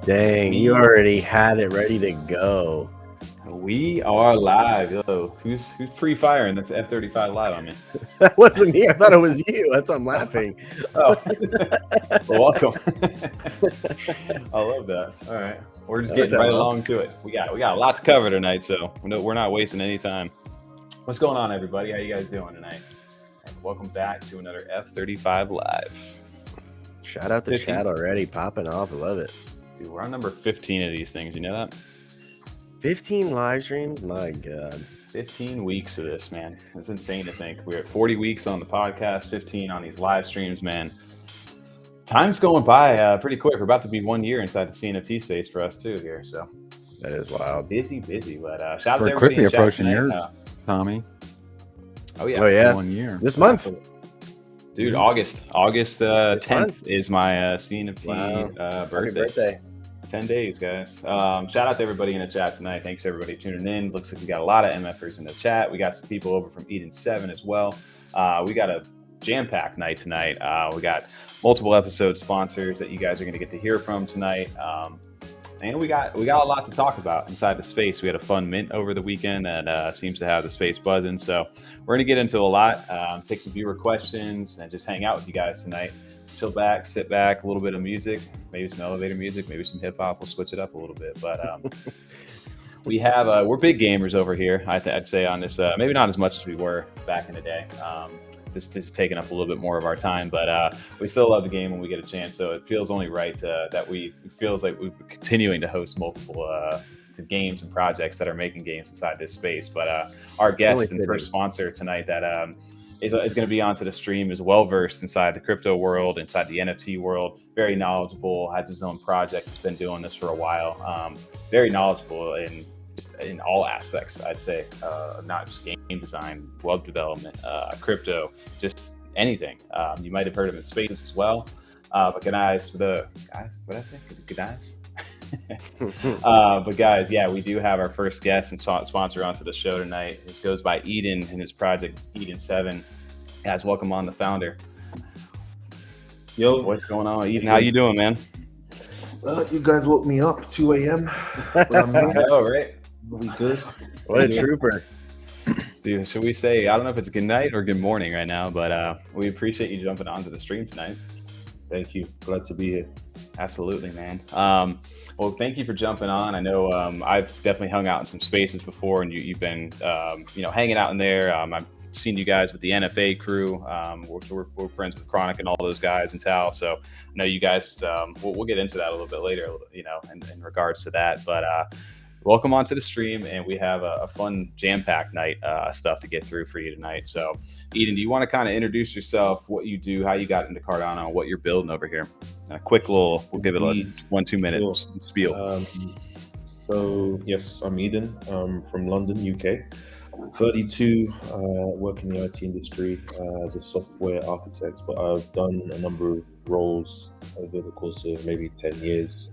Dang, you already had it ready to go. We are live. Yo, who's pre-firing? That's F35 live on me. That wasn't me. I thought it was you. That's why I'm laughing. Oh, well, welcome. I love that. All right, we're just getting right along to it. We got a lot to cover tonight, so we're not wasting any time. What's going on, everybody? How you guys doing tonight? And welcome back to another F35 live. Shout out to chat already, popping off. I love it. Dude, we're on number 15 of these things. You know that? 15 live streams? My God. 15 weeks of this, man. It's insane to think. We're at 40 weeks on the podcast, 15 on these live streams, man. Time's going by pretty quick. We're about to be 1 year inside the CNFT space for us, too, here. So that is wild. Busy. But shout out to everybody. We're quickly approaching yours, Tommy. Oh, yeah. 1 year. This month. Dude, August 10th is my CNFT birthday. 10 days, guys. Shout out to everybody in the chat tonight. Thanks everybody tuning in. Looks like we got a lot of MFers in the chat. We got some people over from Eden 7 as well. We got a jam-packed night tonight. We got multiple episode sponsors that you guys are going to get to hear from tonight. And we got a lot to talk about inside the space. We had a fun mint over the weekend that seems to have the space buzzing. So we're going to get into a lot, take some viewer questions, and just hang out with you guys tonight. Chill back, sit back, a little bit of music, maybe some elevator music, maybe some hip hop. We'll switch it up a little bit. But we have, we're big gamers over here, I'd say, on this. Maybe not as much as we were back in the day. Just taking up a little bit more of our time, but we still love the game when we get a chance. So it feels only right that it feels like we're continuing to host multiple to games and projects that are making games inside this space. But our guest and first sponsor tonight that is going to be onto the stream is well versed inside the crypto world, inside the NFT world. Very knowledgeable, has his own project. He's been doing this for a while. Very knowledgeable in all aspects, I'd say, not just game design, web development, crypto, just anything. You might have heard of him in spaces as well. But good eyes for the guys. What did I say? Good eyes. But guys, yeah, we do have our first guest and sponsor onto the show tonight. This goes by Eden, and his project is Eden 7. Guys, welcome on, the founder. Yo, what's going on, Eden? How you doing, man? You guys woke me up 2 a.m. Oh, right. We good? What a trooper. Dude, should we say, I don't know if it's good night or good morning right now, but we appreciate you jumping onto the stream tonight. Thank you. Glad to be here. Absolutely, man. Well, thank you for jumping on. I know I've definitely hung out in some spaces before, and you've been, hanging out in there. I've seen you guys with the NFA crew. We're friends with Chronic and all those guys and Tal. So I know you guys. We'll get into that a little bit later, in regards to that. But welcome onto the stream, and we have a fun jam-packed night stuff to get through for you tonight. So, Eden, do you want to kind of introduce yourself, what you do, how you got into Cardano, and what you're building over here? A quick we'll give it a 1-2 minute spiel. So, yes, I'm Eden. I'm from London, UK. 32, work in the IT industry as a software architect, but I've done a number of roles over the course of maybe 10 years,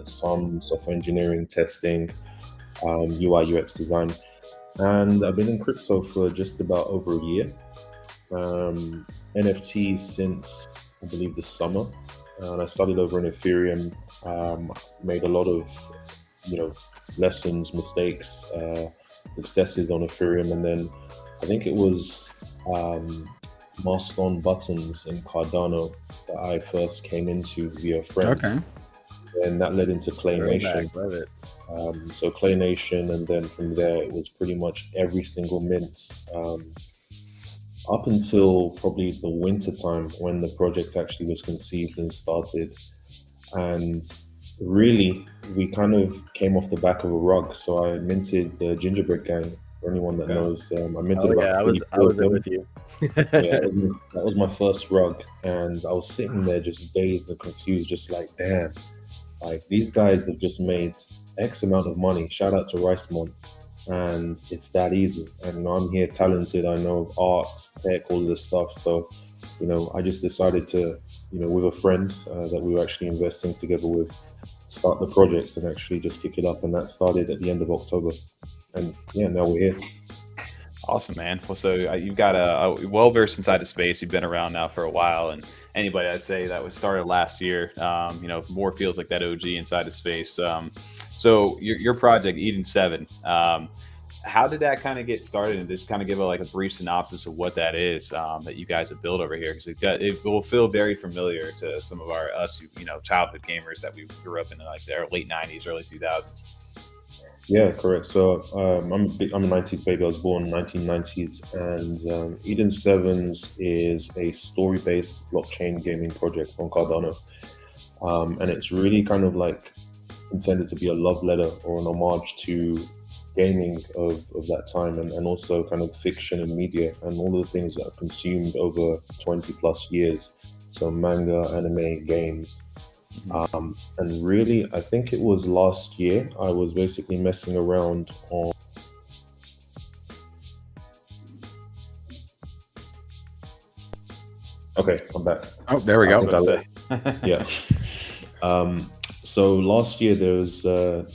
some software engineering, testing, UI, UX design, and I've been in crypto for just about over a year. NFTs since, I believe, the summer, and I studied over in Ethereum, made a lot of, lessons, mistakes, successes on Ethereum, and then I think it was Mastodon buttons in Cardano that I first came into via a friend. Okay. And that led into Clay Nation. Love it. So Clay Nation, and then from there it was pretty much every single mint up until probably the winter time when the project actually was conceived and started. And really, we kind of came off the back of a rug. So I minted the Gingerbread Gang. For anyone that knows, I minted about. I was there with you. Yeah, that was my first rug, and I was sitting there just dazed and confused, just like, damn, like these guys have just made X amount of money. Shout out to Ricemont, and it's that easy. And I'm here, talented. I know arts, tech, all of this stuff. So, I just decided to, with a friend that we were actually investing together with, start the project and actually just kick it up, and that started at the end of October, and yeah, now we're here. Awesome, man. Well, so you've got a well-versed inside the space. You've been around now for a while, and anybody I'd say that was started last year, more feels like that OG inside the space. So your project Eden 7, how did that kind of get started? And just kind of give a brief synopsis of what that is that you guys have built over here, because it will feel very familiar to some of us, childhood gamers that we grew up in like the late 90s, early 2000s. Yeah, correct. So I'm a 90s baby. I was born in 1990s, and Eden Sevens is a story-based blockchain gaming project on Cardano, and it's really kind of like intended to be a love letter or an homage to gaming of that time, and also kind of fiction and media and all of the things that are consumed over 20 plus years. So manga, anime, games. And really, I think it was last year, I was basically messing around on Okay, I'm back. Oh, there we go. Yeah. So last year there was a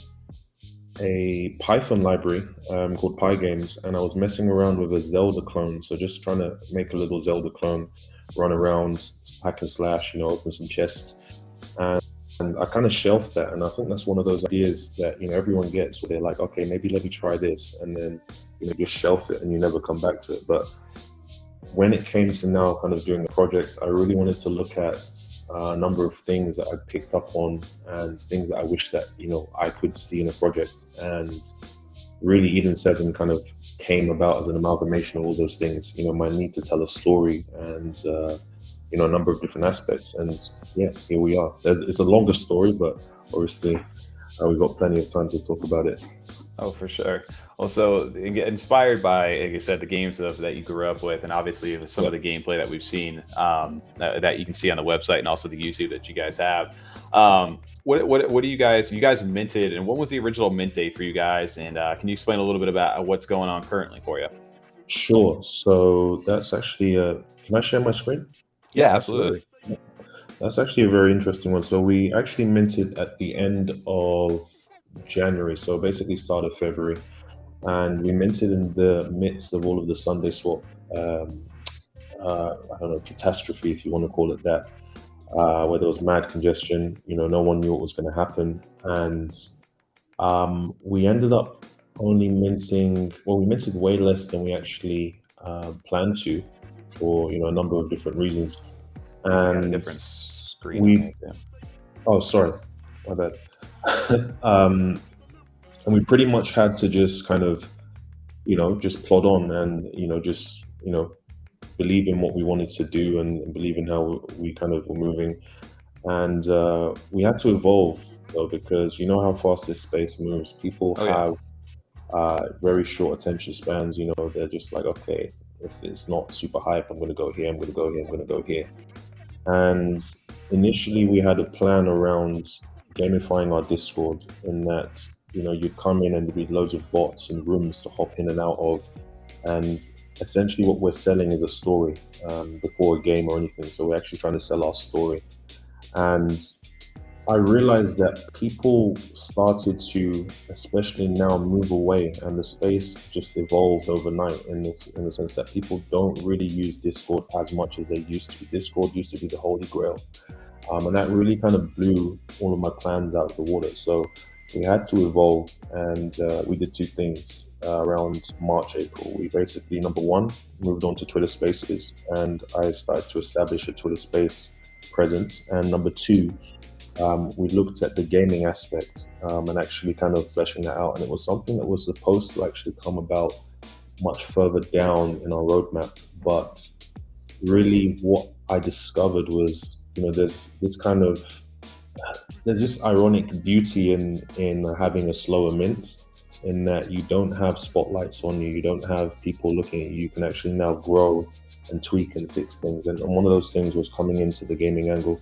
Python library called PyGames, and I was messing around with a Zelda clone. So just trying to make a little Zelda clone, run around, hack and slash, open some chests. And I kind of shelved that, and I think that's one of those ideas that everyone gets, where they're like, okay, maybe let me try this, and then just shelf it and you never come back to it. But when it came to now kind of doing the project, I really wanted to look at a number of things that I picked up on and things that I wish that I could see in a project. And really, Eden 7 kind of came about as an amalgamation of all those things. My need to tell a story and a number of different aspects. And yeah, here we are. It's a longer story, but obviously we've got plenty of time to talk about it. Oh, for sure. Also, inspired by, like I said, the games that you grew up with, and obviously some of the gameplay that we've seen that you can see on the website, and also the YouTube that you guys have. What do you guys minted, and what was the original mint date for you guys? And can you explain a little bit about what's going on currently for you? Sure. So that's actually, can I share my screen? Yeah, absolutely. That's actually a very interesting one. So we actually minted at the end of January, so basically start of February, and we minted in the midst of all of the Sunday swap I don't know, catastrophe, if you want to call it that, where there was mad congestion. No one knew what was going to happen, and we ended up only minting, well, we minted way less than we actually planned to, for a number of different reasons. And different screen. Oh, sorry, my bad. And we pretty much had to just kind of just plod on and just believe in what we wanted to do and believe in how we kind of were moving. And we had to evolve, though, because how fast this space moves. People have very short attention spans. They're just like, okay, if it's not super hype, I'm going to go here, I'm going to go here, I'm going to go here. And initially we had a plan around gamifying our Discord, in that you'd come in and there'd be loads of bots and rooms to hop in and out of, and essentially what we're selling is a story before a game or anything. So we're actually trying to sell our story. And I realized that people started to, especially now, move away, and the space just evolved overnight in the sense that people don't really use Discord as much as they used to. Discord used to be the holy grail, and that really kind of blew all of my plans out of the water. So we had to evolve, and we did two things around March, April. We basically, number one, moved on to Twitter Spaces, and I started to establish a Twitter Space presence. And number two, we looked at the gaming aspect and actually kind of fleshing that out. And it was something that was supposed to actually come about much further down in our roadmap. But really what I discovered was, there's this ironic beauty in having a slower mint, in that you don't have spotlights on you, you don't have people looking at you. You can actually now grow and tweak and fix things. And one of those things was coming into the gaming angle.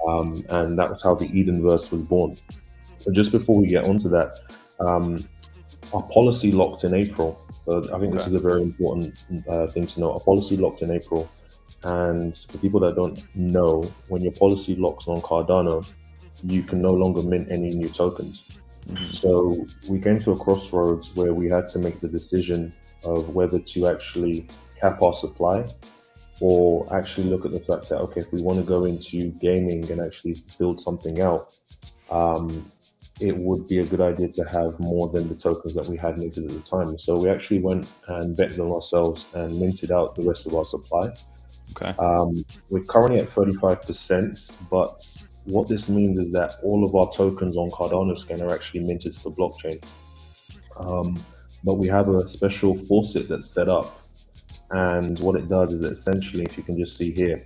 And that was how the Edenverse was born. But just before we get onto that, our policy locked in April. So I think this is a very important thing to know. Our policy locked in April. And for people that don't know, when your policy locks on Cardano, you can no longer mint any new tokens. So we came to a crossroads where we had to make the decision of whether to actually cap our supply or actually look at the fact that, okay, if we want to go into gaming and actually build something out, it would be a good idea to have more than the tokens that we had minted at the time. So we actually went and betted on ourselves and minted out the rest of our supply. Okay. We're currently at 35%, but what this means is that all of our tokens on Cardano Scan are actually minted to the blockchain. But we have a special faucet that's set up, and what it does is that essentially, if you can just see here,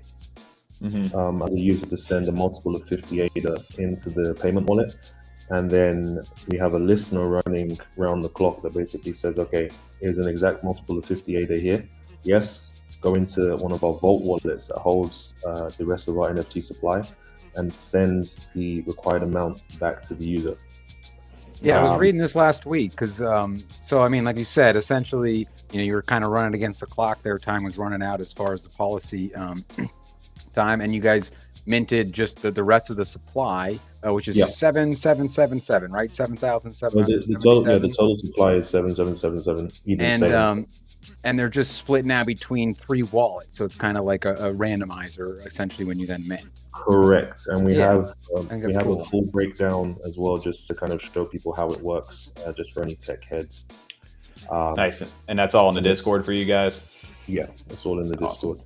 as a user to send a multiple of 50 ADA into the payment wallet, and then we have a listener running round the clock that basically says, okay, here's an exact multiple of 50 ADA here. Yes, go into one of our vault wallets that holds the rest of our NFT supply and sends the required amount back to the user. Yeah, I was reading this last week because, so I mean, like you said, essentially, you were kind of running against the clock there. Time was running out as far as the policy time, and you guys minted just the rest of the supply, which is 7,777, right? 7,777. The total supply is 7,777. And they're just split now between 3 wallets, so it's kind of like a randomizer essentially when you then mint. Correct, and we have cool. a full breakdown as well, just to kind of show people how it works, just for any tech heads. Nice, and that's all in the Discord for you guys. Yeah, it's all in the Discord.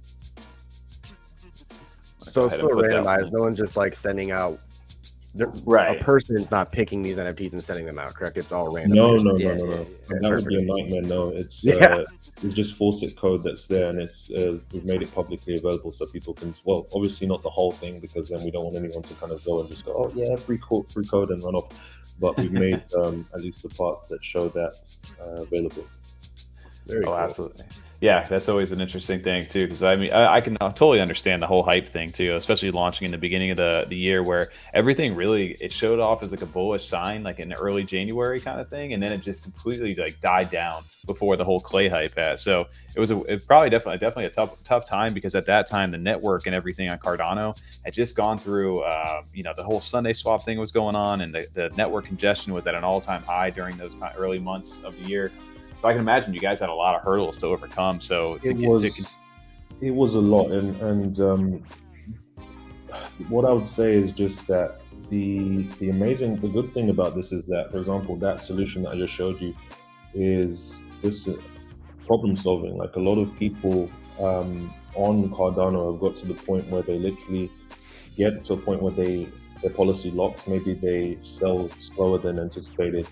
So it's still randomized. No one's just like sending out. Right. A person's not picking these NFTs and sending them out, correct? It's all random. No. Yeah, That would be a nightmare. No, it's just faucet code that's there, and we've made it publicly available so people can. Well, obviously not the whole thing, because then we don't want anyone to kind of go and just go, oh yeah, free code and run off. But we've made at least the parts that show that's available. Very cool. Absolutely. Yeah, that's always an interesting thing too, because I mean, I can totally understand the whole hype thing too, especially launching in the beginning of the year where everything really, it showed off as like a bullish sign, like in early January kind of thing, and then it just completely like died down before the whole clay hype had. So it was probably definitely a tough time, because at that time the network and everything on Cardano had just gone through, the whole Sunday swap thing was going on, and the network congestion was at an all-time high during those early months of the year. So I can imagine you guys had a lot of hurdles to overcome. So it was a lot, and what I would say is just that the good thing about this is that, for example, that solution that I just showed you is this problem solving. Like, a lot of people on Cardano have got to the point where they literally get to a point where their policy locks. Maybe they sell slower than anticipated.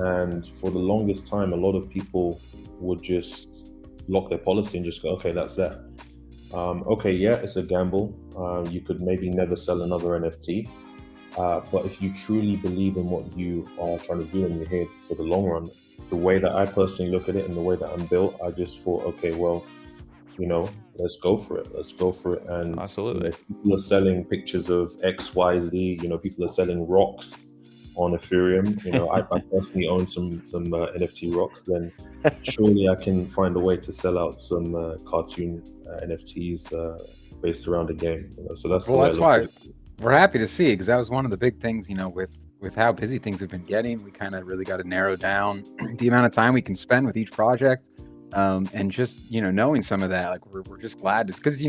And for the longest time, a lot of people would just lock their policy and just go, okay, that's that. Okay, yeah, it's a gamble. You could maybe never sell another NFT. But if you truly believe in what you are trying to do and you're here for the long run, the way that I personally look at it and the way that I'm built, I just thought, okay, well, let's go for it. And absolutely, people are selling pictures of X, Y, Z. People are selling rocks on Ethereum. I personally own some NFT rocks. Then surely I can find a way to sell out some cartoon NFTs based around the game. So that's why we're happy to see, because that was one of the big things. With how busy things have been getting, we kind of really got to narrow down the amount of time we can spend with each project, and just knowing some of that. Like, we're just glad, just because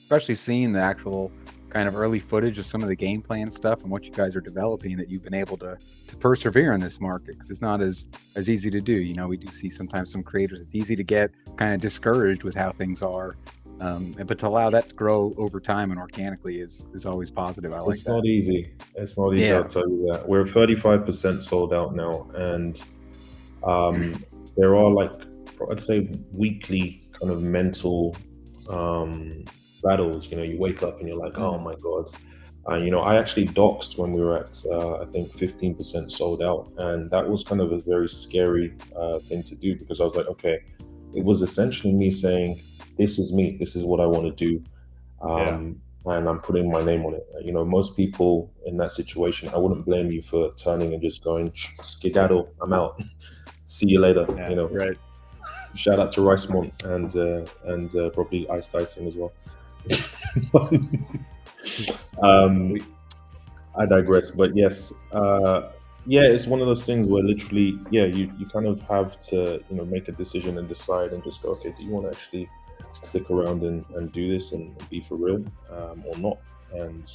especially seeing the actual kind of early footage of some of the gameplay and stuff and what you guys are developing, that you've been able to persevere in this market, because it's not as easy to do. We do see sometimes some creators, it's easy to get kind of discouraged with how things are, but to allow that to grow over time and organically is always positive. I like that. It's not easy. I'll tell you that. We're 35% sold out now, and there are, I'd say, weekly kind of mental battles. You wake up and you're like, oh my god. I actually doxed when we were at I think 15% sold out, and that was kind of a very scary thing to do, because I was like, okay, it was essentially me saying, this is me, this is what I want to do, and I'm putting my name on it. Most people in that situation, I wouldn't blame you for turning and just going, skedaddle, I'm out, see you later. Right. Shout out to Ricemont and probably Ice Dyson as well. I digress, but yes, Yeah, it's one of those things where literally, yeah, you kind of have to, make a decision and decide and just go, okay, do you want to actually stick around and do this and be for real, or not? And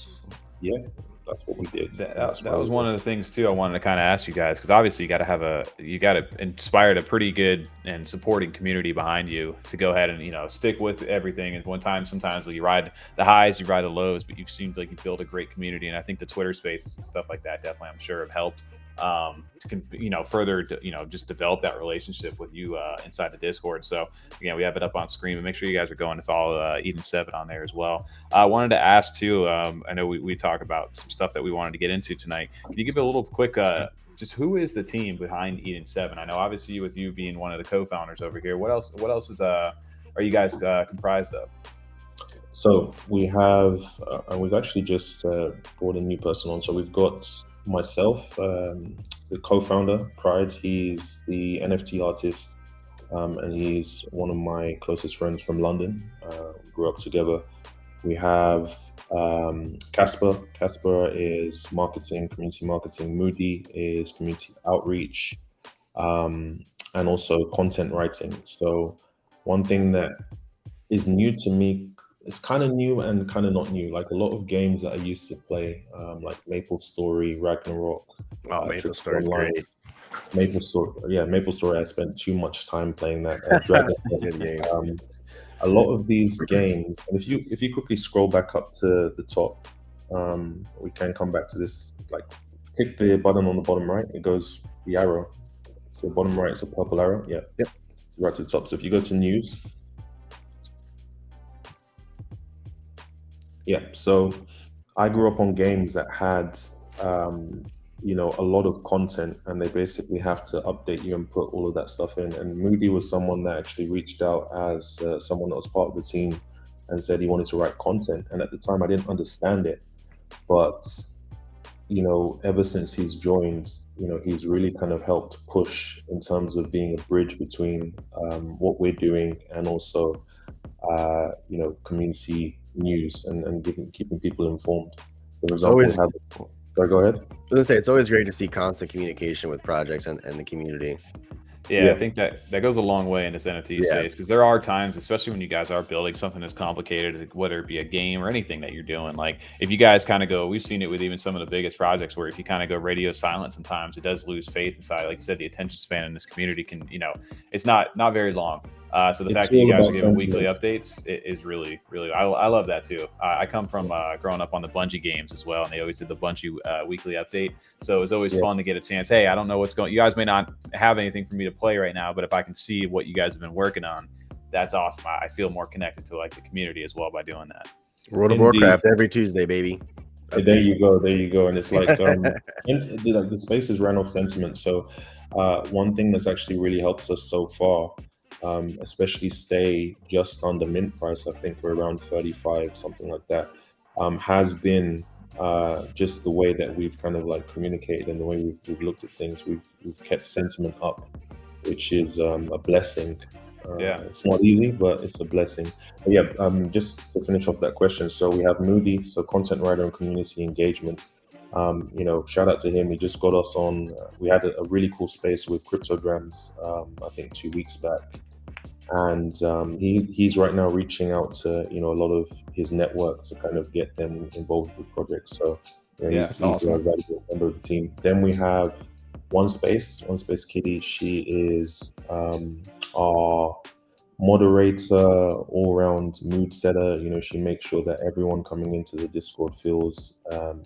yeah, that's what we did. That was one of the things too I wanted to kind of ask you guys, because obviously you got to inspire a pretty good and supporting community behind you to go ahead and stick with everything. And one time, sometimes you ride the highs, you ride the lows, but you seemed like you built a great community. And I think the Twitter spaces and stuff like that definitely, I'm sure, have helped to further just develop that relationship with you inside the Discord. So again, we have it up on screen, but make sure you guys are going to follow Eden7 on there as well. I wanted to ask too, I know we talk about some stuff that we wanted to get into tonight. Can you give a little quick just who is the team behind Eden7? I know obviously with you being one of the co-founders over here, what else is are you guys comprised of? So we have and we've actually just brought a new person on. So we've got myself, the co-founder, Pride. He's the NFT artist, and he's one of my closest friends from London. We grew up together. We have Casper. Casper is marketing, community marketing. Moody is community outreach, and also content writing. So one thing that is new to me, it's kind of new and kind of not new. Like a lot of games that I used to play, like Maple Story, Ragnarok. Oh, Maple Story is great. Maple Story. I spent too much time playing that. Good game. A lot of these games, and if you quickly scroll back up to the top, we can come back to this. Like, click the button on the bottom right. It goes the arrow. So bottom right is a purple arrow. Yeah. Yep. Right to the top. So if you go to news. Yeah, so I grew up on games that had, a lot of content, and they basically have to update you and put all of that stuff in. And Moody was someone that actually reached out as someone that was part of the team and said he wanted to write content. And at the time, I didn't understand it. But, ever since he's joined, he's really kind of helped push in terms of being a bridge between what we're doing and also, community news and keeping people informed. For example, go ahead. I was gonna say, it's always great to see constant communication with projects and the community. Yeah, I think that goes a long way in this NFT space, because there are times, especially when you guys are building something that's complicated, whether it be a game or anything that you're doing. Like if you guys kind of go, we've seen it with even some of the biggest projects where if you kind of go radio silent, sometimes it does lose faith inside. Like you said, the attention span in this community can, it's not very long. So the fact that you guys are giving weekly updates is really, really, I love that too. I come from growing up on the Bungie games as well, and they always did the Bungie weekly update. So it was always fun to get a chance. Hey, I don't know what's going. You guys may not have anything for me to play right now, but if I can see what you guys have been working on, that's awesome. I feel more connected to like the community as well by doing that. World of Warcraft every Tuesday, baby. There you go. And it's like the spaces ran off sentiment. So one thing that's actually really helped us so far, especially stay just under mint price, I think we're around 35, something like that, has been just the way that we've kind of like communicated and the way we've looked at things. We've kept sentiment up, which is a blessing. It's not easy, but it's a blessing. But yeah, just to finish off that question, so we have Moody, so content writer and community engagement. Shout out to him. He just got us on. We had a really cool space with Cryptograms, I think 2 weeks back, and he's right now reaching out to a lot of his network to kind of get them involved with projects. So he's awesome. A valuable member of the team. Then we have One Space Kitty. She is our moderator, all-round mood setter. She makes sure that everyone coming into the Discord feels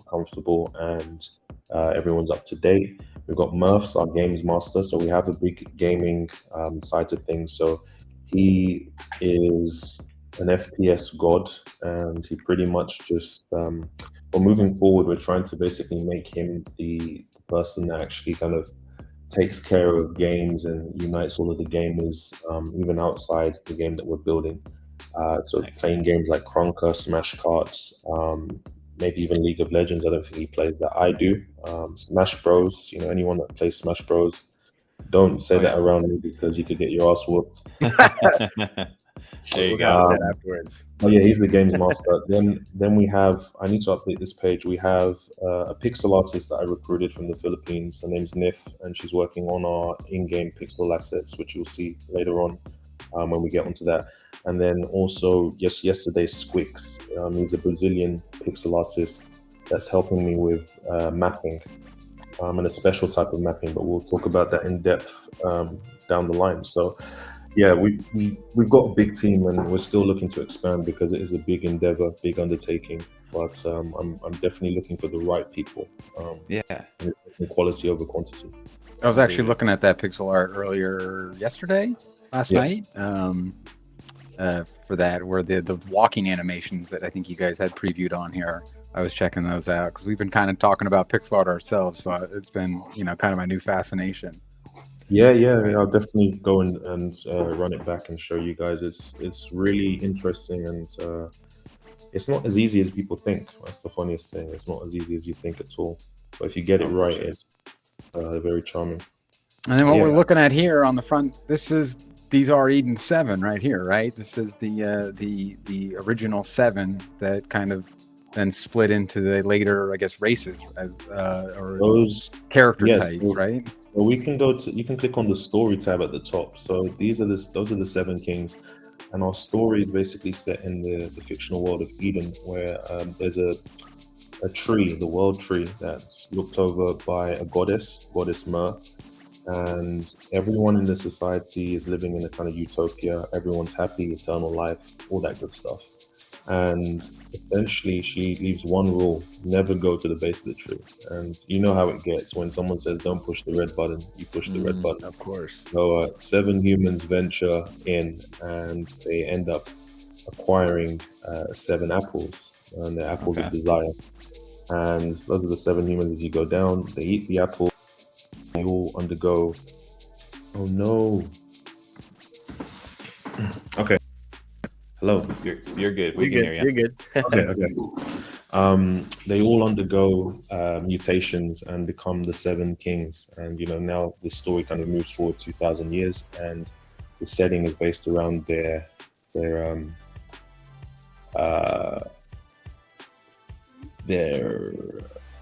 comfortable and everyone's up to date. We've got Mfers, our games master, so we have a big gaming side to things. So he is an FPS god, and he pretty much just moving forward, we're trying to basically make him the person that actually kind of takes care of games and unites all of the gamers, even outside the game that we're building. So playing games like Krunker, Smash Carts, maybe even League of Legends. I don't think he plays that. I do. Smash Bros. Anyone that plays Smash Bros. Don't say that around me because you could get your ass whooped. There you go. go. Afterwards. Oh yeah, he's the games master. Then we have. I need to update this page. We have a pixel artist that I recruited from the Philippines. Her name's Nif, and she's working on our in-game pixel assets, which you'll see later on when we get onto that. And then also, yesterday Squix. He's a Brazilian pixel artist that's helping me with mapping and a special type of mapping. But we'll talk about that in depth down the line. So. Yeah, we've got a big team, and we're still looking to expand because it is a big endeavor, big undertaking. But I'm definitely looking for the right people. Yeah, and it's quality over quantity. I was actually looking at that pixel art earlier last night. For that, where the walking animations that I think you guys had previewed on here. I was checking those out because we've been kind of talking about pixel art ourselves, so it's been kind of my new fascination. Yeah, I'll definitely go and run it back and show you guys. It's really interesting, and it's not as easy as people think. That's the funniest thing. It's not as easy as you think at all. But if you get it right, it's very charming. And then what we're looking at here on the front, these are Eden 7 right here, right? This is the original 7 that kind of then split into the later, I guess, races as or those character types, right? Well, we can you can click on the story tab at the top. So those are the 7 kings, and our story is basically set in the fictional world of Eden, where there's a tree, the world tree, that's looked over by a goddess Mer, and everyone in the society is living in a kind of utopia. Everyone's happy, eternal life, all that good stuff. And essentially, she leaves one rule: never go to the base of the tree. And you know how it gets when someone says, "Don't push the red button," you push the red button. Of course. So 7 humans venture in, and they end up acquiring 7 apples, and the apples of desire. And those are the 7 humans. As you go down, they eat the apple. They all undergo. Oh no. Okay. Hello. You're good. We can hear you. You're good. Okay. They all undergo mutations and become the 7 kings. And now the story kind of moves forward 2,000 years, and the setting is based around their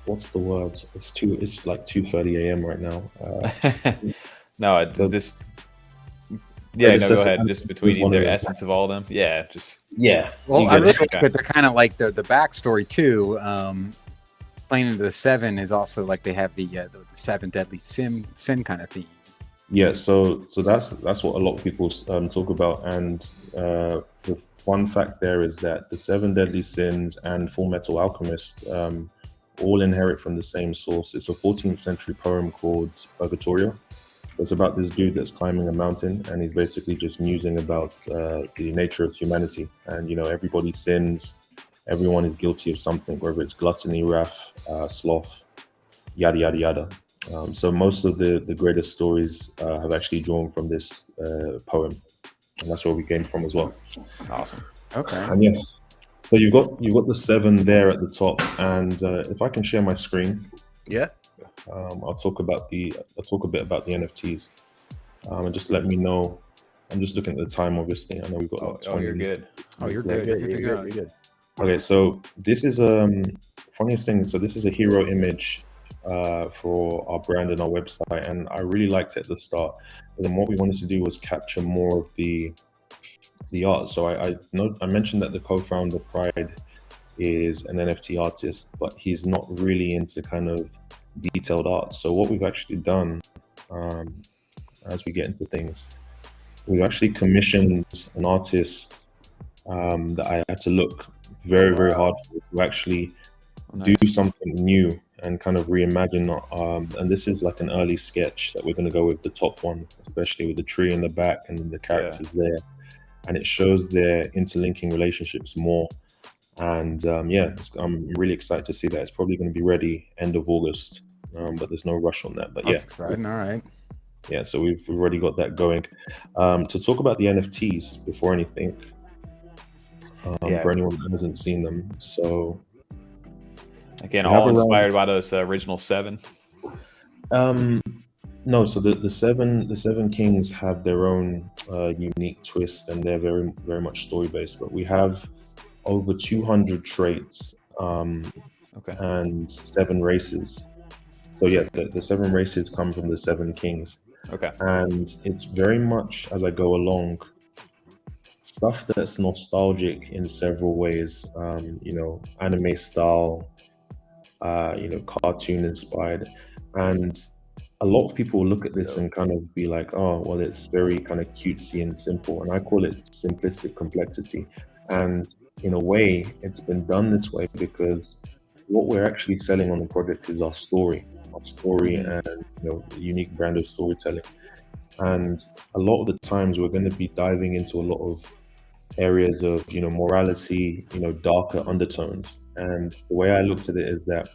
what's the word? It's like 2:30 a.m. right now. No, this. Yeah, no, go ahead. Just between the essence of all of them. Yeah, yeah. Well, I really think that they're kind of like the backstory too. Playing into the 7 is also like they have the 7 deadly sin kind of theme. Yeah, so that's what a lot of people talk about, and the fun fact there is that the 7 deadly sins and Full Metal Alchemist all inherit from the same source. It's a 14th century poem called Purgatorio. It's about this dude that's climbing a mountain, and he's basically just musing about the nature of humanity. And everybody sins, everyone is guilty of something, whether it's gluttony, wrath, sloth, yada yada yada. So most of the greatest stories have actually drawn from this poem, and that's where we came from as well. Awesome. Okay. And so you've got the 7 there at the top, and if I can share my screen. Yeah. I'll talk a bit about the NFTs, and just let me know. I'm just looking at the time. Obviously, I know we've got. Oh, you're good. Oh, you're good. You're good. Okay, so this is funniest thing. So this is a hero image for our brand and our website, and I really liked it at the start. But then what we wanted to do was capture more of the art. So I mentioned that the co-founder Pride is an NFT artist, but he's not really into kind of detailed art. So what we've actually done, as we get into things, we've actually commissioned an artist that I had to look very, very hard for to actually do something new and kind of reimagine. And this is like an early sketch that we're going to go with the top one, especially with the tree in the back and the characters there. And it shows their interlinking relationships more. And I'm really excited to see that. It's probably going to be ready end of August, but there's no rush on that. But That's exciting. All right. Yeah, so we've already got that going. To talk about the NFTs before anything, for anyone that hasn't seen them. So again, all inspired by those original 7. No, so the seven kings have their own unique twist, and they're very much story based. But we have over 200 traits Okay. and 7 races. So yeah, the 7 races come from the 7 kings, Okay. and it's very much as I go along, stuff that's nostalgic in several ways. You know, anime style, you know, cartoon inspired, and a lot of people look at this and kind of be like, oh, well, it's very kind of cutesy and simple. And I call it simplistic complexity. And in a way, it's been done this way because what we're actually selling on the project is our story and, you know, the unique brand of storytelling. And a lot of the times we're going to be diving into a lot of areas of, you know, morality, you know, darker undertones. And the way I looked at it is that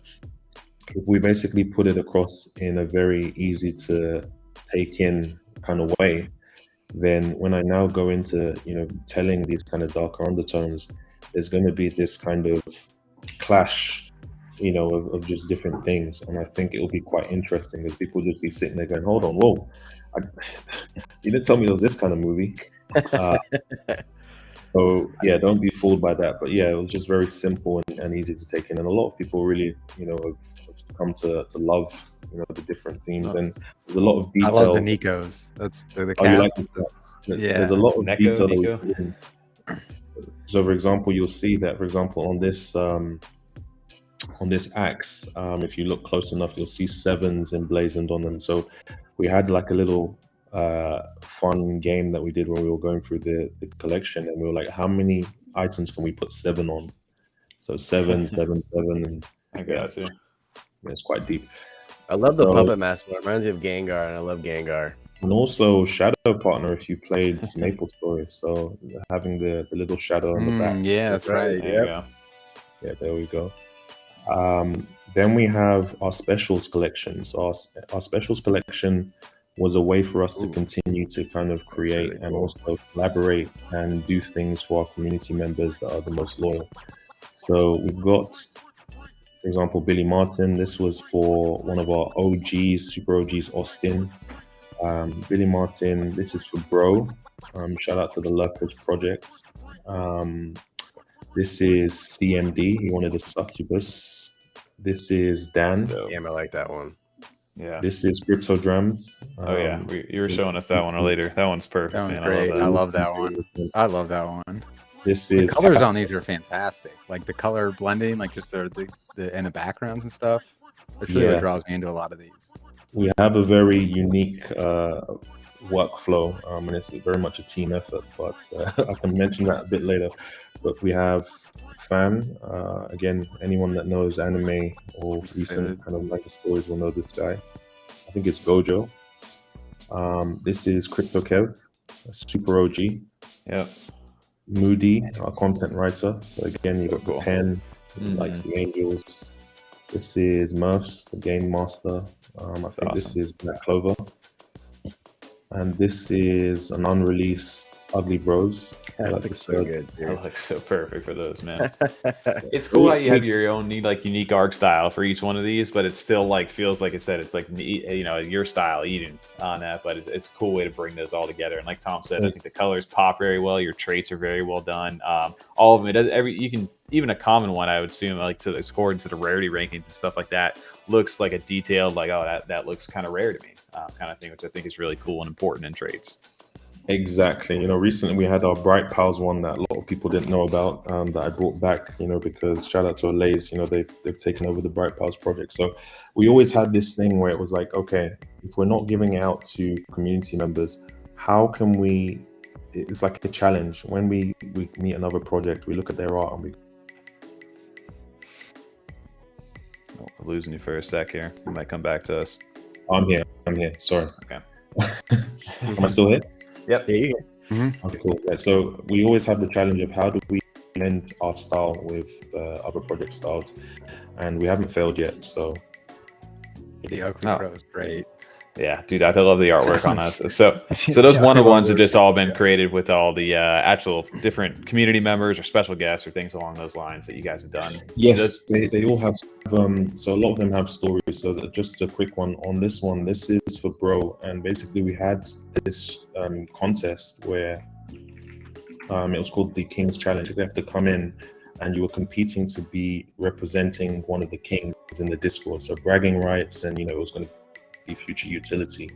if we basically put it across in a very easy to take in kind of way, then when I now go into, you know, telling these kind of darker undertones, there's going to be this kind of clash, you know, of just different things. And I think it will be quite interesting because people just be sitting there going, hold on, whoa, you didn't tell me there was this kind of movie. So yeah, don't be fooled by that. But yeah, it was just very simple and easy to take in, and a lot of people really, you know, have come to love, you know, the different themes. And there's a lot of detail. I love the Nikos. That's the Oh, you cast. like the Yeah. There's a lot of Neko, detail. Nico. So, for example, you'll see that, for example, on this axe, if you look close enough, you'll see 7s emblazoned on them. So we had like a little fun game that we did when we were going through the collection, and we were like, how many items can we put 7 on? So 7, 7, 7, and I got you. yeah, it's quite deep. I love the So- puppet master. It reminds me of Gengar, and I love Gengar. And also Shadow Partner, if you played Maple Stories, so having the little shadow on the back. Yeah, that's right. There you go. Yeah, there we go. Then we have our specials collection. So our specials collection was a way for us to continue to kind of create really and cool. also collaborate and do things for our community members that are the most loyal. So we've got, for example, Billy Martin. This was for one of our OGs, super OGs, Austin. Billy Martin, this is for Bro. Shout out to the Lurkers Project. This is CMD. He wanted a succubus. This is Dan. Damn, I like that one. Yeah. This is Cryptodrams. Oh yeah, you were showing us that one later. That one's perfect. That one's man. great. I I love love that one. I love that one. This The is colors on these are fantastic. Like the color blending, like just the and the backgrounds and stuff. That's really Yeah. what draws me into a lot of these. We have a very unique workflow, and it's very much a team effort. But I can mention that a bit later. But we have Fan. Again, anyone that knows anime or recent kind of like stories will know this guy. I think it's Gojo. This is Crypto Kev, a super OG. Yep. Moody, our content writer. So again, you got cool. the pen, likes the angels. This is Murphs, the game master. I think this is Black Clover. And this is an unreleased Ugly Bros. That looks so good, That dude. looks so perfect for those, man. It's cool how you have your own unique art style for each one of these, but it still like feels like I said, it's like, you know, your style Eden on that, but it's a cool way to bring those all together. And like Tom said, I think the colors pop very well. Your traits are very well done. All of them, even a common one, I would assume, like to according to the rarity rankings and stuff like that, looks like a detailed, like, oh, that looks kind of rare to me, kind of thing, which I think is really cool and important in traits. Exactly. You know, recently we had our Bright Pals one that a lot of people didn't know about, that I brought back, you know, because shout out to Alays, you know, they've taken over the Bright Pals project. So we always had this thing where it was like, okay, if we're not giving it out to community members, how can we, it's like a challenge. When we meet another project, we look at their art and we... Oh, we're losing you for a sec here. You might come back to us. I'm here. Sorry. Okay. Am I still here? Yep. There you go. Okay, cool. Yeah, so we always have the challenge of how do we blend our style with other project styles, and we haven't failed yet. So The Ugly Bro is great. Yeah, dude, I love the artwork on us. So those one-on-ones have just all been created with all the actual different community members or special guests or things along those lines that you guys have done. Yes, they all have. So a lot of them have stories. So just a quick one on this one. This is for Bro, and basically we had this contest where it was called the King's Challenge. You have to come in, and you were competing to be representing one of the kings in the Discord. So bragging rights, and it was going to be future utility.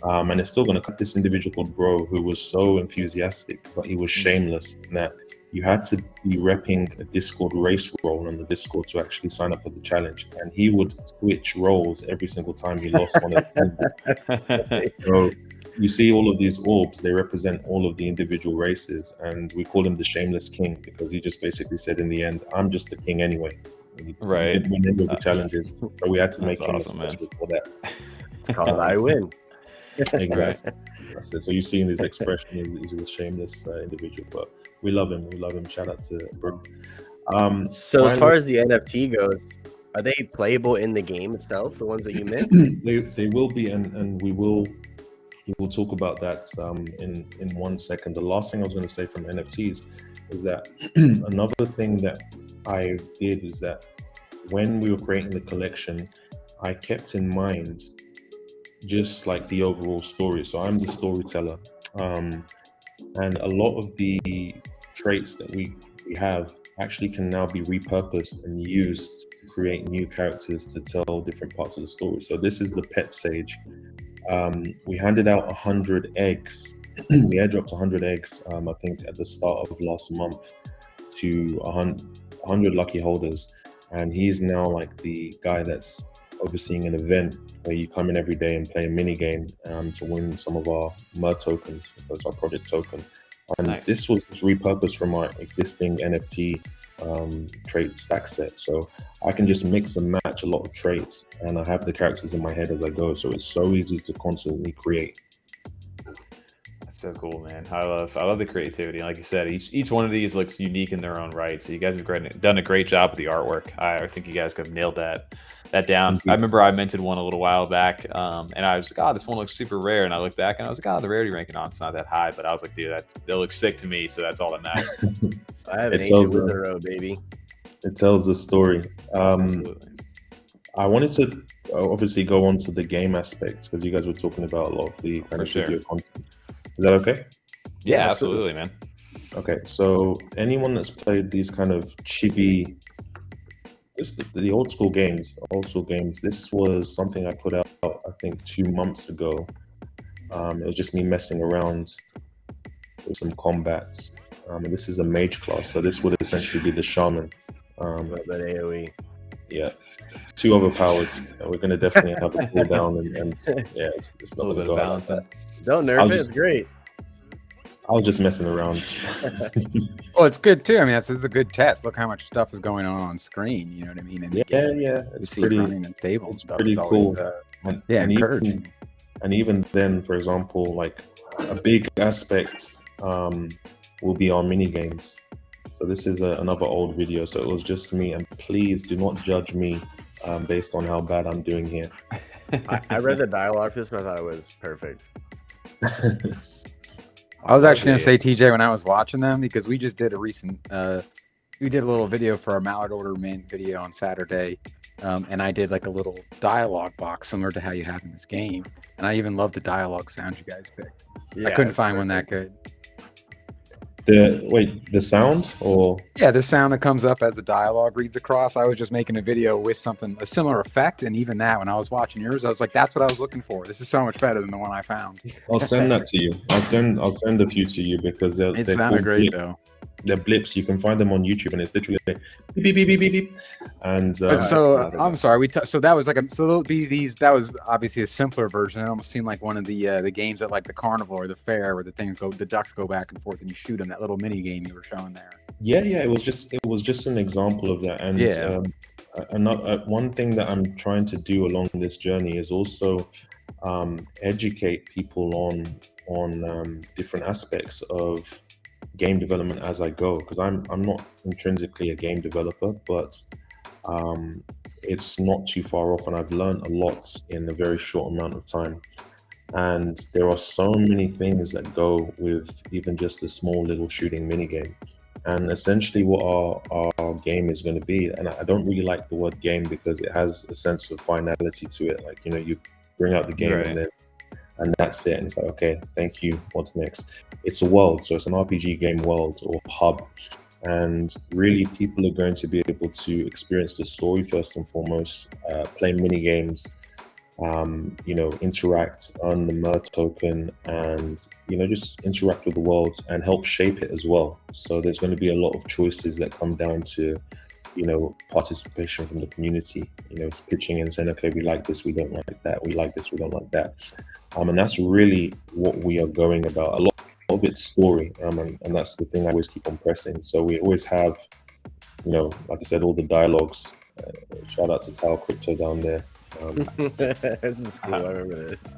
And it's still going to cut this individual called Bro, who was so enthusiastic, but he was shameless in that you had to be repping a Discord race role on the Discord to actually sign up for the challenge. And he would switch roles every single time he lost one of them. So you see all of these orbs, they represent all of the individual races. And we call him the Shameless King because he just basically said in the end, I'm just the king anyway. Right. He didn't win any of the challenges. So we had to make him awesome, special for that. It's called I win. Exactly. That's it. So you see in his expression, he's a shameless individual, but we love him. We love him. Shout out to Brooke. So as far as the NFT goes, are they playable in the game itself? The ones that you mint? they will be, and we will talk about that in 1 second. The last thing I was going to say from NFTs is that another thing that I did is that when we were creating the collection, I kept in mind just like the overall story. So I'm the storyteller, and a lot of the traits that we have actually can now be repurposed and used to create new characters to tell different parts of the story. So this is the pet sage. We handed out 100 eggs. We airdropped 100 eggs, I think at the start of last month, to 100 lucky holders. And he is now like the guy that's overseeing an event where you come in every day and play a mini game to win some of our MER tokens. That's our project token. And nice. This was just repurposed from our existing NFT trait stack set. So I can just mix and match a lot of traits, and I have the characters in my head as I go. So it's so easy to constantly create. That's so cool, man. I love the creativity. Like you said, each one of these looks unique in their own right. So you guys have done a great job with the artwork. I think you guys have nailed that down. I remember I minted one a little while back, and I was like, oh, this one looks super rare. And I looked back and I was like, oh, the rarity ranking on it's not that high. But I was like, dude, that looks sick to me. So that's all that matters. I have an ancient wither, baby. It tells the story. Absolutely. I wanted to obviously go on to the game aspects because you guys were talking about a lot of the kind of video content. Is that okay? Yeah, absolutely, man. Okay, so anyone that's played these kind of chibi, the old school games, this was something I put out, I think 2 months ago. It was just me messing around with some combats. And this is a mage class, so this would essentially be the shaman. That AoE. Yeah, too overpowered. We're going to definitely have a cooldown, and yeah, it's not a little bit of balance. Don't nerf it, it's great. I was just messing around. Well, it's good too. I mean, this is a good test. Look how much stuff is going on screen. You know what I mean? And It's pretty running and stable. It's pretty cool. Encouraging. And even then, for example, like a big aspect will be our mini games. So this is another old video. So it was just me, and please do not judge me based on how bad I'm doing here. I read the dialogue for this, and I thought it was perfect. I was actually going to say, TJ, when I was watching them, because we just did a recent, we did a little video for our Mallard Order mint video on Saturday, and I did like a little dialogue box similar to how you have in this game, and I even love the dialogue sound you guys picked. Yeah, I couldn't find one that good. The sound, or the sound that comes up as the dialogue reads across. I was just making a video with a similar effect, and even that, when I was watching yours, I was like, that's what I was looking for. This is so much better than the one I found. I'll send that to you. I'll send a few to you because it sounded great though. They're blips. You can find them on YouTube, and it's literally like beep beep beep beep beep beep. And so I'm sorry. So that was there'll be these. That was obviously a simpler version. It almost seemed like one of the games at like the carnival or the fair where the ducks go back and forth and you shoot them. That little mini game you were showing there. Yeah. It was just an example of that. And one thing that I'm trying to do along this journey is also educate people on different aspects of game development as I go, because I'm not intrinsically a game developer, but it's not too far off, and I've learned a lot in a very short amount of time. And there are so many things that go with even just a small little shooting mini game. And essentially what our game is going to be, and I don't really like the word game because it has a sense of finality to it. Like, you know, you bring out the game and that's it. And it's like, okay, thank you. What's next? It's a world. So it's an RPG game world or hub. And really people are going to be able to experience the story first and foremost, play mini games, you know, interact, earn the Mer token, and, you know, just interact with the world and help shape it as well. So there's going to be a lot of choices that come down to, you know, participation from the community. You know, it's pitching and saying, okay, we like this, we don't like that, we like this, we don't like that. And that's really what we are going about. A lot of it's story, and that's the thing I always keep on pressing. So we always have, you know, like I said, all the dialogues. Shout out to Tao Crypto down there. This is cool. I remember this.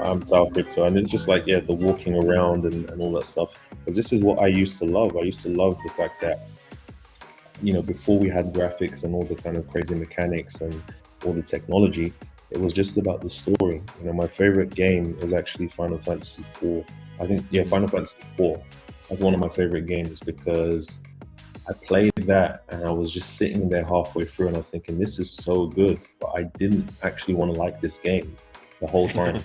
I'm Tao Crypto, and it's just like, yeah, the walking around and all that stuff. Because this is what I used to love. I used to love the fact that, you know, before we had graphics and all the kind of crazy mechanics and all the technology, it was just about the story. You know, my favorite game is actually Final Fantasy IV. I think, yeah, Final Fantasy IV. That's one of my favorite games because I played that and I was just sitting there halfway through and I was thinking, this is so good, but I didn't actually want to like this game the whole time.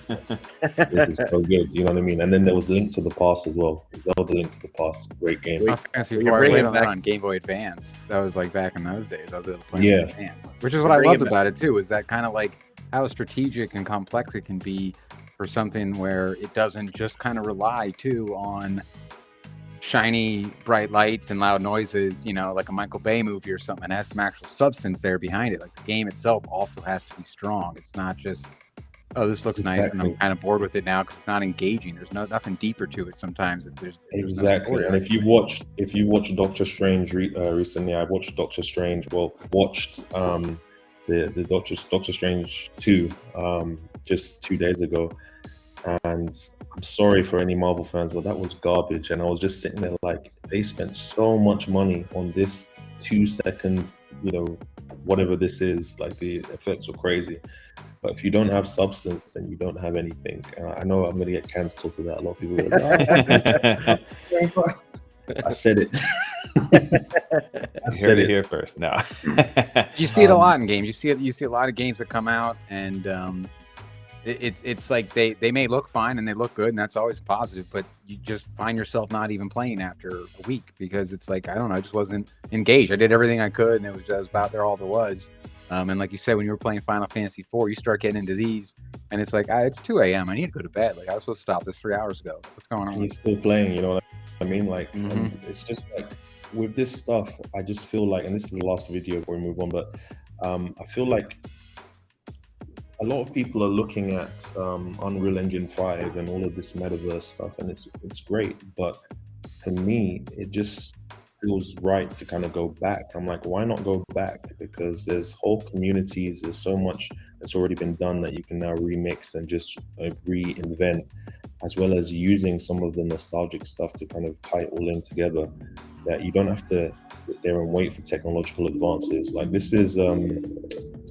This is so good, you know what I mean? And then there was Link to the Past as well. Zelda Link to the Past, great game. Final Fantasy IV, I played on that on Game Boy Advance. That was like back in those days. I was able to play on Advance, which is what I loved about it too, is that kind of like how strategic and complex it can be for something where it doesn't just kind of rely too on shiny bright lights and loud noises, you know, like a Michael Bay movie or something. It has some actual substance there behind it. Like the game itself also has to be strong. It's not just, oh, this looks nice and I'm kind of bored with it now because it's not engaging. There's nothing deeper to it sometimes. If there's exactly. And if you watch Doctor Strange recently, I watched Doctor Strange. Well, watched the Doctor Strange 2 just 2 days ago, and I'm sorry for any Marvel fans, but that was garbage. And I was just sitting there like, they spent so much money on this 2 second, you know, whatever this is. Like the effects were crazy. But if you don't have substance, then you don't have anything. I know I'm going to get cancelled for that. A lot of people are like, I said it. I said it here first. No. You see it a lot in games. You see a lot of games that come out and it's like they may look fine and they look good and that's always positive, but you just find yourself not even playing after a week because it's like, I don't know, I just wasn't engaged. I did everything I could and it was about there all there was. And like you said, when you were playing Final Fantasy IV, you start getting into these and it's like, it's 2 a.m. I need to go to bed. Like I was supposed to stop this 3 hours ago. What's going on? And you're still playing, you know what I mean? Like, it's just like with this stuff, I just feel like, and this is the last video before we move on, but I feel like a lot of people are looking at Unreal Engine 5 and all of this metaverse stuff, and it's great, but for me, it just feels right to kind of go back. I'm like, why not go back? Because there's whole communities, there's so much that's already been done that you can now remix and just reinvent, as well as using some of the nostalgic stuff to kind of tie it all in together, that you don't have to sit there and wait for technological advances. Like this is, so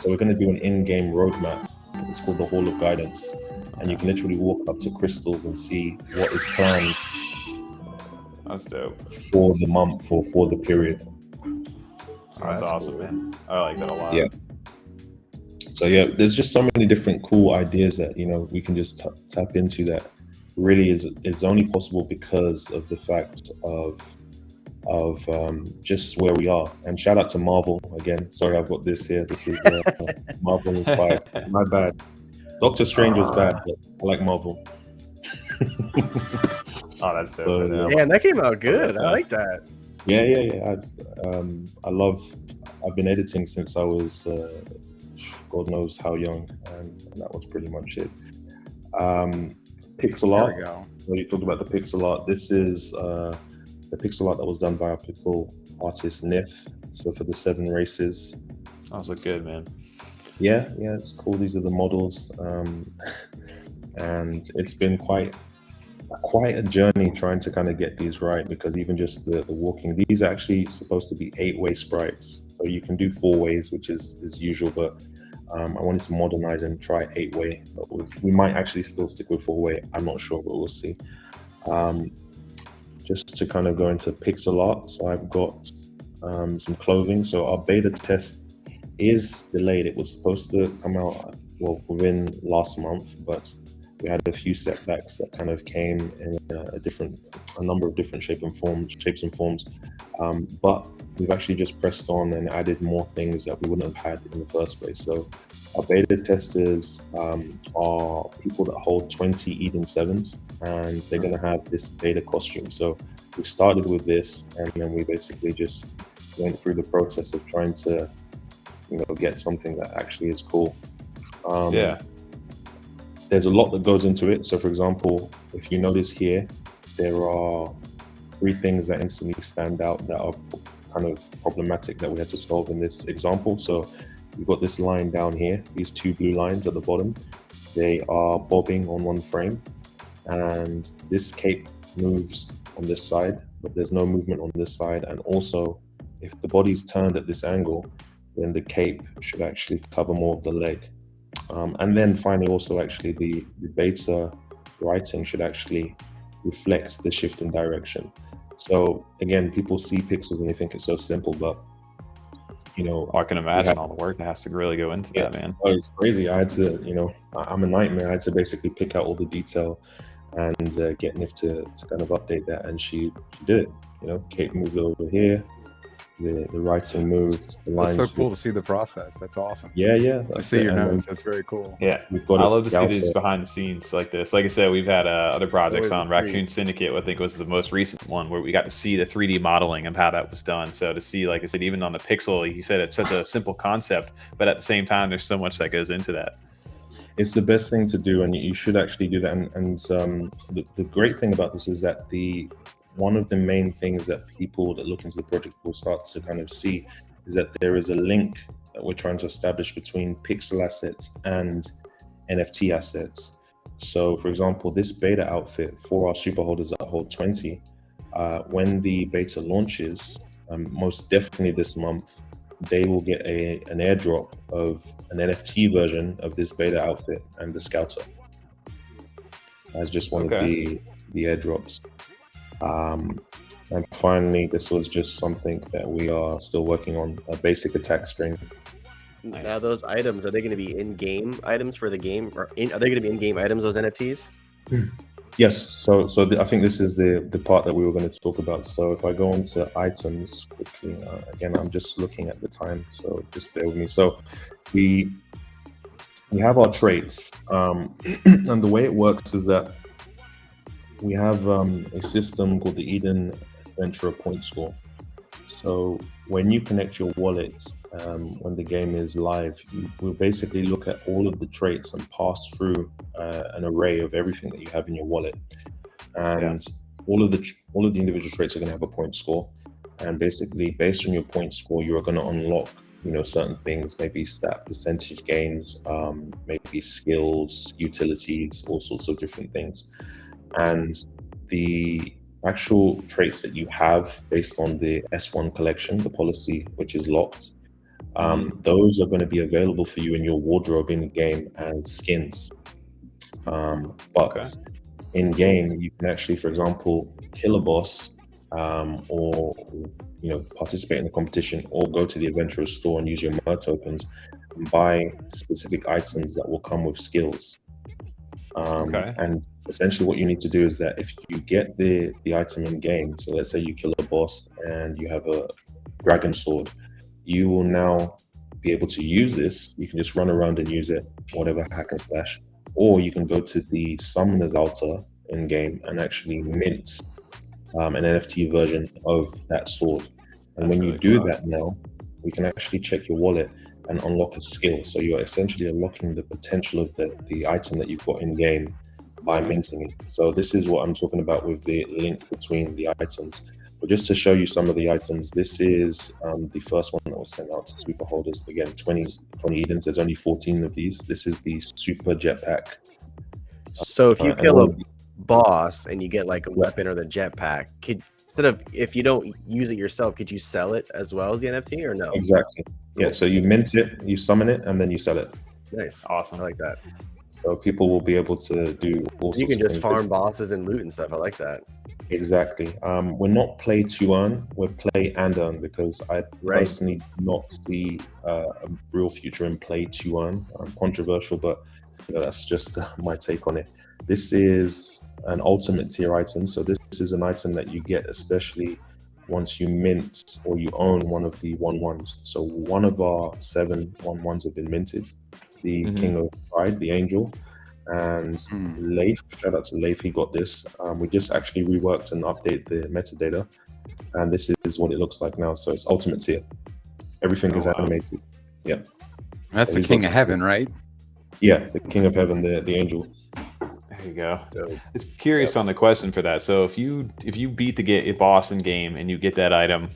we're going to do an in-game roadmap. It's called the Hall of Guidance, and you can literally walk up to crystals and see what is planned. That's dope. For the month or for the period. That's awesome, cool, man. I like that a lot. Yeah. So yeah, there's just so many different cool ideas that, you know, we can just tap into that really is only possible because of the fact of just where we are. And shout out to Marvel again. Sorry, I've got this here. This is Marvel inspired. My bad. Doctor Strange was bad, but I like Marvel. Oh, that's dope. So, yeah, that came out good. I like that. Yeah. I've been editing since I was God knows how young, and that was pretty much it. Pixel art. There we go. When you talk about the pixel art, this is the pixel art that was done by our pixel artist Nif. So for the 7 races. Those look good, man. Yeah, it's cool. These are the models, and it's been quite a journey trying to kind of get these right, because even just the walking, these are actually supposed to be 8-way sprites. So you can do 4 ways, which is usual, but I wanted to modernize and try 8-way. But we might actually still stick with 4-way. I'm not sure, but we'll see. Just to kind of go into pixel art, so I've got some clothing. So our beta test is delayed. It was supposed to come out within last month, but we had a few setbacks that kind of came in a number of different shapes and forms. But we've actually just pressed on and added more things that we wouldn't have had in the first place. So our beta testers are people that hold 20 Eden 7s, and they're going to have this beta costume. So we started with this, and then we basically just went through the process of trying to, get something that actually is cool. There's a lot that goes into it. So for example, if you notice here, there are 3 things that instantly stand out that are kind of problematic that we had to solve in this example. So you've got this line down here, these 2 blue lines at the bottom. They are bobbing on one frame, and this cape moves on this side, but there's no movement on this side. And also, if the body's turned at this angle, then the cape should actually cover more of the leg. And then finally, also actually the beta writing should actually reflect the shift in direction. So again, people see pixels and they think it's so simple, but I can imagine all the work that has to really go into that, man. Oh, it's crazy. I had to, I'm a nightmare. I had to basically pick out all the detail and get Nif to kind of update that, and she did it. Cape moved over here. The writing moved. The lines. That's so cool to see the process. That's awesome. Yeah. I see your notes. That's very cool. Yeah, I love to see these behind the scenes like this. Like I said, we've had other projects on Raccoon Syndicate. I think was the most recent one where we got to see the 3D modeling of how that was done. So to see, like I said, even on the pixel, you said it's such a simple concept, but at the same time, there's so much that goes into that. It's the best thing to do, and you should actually do that. And the great thing about this is that one of the main things that people that look into the project will start to kind of see is that there is a link that we're trying to establish between pixel assets and NFT assets. So for example, this beta outfit for our super holders that hold 20, when the beta launches, most definitely this month, they will get an airdrop of an NFT version of this beta outfit and the Scouter as just one of the airdrops. And finally, this was just something that we are still working on, a basic attack string. Nice. Now those items, are they going to be in-game items for the game? Or are they going to be in-game items, those NFTs? Yes, so I think this is the part that we were going to talk about. So if I go into items quickly, again, I'm just looking at the time, so just bear with me. So we have our traits, and the way it works is that we have a system called the Eden Adventurer Point Score. So when you connect your wallets, when the game is live, we'll basically look at all of the traits and pass through an array of everything that you have in your wallet. And all of the individual traits are going to have a point score. And basically, based on your point score, you are going to unlock, certain things, maybe stat percentage gains, maybe skills, utilities, all sorts of different things. And the actual traits that you have based on the S1 collection, the policy, which is locked, those are going to be available for you in your wardrobe in the game as skins. But in game, you can actually, for example, kill a boss, or participate in the competition, or go to the adventurer store and use your Mer tokens and buy specific items that will come with skills. And essentially what you need to do is that if you get the item in game, so let's say you kill a boss and you have a dragon sword, you will now be able to use this. You can just run around and use it, whatever hack and slash, or you can go to the summoner's altar in game and actually mint an NFT version of that sword. And when you do that now, we can actually check your wallet and unlock a skill. So you're essentially unlocking the potential of the item that you've got in game by minting it. So this is what I'm talking about with the link between the items. But just to show you some of the items, this is the first one that was sent out to super holders. Again, 20 Edens, there's only 14 of these. This is the super jetpack. So if you kill a boss and you get like a weapon or the jetpack, instead of, if you don't use it yourself, could you sell it as well as the NFT or no? Exactly. Yeah. So you mint it, you summon it, and then you sell it. Nice. Awesome. I like that. So people will be able to do all You sorts can just of things. farm bosses and loot and stuff. I like that. Exactly. We're not play to earn, we're play and earn, because I personally do not see a real future in play to earn. Controversial, but that's just my take on it. This is an ultimate tier item. So this is an item that you get especially once you mint or you own one of the 1/1s. So one of our 7 1/1s have been minted. The King of Pride, the Angel, and Leif. Shout out to Leif, he got this. We just actually reworked and updated the metadata, and this is what it looks like now. So it's ultimate tier. Everything is animated. Yeah. That's the King of Heaven, right? Yeah, the King of Heaven, the Angel. There you go. It's curious on the question for that. So if you beat the boss in game and you get that item,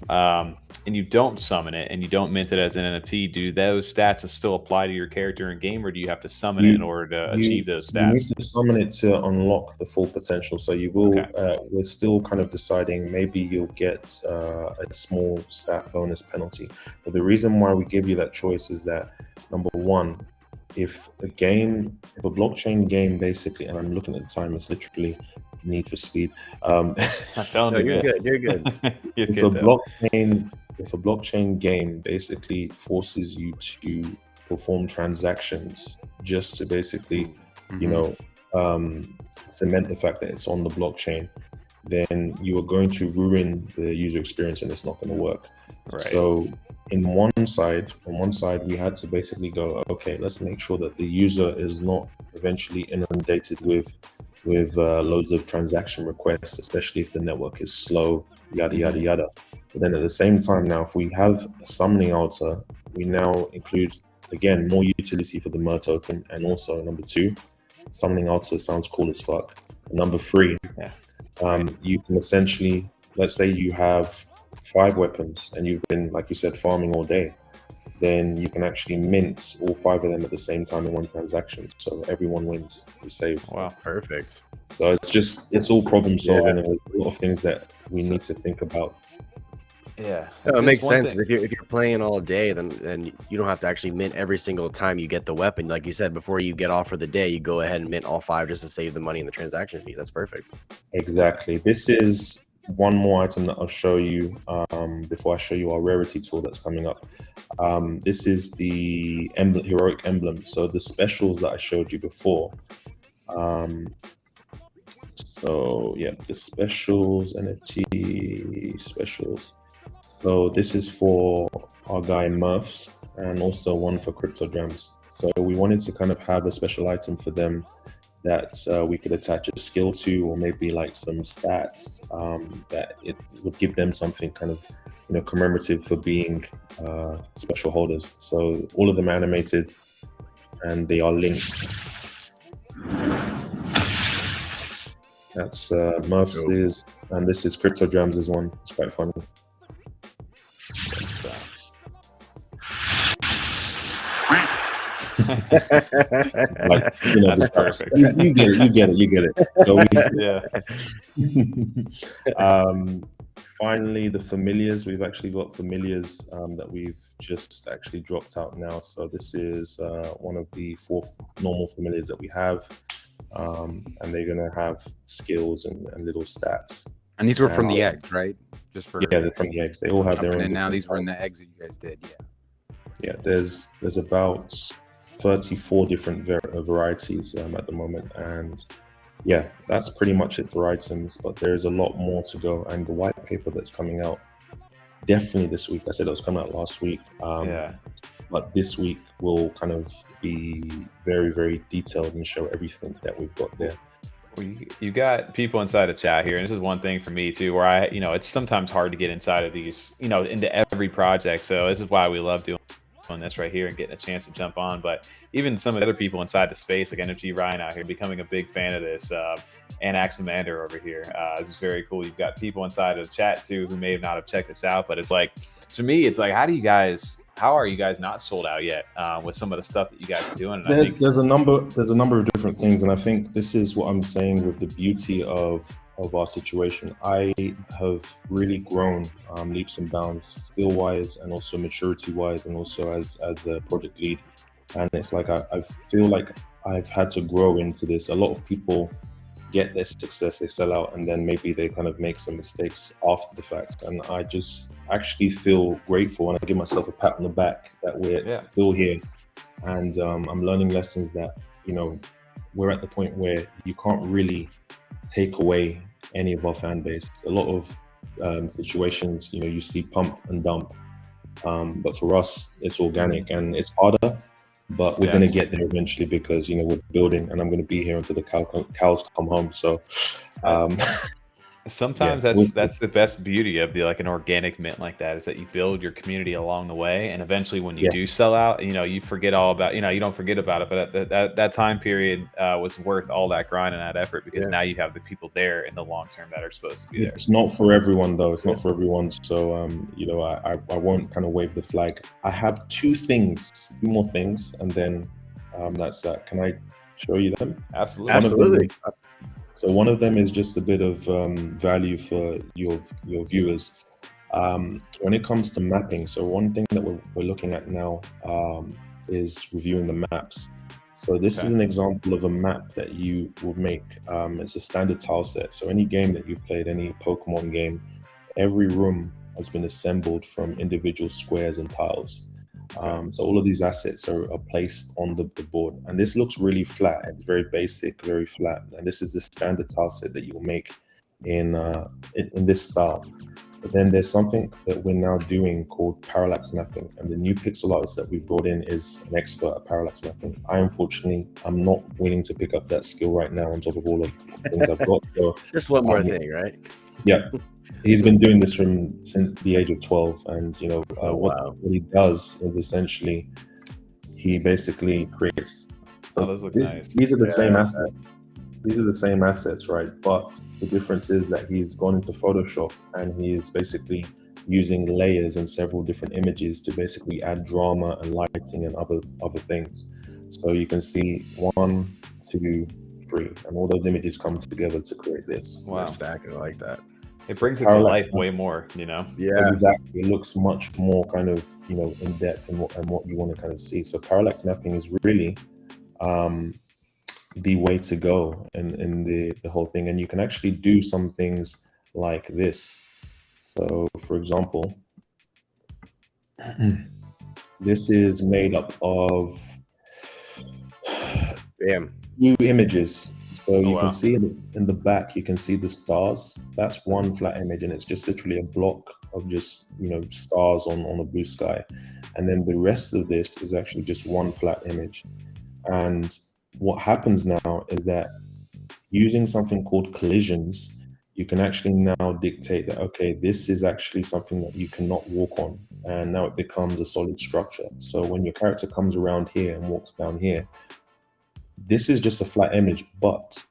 and you don't summon it and you don't mint it as an NFT, do those stats still apply to your character in game, or do you have to summon it in order to achieve those stats? You need to summon it to unlock the full potential. So you will. We're still kind of deciding. Maybe you'll get a small stat bonus penalty. But the reason why we give you that choice is that, number one, if a blockchain game basically, and I'm looking at the time, it's literally Need for Speed. You're good. You're good. If a blockchain game basically forces you to perform transactions just to basically, cement the fact that it's on the blockchain, then you are going to ruin the user experience, and it's not going to work. Right. So on one side, we had to basically go, okay, let's make sure that the user is not eventually inundated with loads of transaction requests, especially if the network is slow, yada, yada, yada. But then at the same time now, if we have a summoning altar, we now include, again, more utility for the MER token. And also, number 2, summoning altar sounds cool as fuck. And number 3, you can essentially, let's say you have 5 weapons and you've been, like you said, farming all day, then you can actually mint all 5 of them at the same time in one transaction. So everyone wins. We save. Wow, perfect. So it's all problem solving, and there's a lot of things that we need to think about. Yeah, no, it makes sense. If you're playing all day, then you don't have to actually mint every single time you get the weapon. Like you said, before you get off for the day, you go ahead and mint all 5 just to save the money in the transaction fee. That's perfect. Exactly. This is one more item that I'll show you before I show you our Rarity tool that's coming up. This is the heroic emblem. So the specials that I showed you before. So yeah, the specials, NFT specials. So this is for our guy Mfers, and also one for CryptoDrams. So we wanted to kind of have a special item for them that we could attach a skill to, or maybe like some stats that it would give them something kind of, commemorative for being special holders. So all of them animated, and they are linked. That's Mfers', and this is CryptoDrams' one. It's quite funny. Like, that's perfect. You get it. So finally, the familiars. We've actually got familiars that we've just actually dropped out now. So this is one of the 4 normal familiars that we have, and they're gonna have skills and little stats. And these were from the eggs, right? Just for they're from the eggs. They all have their own. And now these were in the eggs that you guys did. Yeah. There's about 34 different varieties at the moment, and yeah, that's pretty much it for items. But there's a lot more to go, and the white paper that's coming out definitely this week. I said it was coming out last week, but this week will kind of be very, very detailed and show everything that we've got there. Well, you got people inside the chat here, and this is one thing for me too, where it's sometimes hard to get inside of these, into every project. So this is why we love doing this right here and getting a chance to jump on. But even some of the other people inside the space, like Energy Ryan out here, becoming a big fan of this, and Axamander over here. This is very cool. You've got people inside of the chat too who may not have checked this out, but it's like, to me, it's like, how are you guys not sold out yet with some of the stuff that you guys are doing? And there's a number of different things, and I think this is what I'm saying with the beauty of of our situation, I have really grown leaps and bounds, skill wise, and also maturity wise, and also as a project lead. And it's like I feel like I've had to grow into this. A lot of people get their success, they sell out, and then maybe they kind of make some mistakes after the fact. And I just actually feel grateful, and I give myself a pat on the back that we're still here. And I'm learning lessons that, you know, we're at the point where you can't really take away any of our fan base. A lot of situations, you know, you see pump and dump. But for us, it's organic and it's harder, but we're going to get there eventually because, you know, we're building, and I'm going to be here until the cows come home. So sometimes that's the best beauty of an organic mint like that, is that you build your community along the way, and eventually when you do sell out, you know, you forget all about, you know, you don't forget about it, but that time period was worth all that grind and that effort, because now you have the people there in the long term that are supposed to be there. It's not for everyone though. It's not for everyone. So you know, I won't kind of wave the flag. I have two more things, and then that's that. Can I show you them? Absolutely. So one of them is just a bit of value for your viewers. When it comes to mapping, so one thing that we're looking at now is reviewing the maps. So this is an example of a map that you will make. It's a standard tile set. So any game that you've played, any Pokemon game, every room has been assembled from individual squares and tiles. So all of these assets are placed on the board, and this looks really flat. It's very basic, very flat. And this is the standard tile set that you will make in this style. But then there's something that we're now doing called parallax mapping, and the new pixel artist that we brought in is an expert at parallax mapping. Unfortunately, I'm not willing to pick up that skill right now on top of all of the things I've got. So just one more thing, right? Yeah. He's been doing this since the age of 12, and you know what he does is essentially he basically creates. Those look nice. These are the same assets. These are the same assets, right? But the difference is that he's gone into Photoshop and he is basically using layers and several different images to basically add drama and lighting and other things. So you can see 1, 2, 3, and all those images come together to create this. Wow, stack. I like that. It brings it to life way more, you know? Yeah, exactly. It looks much more kind of, you know, in depth and what you want to kind of see. So parallax mapping is really the way to go in the whole thing. And you can actually do some things like this. So for example, this is made up of 2 images. So you can see in the back, you can see the stars. That's one flat image, and it's just literally a block of just, you know, stars on a blue sky. And then the rest of this is actually just one flat image. And what happens now is that using something called collisions, you can actually now dictate that, okay, this is actually something that you cannot walk on. And now it becomes a solid structure. So when your character comes around here and walks down here, this is just a flat image, but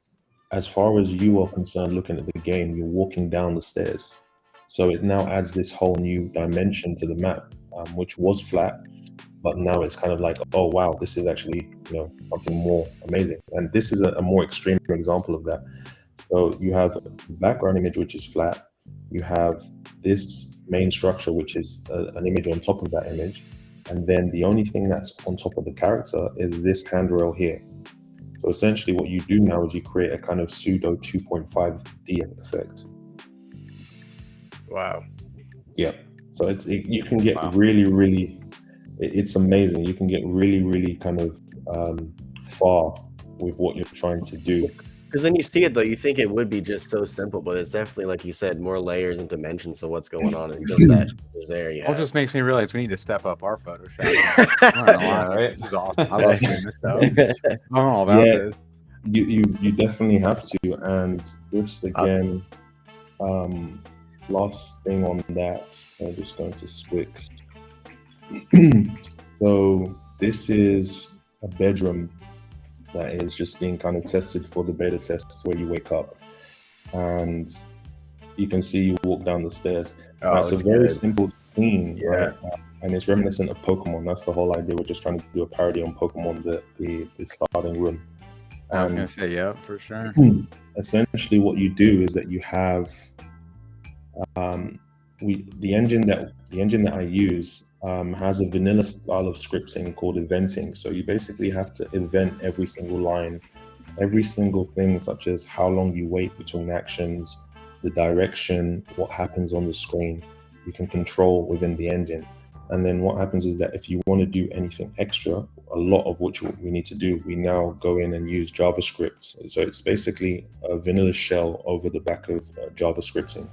as far as you are concerned looking at the game, you're walking down the stairs. So it now adds this whole new dimension to the map, which was flat, but now it's kind of like, oh wow, this is actually, you know, something more amazing. And this is a more extreme example of that. So you have a background image which is flat, you have this main structure which is an image on top of that image, and then the only thing that's on top of the character is this handrail here. So essentially what you do now is you create a kind of pseudo 2.5D effect. Wow. Yeah. So you can get really, it's amazing. You can get really kind of far with what you're trying to do. Because when you see it, though, you think it would be just so simple, but it's definitely, like you said, more layers and dimensions of what's going on. And just that there, It just makes me realize we need to step up our Photoshop. I don't know why, right? This is awesome. I love doing this stuff. I'm all about this. You definitely have to. And just again, last thing on that, I'm just going to switch. So this is a bedroom that is just being kind of tested for the beta tests where you wake up and you can see you walk down the stairs. It's a very simple scene, right? And it's reminiscent of Pokemon. That's the whole idea. We're just trying to do a parody on Pokemon, the starting room. I was gonna say, yeah, for sure. Essentially, what you do is that you have the engine that I use has a vanilla style of scripting called eventing. So you basically have to event every single line, every single thing, such as how long you wait between actions, the direction, what happens on the screen. You can control within the engine. And then what happens is that if you want to do anything extra, a lot of which we need to do, we now go in and use JavaScript. So it's basically a vanilla shell over the back of JavaScripting.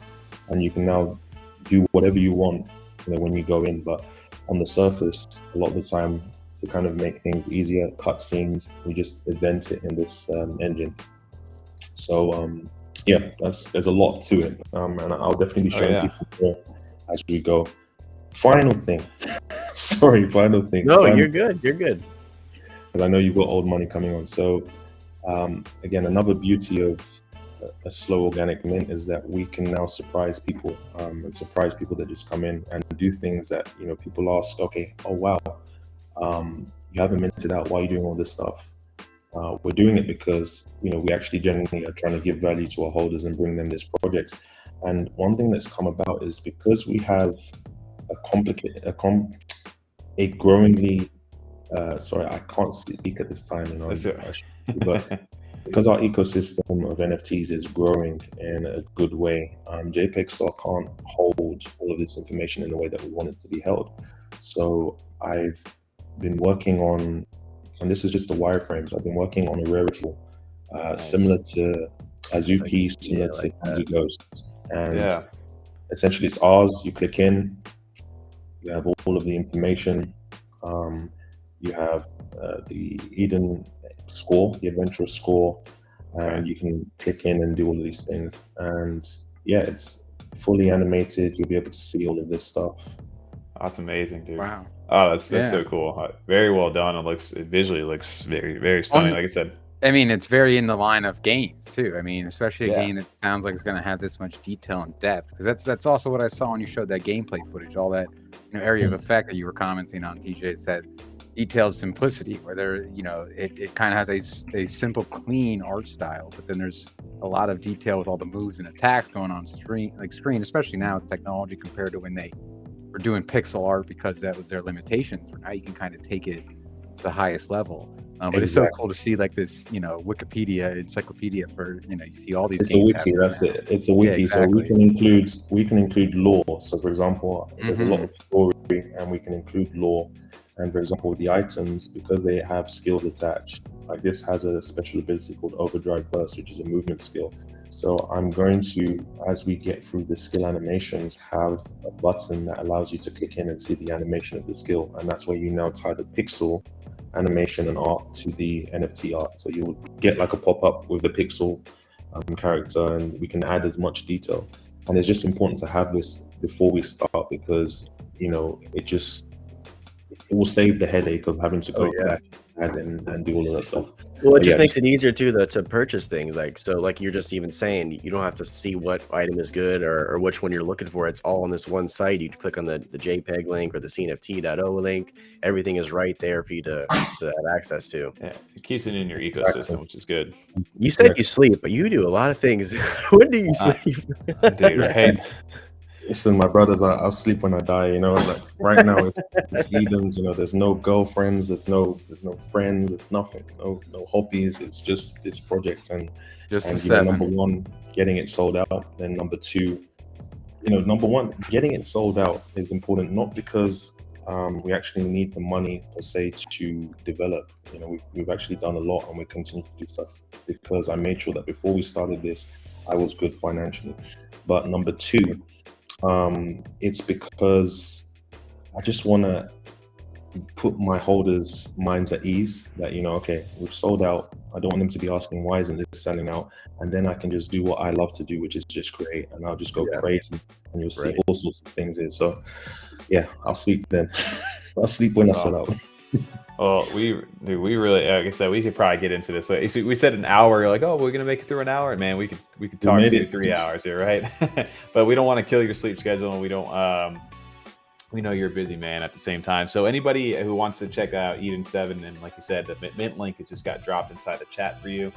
And you can now do whatever you want, when you go in. But on the surface, a lot of the time, to kind of make things easier, cutscenes, we just event it in this engine. So yeah, there's a lot to it, and I'll definitely be showing people more as we go. Final thing. Sorry, final thing. No, you're good. You're good. Because I know you've got old money coming on. So again, another beauty of a slow organic mint is that we can now surprise people, and surprise people that just come in and do things that people ask. Okay, oh wow, you haven't minted out. Why are you doing all this stuff? We're doing it because we actually genuinely are trying to give value to our holders and bring them this project. And one thing that's come about is because we have a growingly sorry, I can't speak at this time, but because our ecosystem of NFTs is growing in a good way, JPEG Store can't hold all of this information in the way that we want it to be held. So I've been working on, and this is just the wireframes, I've been working on a Rarity, similar to Azuki, similar to Fancy Ghost. And essentially it's ours. You click in, you have all of the information. You have the Eden score, the adventure score, and you can click in and do all of these things. And yeah, it's fully animated. You'll be able to see all of this stuff. That's amazing, dude. Wow. Oh, that's so cool. Very well done. It visually looks very, very stunning. Like I said, I mean, it's very in the line of games too. I mean, especially a game that sounds like it's going to have this much detail and depth, because that's also what I saw when you showed that gameplay footage. All that area of effect that you were commenting on, TJ, said detailed simplicity, where there it kind of has a simple, clean art style, but then there's a lot of detail with all the moves and attacks going on screen, especially now with technology compared to when they were doing pixel art, because that was their limitations. Now you can kind of take it to the highest level. But it's so cool to see like this, Wikipedia encyclopedia for, you see all these. It's a wiki. That's it. It's a wiki. So we can include lore. So for example, there's a lot of story, and we can include lore. And for example, the items, because they have skills attached, like this has a special ability called Overdrive Burst, which is a movement skill. So I'm going to, as we get through the skill animations, have a button that allows you to click in and see the animation of the skill. And that's where you now tie the pixel animation and art to the NFT art. So you'll get like a pop-up with the pixel character, and we can add as much detail. And it's just important to have this before we start, because, it will save the headache of having to go back and do all of that stuff. Well, it just makes it easier too to purchase things. Like you're just even saying, you don't have to see what item is good or which one you're looking for. It's all on this one site. You click on the JPEG link or the CNFT.O link. Everything is right there for you to have access to. Yeah, it keeps it in your ecosystem, which is good. You said you sleep, but you do a lot of things. When do you sleep? Dude, hey. Listen, my brothers, I'll sleep when I die. Like right now it's Edens. There's no girlfriends, there's no friends, it's nothing, no hobbies. It's just this project, and number one, getting it sold out. Then number two, number one, getting it sold out is important, not because we actually need the money per se to develop. We've actually done a lot, and we continue to do stuff because I made sure that before we started this, I was good financially. But number two, it's because I just want to put my holders' minds at ease that, okay, we've sold out. I don't want them to be asking, why isn't this selling out? And then I can just do what I love to do, which is just create, and I'll just go crazy, and you'll see all sorts of things here. So yeah, I'll sleep then. I'll sleep when I sell out. Well, we really, like I said, we could probably get into this. Like, we said an hour. You're like, oh, we're gonna make it through an hour. Man, we could talk 2 to 3 hours here, right? But we don't want to kill your sleep schedule, and we don't we know you're a busy man at the same time. So anybody who wants to check out Eden 7, and like you said, the mint link, it just got dropped inside the chat for you.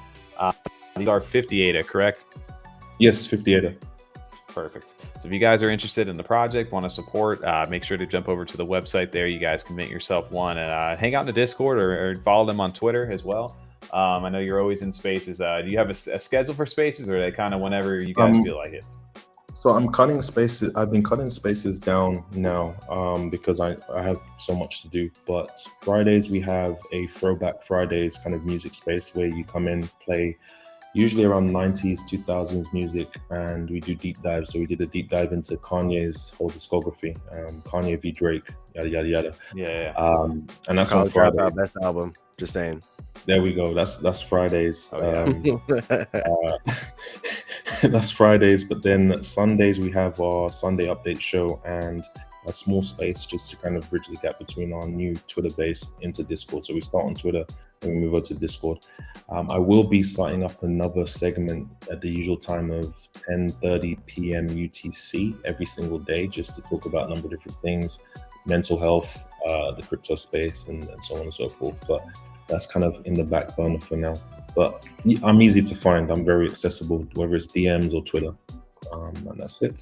These are 50 ADA, correct? Yes, 50 ADA. Perfect. So if you guys are interested in the project, want to support, make sure to jump over to the website there. You guys can mint yourself one, and hang out in the Discord, or follow them on Twitter as well. I know you're always in spaces. Do you have a schedule for spaces, or are they kind of whenever you guys feel like it? So I'm cutting spaces. I've been cutting spaces down now because I have so much to do. But Fridays we have a Throwback Fridays kind of music space where you come in, play usually around 90s, 2000s music, and we do deep dives. So we did a deep dive into Kanye's whole discography, Kanye v Drake, yada yada yada. Yeah. And that's on Friday. Dropout, best album. Just saying. There we go. That's Fridays. Oh, yeah. That's Fridays, but then Sundays we have our Sunday update show and a small space just to kind of bridge the gap between our new Twitter base into Discord. So we start on Twitter and we move over to Discord. I will be starting up another segment at the usual time of 10:30 p.m. UTC every single day, just to talk about a number of different things, mental health, the crypto space, and so on and so forth. But that's kind of in the back burner for now. But I'm easy to find. I'm very accessible, whether it's DMs or Twitter. And that's it.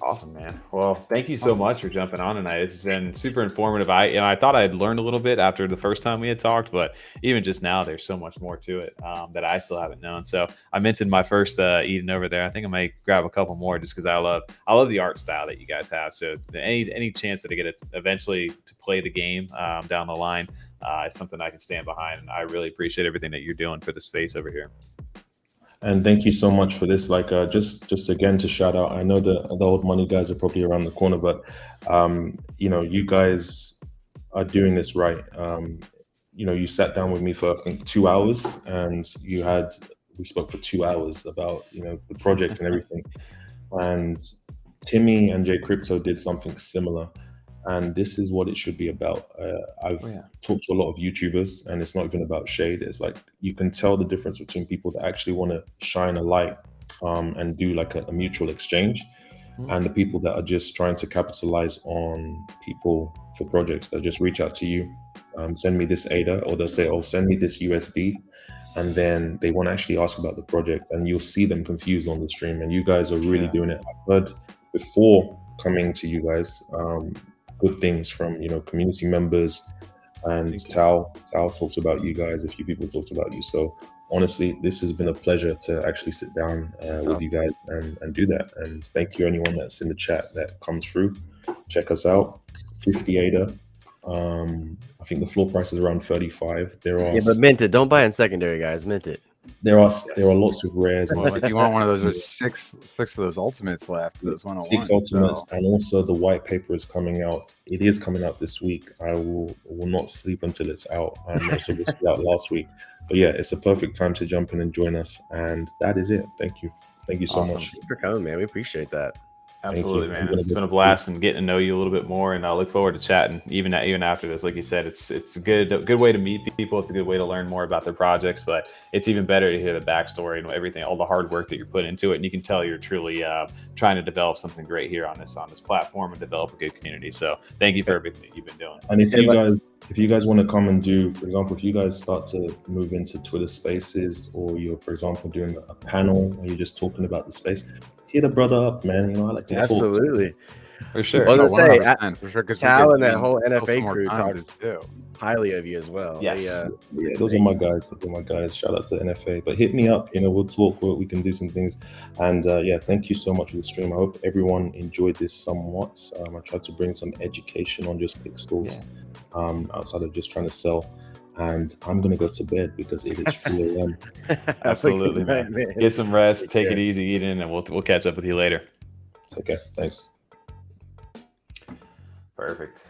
Awesome, man. Well, thank you so much for jumping on tonight. It's been super informative. I thought I had learned a little bit after the first time we had talked, but even just now, there's so much more to it that I still haven't known. So I mentioned my first Eden over there. I think I might grab a couple more just because I love the art style that you guys have. So any chance that I get eventually to play the game down the line is something I can stand behind. And I really appreciate everything that you're doing for the space over here. And thank you so much for this. Like, just again to shout out. I know the old money guys are probably around the corner, but you guys are doing this right. You sat down with me for I think 2 hours, and we spoke for 2 hours about the project and everything. And Timmy and J Crypto did something similar. And this is what it should be about. I've talked to a lot of YouTubers, and it's not even about shade. It's like you can tell the difference between people that actually want to shine a light and do like a mutual exchange, and the people that are just trying to capitalize on people for projects that just reach out to you, send me this ADA, or they'll say, oh, send me this USD. And then they want to actually ask about the project, and you'll see them confused on the stream. And you guys are really doing it. I've heard before coming to you guys, good things from community members, and Tal talked about you guys. A few people talked about you. So honestly, this has been a pleasure to actually sit down with you guys and do that. And thank you anyone that's in the chat that comes through. Check us out. 50 ADA. I think the floor price is around 35. But mint it. Don't buy in secondary, guys. Mint it. There are lots of rares. Well, if you want one of those, there's six of those ultimates left. Those 101. 6 ultimates, and also the white paper is coming out. It is coming out this week. I will not sleep until it's out. So it was out last week. But yeah, it's a perfect time to jump in and join us. And that is it. Thank you so much. Thanks for coming, man. We appreciate that. Absolutely, man. It's been a blast and getting to know you a little bit more, and I look forward to chatting even after this. Like you said, it's a good way to meet people. It's a good way to learn more about their projects, but it's even better to hear the backstory and everything, all the hard work that you're putting into it. And you can tell you're truly trying to develop something great here on this platform and develop a good community. So thank you for everything that you've been doing. And if you guys want to come and do, for example, if you guys start to move into Twitter Spaces, or you're, for example, doing a panel and you're just talking about the space, hit a brother up, man. I like to absolutely talk. For sure. I was gonna say, for sure, Tal and that whole NFA crew talks highly of you as well. Yes. Those are my guys. Shout out to NFA. But hit me up. We'll talk. We can do some things. And thank you so much for the stream. I hope everyone enjoyed this somewhat. I tried to bring some education on just pixels outside of just trying to sell. And I'm gonna go to bed because it is 3 a.m. Absolutely, man. Get some rest. Take it easy, Eden, and we'll catch up with you later. Take care. Thanks. Perfect.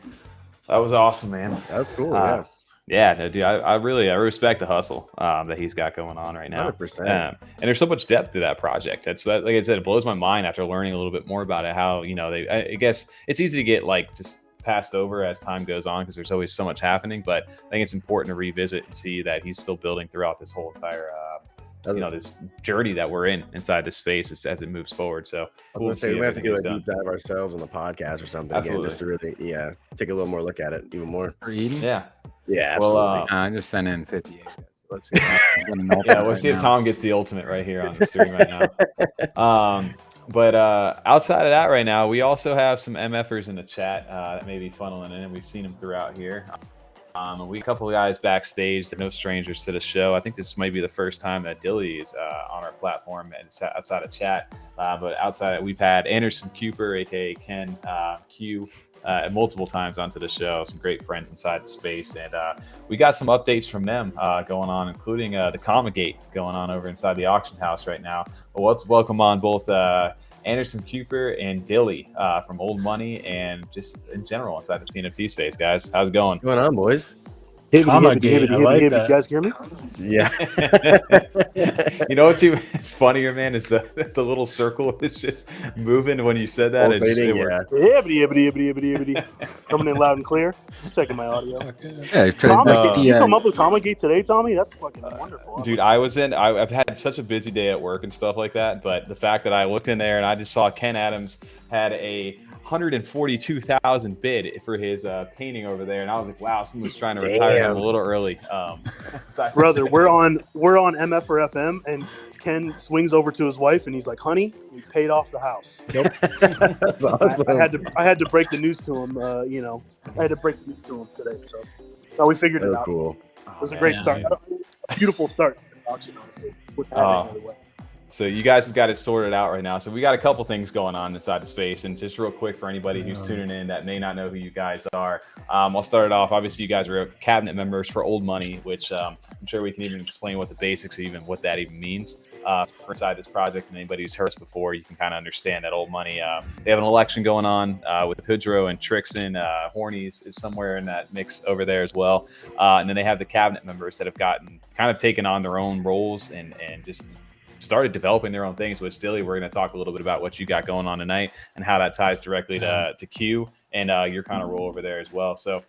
That was awesome, man. That was cool. No, dude. I respect the hustle that he's got going on right now. 100%. And there's so much depth to that project. Like I said, it blows my mind after learning a little bit more about it. How I guess it's easy to get just passed over as time goes on because there's always so much happening, but I think it's important to revisit and see that he's still building throughout this whole entire this journey that we're in inside this space as it moves forward. So I was gonna say we have to do a deep dive ourselves on the podcast or something again, just to really take a little more look at it even more. For Eden? Yeah, absolutely. Well, I just sent in 58. Let's see. Let's see if Tom gets the ultimate right here on the stream right now. But outside of that, right now we also have some MFers in the chat that may be funneling in, and we've seen them throughout here. A couple of guys backstage that are no strangers to the show. I think this might be the first time that Dilly is on our platform and outside of chat. But outside, we've had Anderson Cooper, aka Ken Q, multiple times onto the show. Some great friends inside the space, and we got some updates from them going on, including the Comagate going on over inside the auction house right now. Well, let's welcome on both Anderson Cooper and Dilly from Old Money and just in general inside the CNFT space, guys. How's it going? What's going on, boys? Hit me. You guys hear me? Yeah. You know what's even funnier, man, is the little circle is just moving when you said that. Coming in loud and clear. Just checking my audio. You come up with Comagate today, Tommy? That's fucking wonderful. Dude, I've had such a busy day at work and stuff like that, but the fact that I looked in there and I just saw Ken Adams had a 142,000 bid for his painting over there, and I was like, wow, someone's trying to retire him a little early. Brother, we're on MF or FM, and Ken swings over to his wife and he's like, honey, we paid off the house. Yep. That's awesome. I had to break the news to him, I had to break the news to him today. So we figured it out. Cool. It was a great start. Beautiful start to the auction, honestly. With So you guys have got it sorted out right now. So we got a couple things going on inside the space. And just real quick for anybody who's tuning in that may not know who you guys are, I'll start it off. Obviously, you guys are cabinet members for Old Money, which I'm sure we can even explain what the basics, even what that even means for inside this project. And anybody who's heard us before, you can kind of understand that Old Money. They have an election going on with Hoodro and Trixon. Hornies is somewhere in that mix over there as well. And then they have the cabinet members that have kind of taken on their own roles and just started developing their own things, which Dilly, we're going to talk a little bit about what you got going on tonight and how that ties directly to Q and your kind of role over there as well. So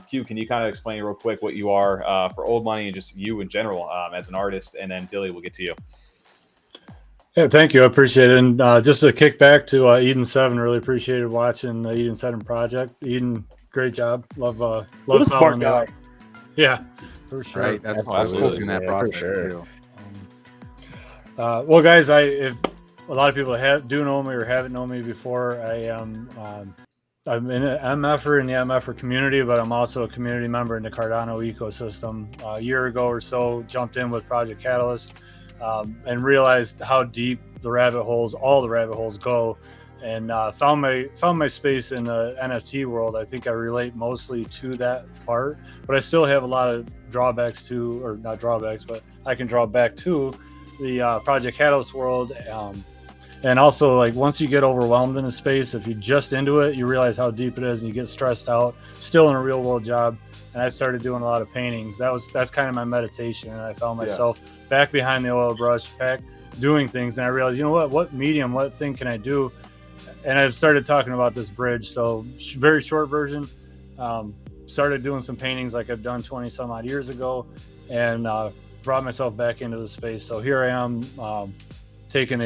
Q, can you kind of explain real quick what you are for Old Money and just you in general as an artist, and then Dilly, we'll get to you. Yeah, thank you. I appreciate it. And just a kick back to Eden 7, really appreciated watching the Eden 7 project. Eden, great job. Love smart guy. Yeah, for sure. Right, that's cool in that process too. Well, guys, if a lot of people do know me or haven't known me before, I'm an MFer in the MFer community, but I'm also a community member in the Cardano ecosystem. A year ago or so, jumped in with Project Catalyst and realized how deep all the rabbit holes go, and found my space in the NFT world. I think I relate mostly to that part, but I still have a lot of drawbacks or not drawbacks, but I can draw back to the Project Catalyst world, and also, like, once you get overwhelmed in a space, if you're just into it, you realize how deep it is and you get stressed out still in a real world job. And I started doing a lot of paintings. That's kind of my meditation, and I found myself back behind the oil brush, back doing things, and I realized, you know what medium, what thing can I do? And I've started talking about this bridge. So very short version, started doing some paintings like I've done 20 some odd years ago, and brought myself back into the space. So here I am, taking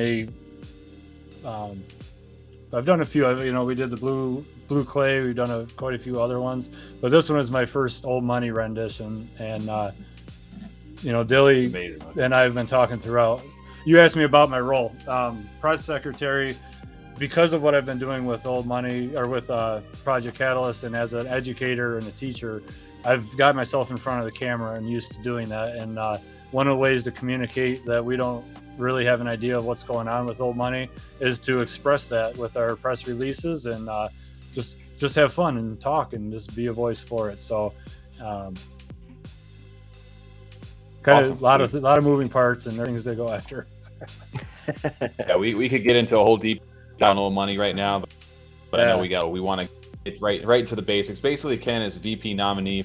I've done a few, we did the blue clay, we've done quite a few other ones, but this one is my first Old Money rendition. And Dilly and I've been talking throughout. You asked me about my role, press secretary, because of what I've been doing with Old Money, or with Project Catalyst, and as an educator and a teacher, I've got myself in front of the camera and used to doing that. And one of the ways to communicate that we don't really have an idea of what's going on with Old Money is to express that with our press releases, and just have fun and talk and just be a voice for it. So awesome. a lot of moving parts and things to go after. Yeah, we could get into a whole deep down Old Money right now, but I know we want to get right to the basics. Basically, Ken is VP nominee,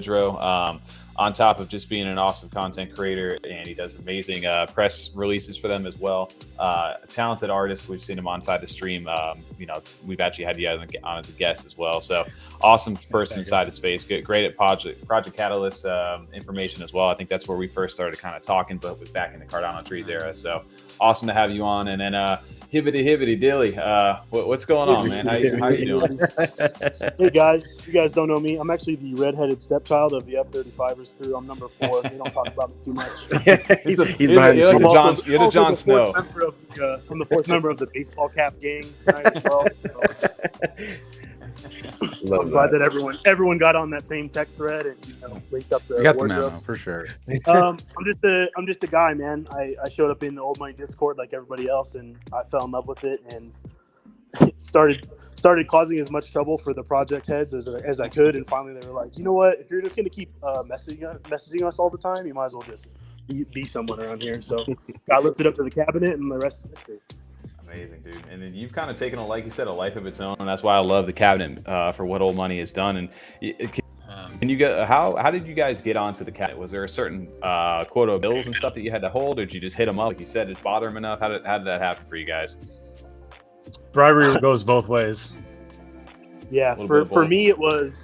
on top of just being an awesome content creator, and he does amazing press releases for them as well. A talented artist. We've seen him on side the stream. You know, we've actually had you on as a guest as well. So awesome person inside the space. Great at Project Catalyst information as well. I think that's where we first started kind of talking, but with back in the Cardano trees era. So awesome to have you on. And then Hibbity Dilly, what's going on, man? How you doing? Hey guys, you guys don't know me. I'm actually the redheaded stepchild of the F35ers crew. I'm number 4. They don't talk about me too much. he's behind you're the scenes. you're the Jon Snow. I'm the 4th member of the baseball cap gang tonight as well. So. I'm glad that everyone got on that same text thread and linked up the. We got the memo for sure. I'm just a guy, man. I showed up in the Old Money Discord like everybody else, and I fell in love with it and started causing as much trouble for the project heads as I could. And finally, they were like, you know what? If you're just gonna keep messaging us all the time, you might as well just be someone around here. So got lifted up to the cabinet, and the rest is history. Amazing, dude. And then you've kind of taken, like you said, a life of its own, and that's why I love the cabinet for what Old Money has done. And can you get how did you guys get onto the cabinet? Was there a certain quota of bills and stuff that you had to hold, or did you just hit them up, like you said, just bother them enough? How did that happen for you guys? Bribery goes both ways. Yeah, for me it was.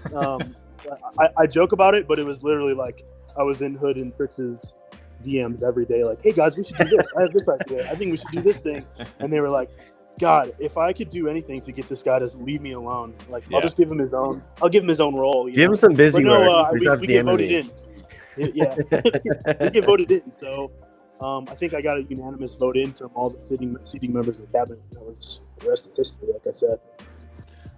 I joke about it, but it was literally like I was in Hood and Fritz's DMs every day, like, hey guys, we should do this. I have this idea. I think we should do this thing. And they were like, God, if I could do anything to get this guy to leave me alone, like I'll just give him his own. I'll give him his own role. Give him some busy work. We get voted in. Yeah, we get voted in. So I think I got a unanimous vote in from all the seating members of the cabinet. That was the rest is history, like I said.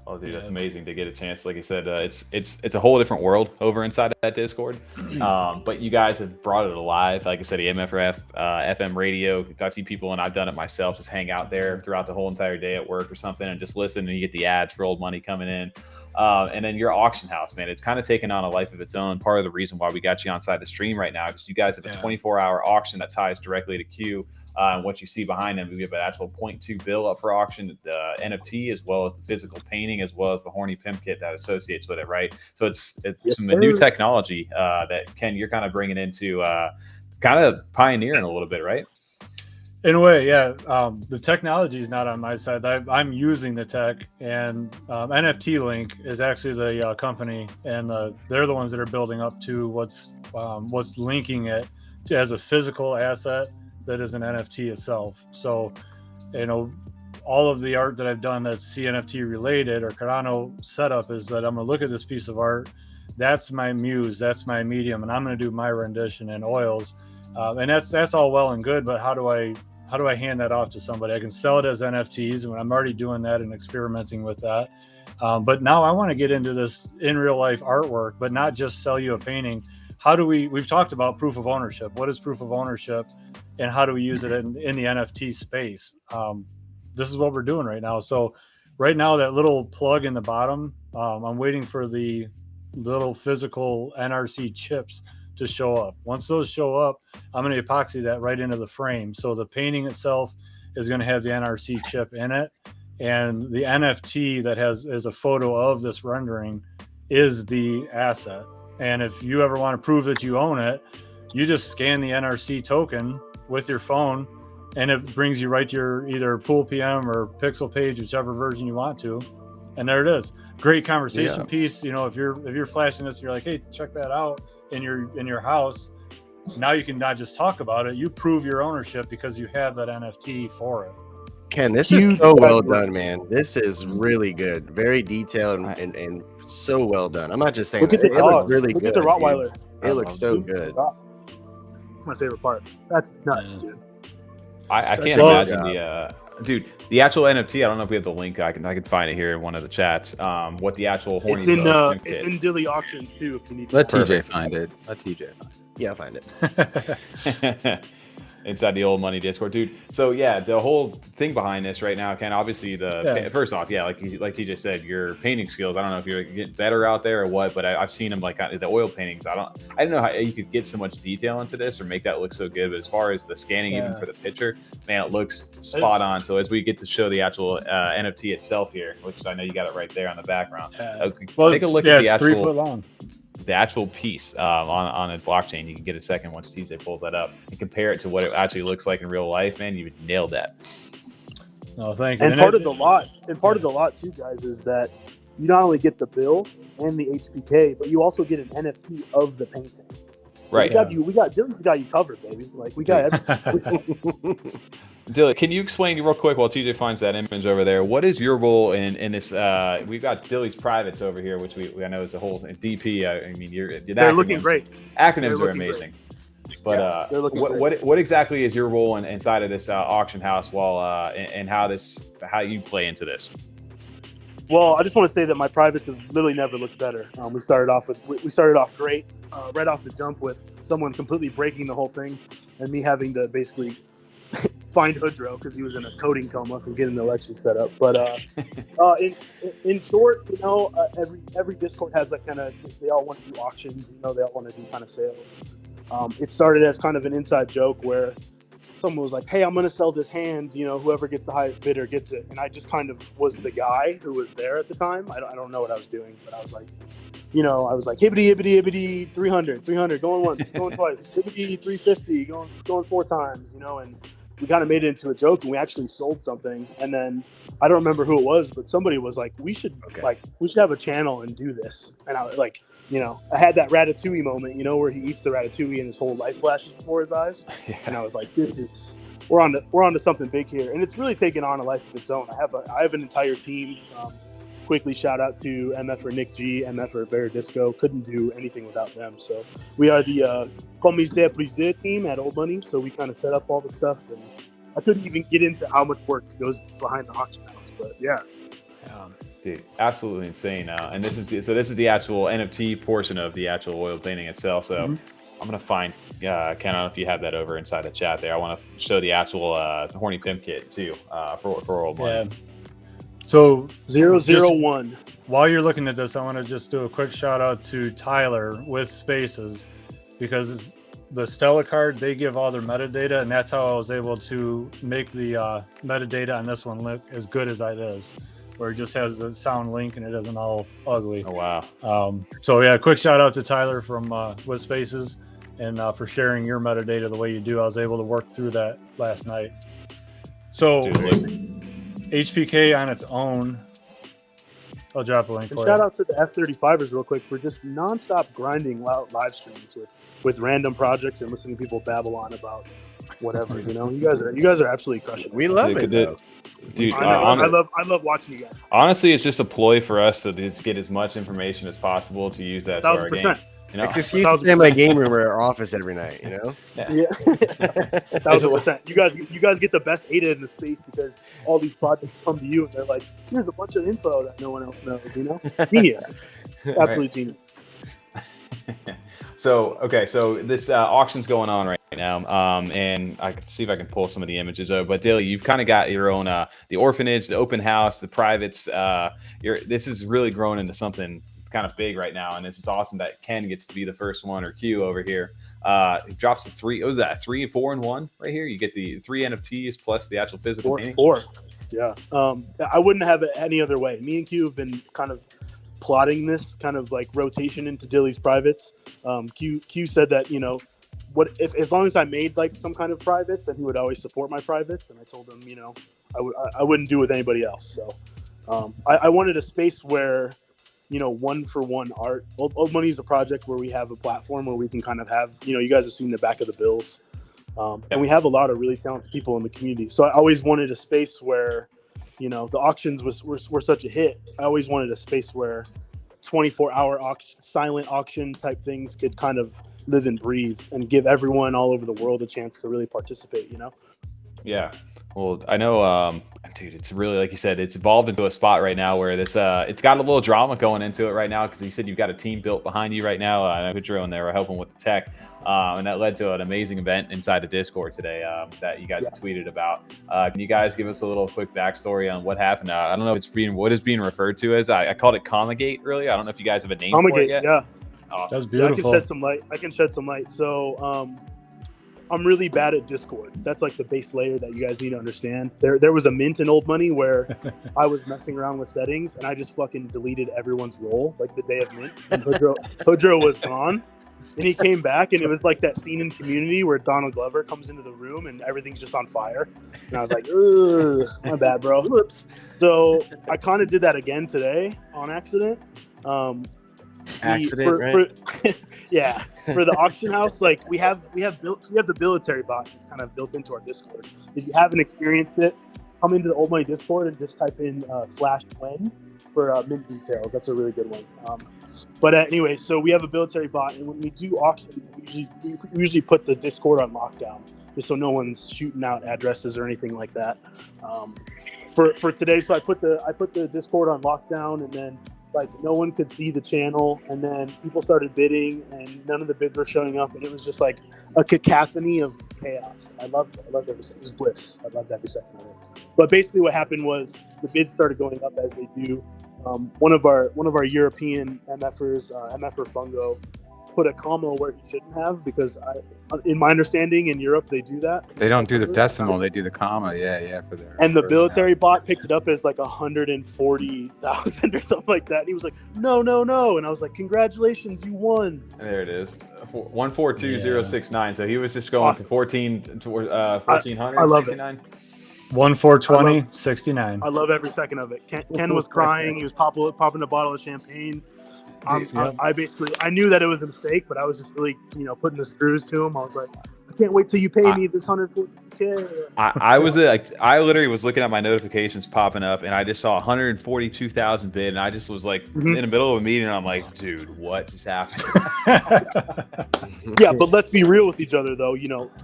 Oh, dude, that's amazing to get a chance. Like I said, it's a whole different world over inside of that Discord. But you guys have brought it alive. Like I said, the MFRF, FM radio, talk to people, and I've done it myself. Just hang out there throughout the whole entire day at work or something, and just listen. And you get the ads for Old Money coming in. And then your auction house, man, it's kind of taken on a life of its own. Part of the reason why we got you on side the stream right now, because you guys have a 24-hour auction that ties directly to Q. And what you see behind them, we have an actual 0.2 bill up for auction, the NFT, as well as the physical painting, as well as the horny pimp kit that associates with it, right? So it's some new technology that, Ken, you're kind of bringing into kind of pioneering a little bit, right? In a way, yeah. The technology is not on my side. I'm using the tech, and NFT Link is actually the company, and they're the ones that are building up to what's linking it to as a physical asset that is an NFT itself. So, all of the art that I've done that's CNFT related or Cardano setup is that I'm gonna look at this piece of art. That's my muse. That's my medium, and I'm gonna do my rendition in oils. And that's all well and good, but how do I hand that off to somebody? I can sell it as NFTs, and I'm already doing that and experimenting with that. But now I want to get into this in real life artwork, but not just sell you a painting. How do we've talked about proof of ownership. What is proof of ownership, and how do we use it in the NFT space? This is what we're doing right now. So right now, that little plug in the bottom, I'm waiting for the little physical NRC chips to show up. Once those show up, I'm going to epoxy that right into the frame. So the painting itself is going to have the NRC chip in it, and the NFT that is a photo of this rendering is the asset. And if you ever want to prove that you own it, you just scan the NRC token with your phone, and it brings you right to your either Pool PM or Pixel page, whichever version you want to, and there it is. Great conversation piece. If you're flashing this, you're like, hey, check that out in your house. Now you can not just talk about it, you prove your ownership because you have that NFT for it. Ken, this is so well done, man. This is really good. Very detailed and so well done. I'm not just saying look at the it looks really good. Look at the Rottweiler. Dude. It looks so good. That's my favorite part. That's nuts, dude. I can't imagine the actual NFT. I don't know if we have the link. I can find it here in one of the chats. What the actual horny it's in Dilly auctions too. If you need to. Let TJ find it. Yeah, I'll find it. Inside the Old Money Discord, dude. So yeah, the whole thing behind this right now, Ken, obviously first off, like TJ said, your painting skills, I don't know if you're getting better out there or what, but I've seen them like the oil paintings. I didn't know how you could get so much detail into this or make that look so good, but as far as the scanning, even for the picture, man, it looks spot on. So as we get to show the actual NFT itself here, which I know you got it right there on the background, take a look at the actual 3 foot long. the actual piece on a blockchain. You can get a second once TJ pulls that up and compare it to what it actually looks like in real life, man. You would nail that. Oh, thank you. And part of the lot too, guys, is that you not only get the bill and the HPK, but you also get an NFT of the painting. Right. Dilly's got you covered, baby. Like, we got everything. Dilly, can you explain real quick while TJ finds that image over there? What is your role in this? We've got Dilly's privates over here, which I know is a whole DP. I mean, they're looking great. Acronyms are amazing. Great. But what exactly is your role inside of this auction house? And how you play into this? Well, I just want to say that my privates have literally never looked better. We started off great, right off the jump with someone completely breaking the whole thing, and me having to basically find Hoodrow because he was in a coding coma from getting the election set up. But in short, every Discord has that kind of, they all want to do auctions. They all want to do kind of sales. It started as kind of an inside joke where someone was like, hey, I'm going to sell this hand, whoever gets the highest bidder gets it. And I just kind of was the guy who was there at the time. I don't know what I was doing, but I was like, hibbity, hibbity, hibbity, 300, going once, going twice, hibbity, 350, going 4 times, and we kind of made it into a joke, and we actually sold something. And then I don't remember who it was, but somebody was like, we should have a channel and do this. And I was like, I had that Ratatouille moment, where he eats the Ratatouille and his whole life flashes before his eyes. Yeah. And I was like, we're on to something big here. And it's really taken on a life of its own. I have an entire team. Quickly shout out to MF or Nick G, MF or Veridisco. Couldn't do anything without them. So we are the Commissaire Prisé team at Old Money. So we kind of set up all the stuff, and I couldn't even get into how much work goes behind the auction house. But yeah. Dude, absolutely insane. And this is the actual NFT portion of the actual oil painting itself. So I'm gonna find Ken, I don't know if you have that over inside the chat there. I want to show the actual horny pimp kit too for Old Money. Yeah. So 001. While you're looking at this, I want to just do a quick shout out to Tyler with Spaces, because the Stella card, they give all their metadata, and that's how I was able to make the metadata on this one look as good as it is, where it just has the sound link and it isn't all ugly. Oh wow. So yeah, quick shout out to Tyler from with Spaces, and for sharing your metadata the way you do. I was able to work through that last night. So HPK on its own, I'll drop a link for shout out to the F35ers real quick for just nonstop grinding live streams with random projects and listening to people babble on about whatever. You guys are absolutely crushing it. We love it, dude. I love watching you guys. Honestly, it's just a ploy for us to get as much information as possible to use that for our game. It's excuse to stay in my game room or our office every night, Yeah. 1,000%. You guys get the best ADA in the space because all these projects come to you and they're like, here's a bunch of info that no one else knows, It's genius. Absolutely genius. So this auction's going on right now, and I can see if I can pull some of the images over. But Dilly, you've kind of got your own the orphanage, the open house, the privates. This is really growing into something kind of big right now, and it's just awesome that Ken gets to be the first one, or Q over here. It drops the 3, what was that, 3, 4, and 1 right here? You get the 3 NFTs plus the actual physical painting. 4. Yeah. I wouldn't have it any other way. Me and Q have been kind of plotting this kind of like rotation into Dilly's privates. Q said that, what if, as long as I made like some kind of privates, then he would always support my privates. And I told him, I wouldn't do with anybody else. So I wanted a space where, 1-for-1 art. Old Money is a project where we have a platform where we can kind of have, you guys have seen the back of the bills. And we have a lot of really talented people in the community. So I always wanted a space where, the auctions were such a hit. I always wanted a space where 24-hour auction, silent auction type things could kind of live and breathe and give everyone all over the world a chance to really participate, Yeah. Well, I know, dude, it's really, like you said, it's evolved into a spot right now where this, it's got a little drama going into it right now, because you said you've got a team built behind you right now. I know Hoodrow and they were helping with the tech, and that led to an amazing event inside the Discord today that you guys have tweeted about. Can you guys give us a little quick backstory on what happened? I don't know if it's what is being referred to as. I called it Comagate, really. I don't know if you guys have a name for it yet. Yeah. Awesome. That's beautiful. Yeah, I can shed some light. So I'm really bad at Discord. That's like the base layer that you guys need to understand. There was a mint in Old Money where I was messing around with settings and I just fucking deleted everyone's role like the day of mint. And Hoodro was gone. And he came back, and it was like that scene in Community where Donald Glover comes into the room and everything's just on fire. And I was like, ugh, my bad, bro. Whoops. So I kind of did that again today on accident. Right? Yeah, for the auction house, like we have the military bot. It's kind of built into our Discord. If you haven't experienced it, come into the Old Money Discord and just type in /when for mint details. That's a really good one. But anyway, so we have a military bot, and when we do auctions, we usually put the Discord on lockdown, just so no one's shooting out addresses or anything like that. For today, so I put the Discord on lockdown, and then like no one could see the channel, and then people started bidding, and none of the bids were showing up, and it was just like a cacophony of chaos. I loved every second. It was bliss. I loved every second of it. But basically, what happened was the bids started going up as they do. One of our European MFers, MFer Fungo, put a comma where he shouldn't have, because in my understanding, in Europe they do that. They don't do the decimal; they do the comma. Yeah, for their. And the military bot picked it up as like 140,000 or something like that. And he was like, "No!" And I was like, "Congratulations, you won!" And there it is, 142069. So he was just going to 1400. I love 69. it. 1420 69. I love every second of it. Ken was crying. He was popping a bottle of champagne. I knew that it was a mistake, but I was just really, putting the screws to him. I was like, I can't wait till you pay me this 142K. I literally was looking at my notifications popping up, and I just saw 142,000 bid, and I just was like in the middle of a meeting, and I'm like, dude, what just happened? Yeah, but let's be real with each other, though.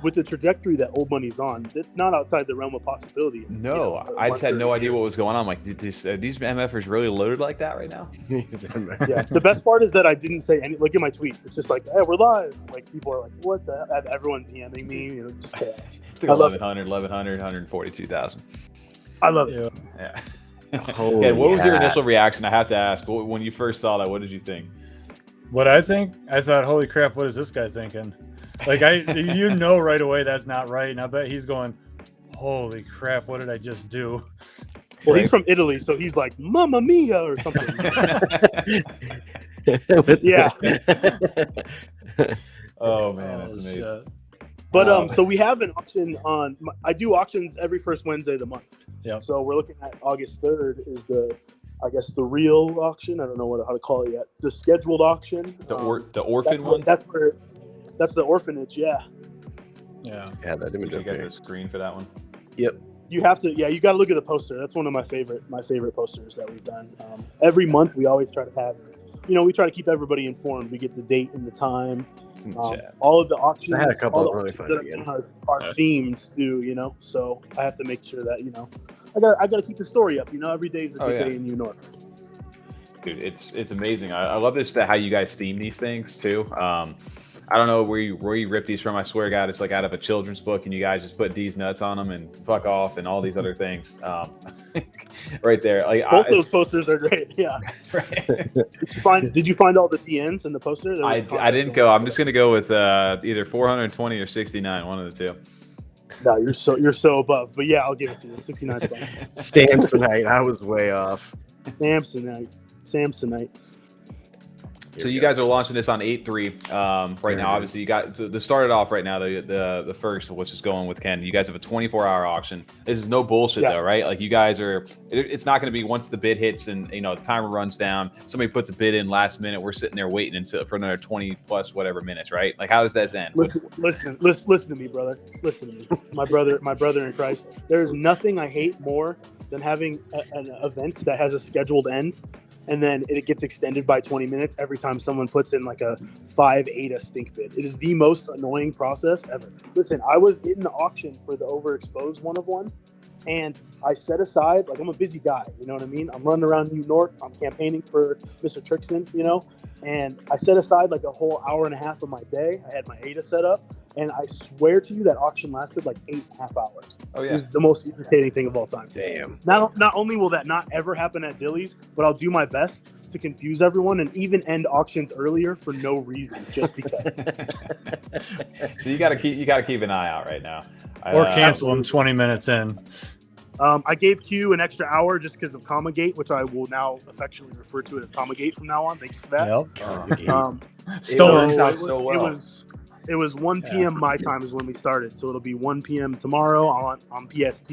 With the trajectory that Old Money's on, it's not outside the realm of possibility. No, I just had no idea what was going on. I'm like, these MFers really loaded like that right now? Yeah, the best part is that I didn't say any. Look at my tweet. It's just like, hey, we're live. Like, people are like, what the? I have everyone DMing me. Just chaos. It's like 1,100, 142,000. I love it. Yeah. Yeah. What was your initial reaction? I have to ask. When you first saw that, what did you think? What I think? I thought, holy crap, what is this guy thinking? Like, right away that's not right. And I bet he's going, holy crap, what did I just do? Well, he's from Italy, so he's like, Mamma Mia, or something. Yeah. Oh, man, that's amazing. Shit. But so we have an auction on. I do auctions every first Wednesday of the month. Yeah. So we're looking at August 3rd is the real auction. I don't know how to call it yet. The scheduled auction. The orphan one. That's the orphanage. Yeah. Yeah. Yeah, that didn't Did you get the screen for that one? Yep. You have to. Yeah, you got to look at the poster. That's one of my favorite posters that we've done. Every month we always try to have. We try to keep everybody informed. We get the date and the time. All of the auctions. I had a couple of really fun are themed too. So I have to make sure that I got to keep the story up. Every day is a good day in New York. Dude, it's amazing. I love this how you guys theme these things too. I don't know where you rip these from. I swear to God, it's like out of a children's book, and you guys just put D's nuts on them and fuck off and all these other things. Right there. Like, both those posters are great. Yeah. Right. Did you find all the DNs in the poster? I didn't go. I'm just gonna go with either 420 or 69, one of the two. No, you're so above. But yeah, I'll give it to you. 69 is fine. Samsonite. I was way off. Samsonite. So you guys are launching this on 8/3 right now. Obviously, you got to start it off right now. The first, which is going with Ken. You guys have a 24-hour auction. This is no bullshit though, right? Like you guys are. It's not going to be once the bid hits and the timer runs down. Somebody puts a bid in last minute. We're sitting there waiting for another 20 plus whatever minutes, right? Like how does that end? Listen to me, brother. Listen to me, my brother in Christ. There's nothing I hate more than having an event that has a scheduled end. And then it gets extended by 20 minutes every time someone puts in like a 5 ADA stink bid. It is the most annoying process ever. Listen, I was in the auction for the overexposed one of one, and I set aside, like I'm a busy guy, you know what I mean? I'm running around New York, I'm campaigning for Mr. Trixon, and I set aside like a whole hour and a half of my day. I had my ADA set up, and I swear to you that auction lasted like 8.5 hours. Oh yeah, it was the most irritating thing of all time. Damn. Not only will that not ever happen at Dilly's, but I'll do my best to confuse everyone and even end auctions earlier for no reason, just because. So you gotta keep an eye out right now. Or cancel them 20 minutes in. I gave Q an extra hour just because of Commagate, which I will now affectionately refer to it as Commagate from now on. Thank you for that. Still works out so well. It was 1 p.m. my time is when we started, so it'll be 1 p.m. tomorrow on PST.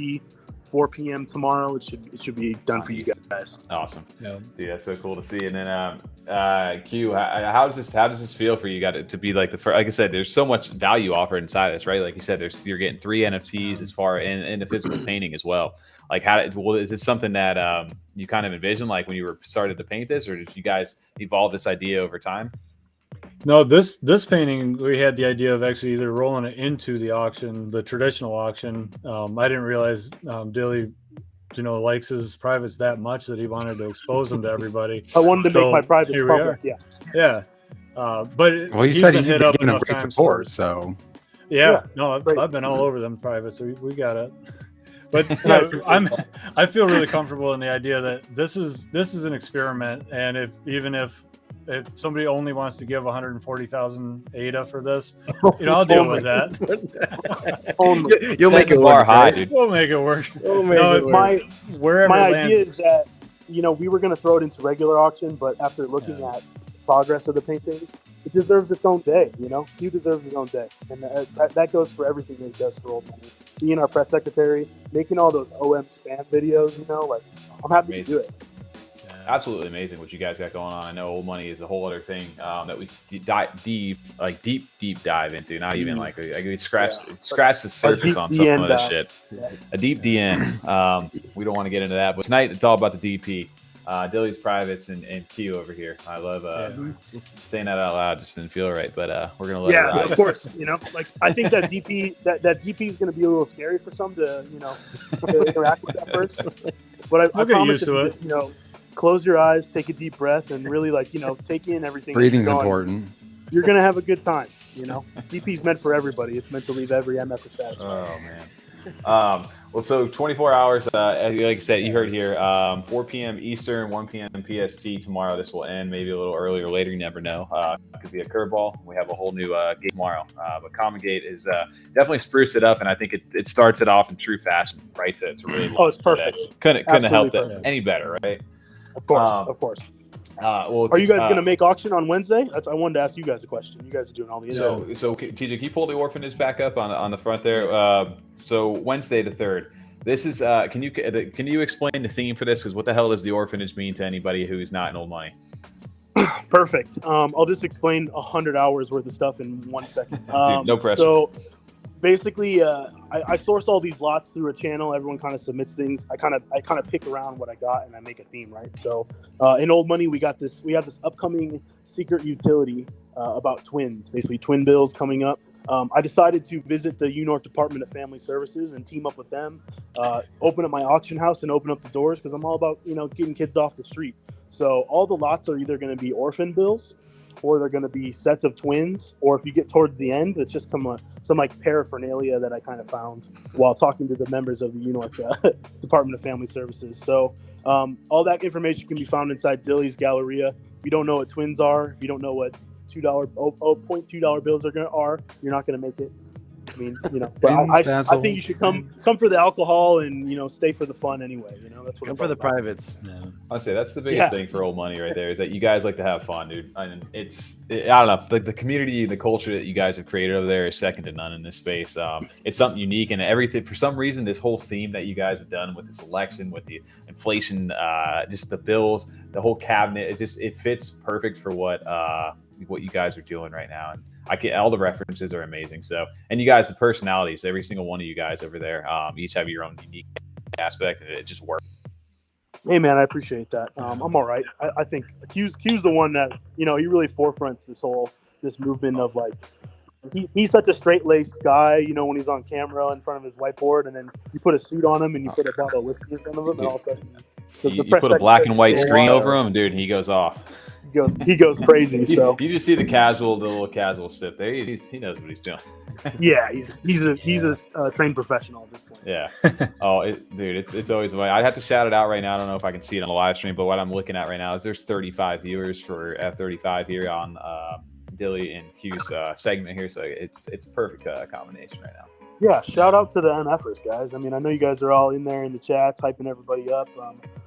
4 p.m. tomorrow. It should be done for you guys. Awesome. Yeah. Dude, that's so cool to see. And then Q, how does this feel for you? Got it to be like the first, like I said, there's so much value offered inside this, right? Like you said, you're getting 3 NFTs as far in the physical painting as well. Like is this something that you kind of envisioned like when you were started to paint this, or did you guys evolve this idea over time? No, this painting, we had the idea of actually either rolling it into the auction, the traditional auction. I didn't realize Dilly, likes his privates that much that he wanted to expose them to everybody. I wanted to make my privates public. Yeah. But you said he's been giving them great support, so. Yeah. No, I've been all over them privates, so we got it. But I feel really comfortable in the idea that this is an experiment, and if somebody only wants to give 140,000 ADA for this, I'll deal with that. You'll make it bar high, dude. We'll make it work. My idea is that we were going to throw it into regular auction, but after looking at the progress of the painting, it deserves its own day. Q deserves his own day, and that goes for everything that he does for Old Money. Being our press secretary, making all those OM spam videos, I'm happy to do it. Absolutely amazing what you guys got going on. I know Old Money is a whole other thing that we deep dive into. Not even like we scratch the surface on some of this shit. Yeah. A deep DN. We don't want to get into that, but tonight it's all about the DP. Dilly's privates and Q over here. I love saying that out loud. Just didn't feel right, but we're gonna let it ride. Of course. I think that DP that DP is gonna be a little scary for some to to interact with at first. But I promise you, close your eyes, take a deep breath, and really take in everything. Breathing's important. You're gonna have a good time. DP's meant for everybody. It's meant to leave every MF satisfied. Oh man. Well, so 24 hours. Like I said, you heard here. 4 p.m. Eastern, 1 p.m. PST tomorrow. This will end maybe a little earlier or later. You never know. It could be a curveball. We have a whole new game tomorrow. But Commagate is definitely spruced it up, and I think it starts it off in true fashion, right? To really. Oh, it's perfect. Couldn't have helped it any better, right? Of course. Well, are you guys going to make auction on Wednesday? I wanted to ask you guys a question. You guys are doing all the info. So TJ, can you pull the orphanage back up on the front there? So Wednesday the 3rd. This is can you explain the theme for this? Because what the hell does the orphanage mean to anybody who's not in Old Money? Perfect. I'll just explain 100 hours worth of stuff in 1 second. Dude, no pressure. So basically, I source all these lots through a channel. Everyone kind of submits things. I kind of pick around what I got and I make a theme, right? So in Old Money, we have this upcoming secret utility about twins, basically twin bills coming up. I decided to visit the New York Department of Family Services and team up with them, open up my auction house and open up the doors because I'm all about getting kids off the street. So all the lots are either going to be orphan bills, or they're going to be sets of twins, or if you get towards the end, it's just some paraphernalia that I kind of found while talking to the members of the New York Department of Family Services. So all that information can be found inside Dilly's Galleria. If you don't know what twins are, if you don't know what $0.2 bills are, you're not going to make it. I mean, but I think you should come for the alcohol and stay for the fun anyway. That's what. Come for the privates. Yeah. I'd say that's the biggest thing for Old Money right there is that you guys like to have fun, dude. And I don't know, like the community, the culture that you guys have created over there is second to none in this space. It's something unique and everything. For some reason, this whole theme that you guys have done with this election, with the inflation, just the bills, the whole cabinet, it fits perfect for what you guys are doing right now. And all the references are amazing. So, and you guys, the personalities, every single one of you guys over there, each have your own unique aspect, and it just works. Hey man, I appreciate that. I'm all right. I think Q's the one that he really forefronts this movement of like he's such a straight-laced guy. When he's on camera in front of his whiteboard, and then you put a suit on him and you put a bottle of whiskey in front of him, and all of a sudden you put a black and white screen over him, dude, and he goes off. He goes crazy. So you just see the little casual sip there. He knows what he's doing. yeah, he's a trained professional at this point. Yeah. Oh, dude, it's always the way. I have to shout it out right now. I don't know if I can see it on the live stream, but what I'm looking at right now is there's 35 viewers for F35 here on Dilly and Q's segment here, so it's a perfect combination right now. Yeah, shout out to the MFers, guys. I mean, I know you guys are all in there in the chat, hyping everybody up.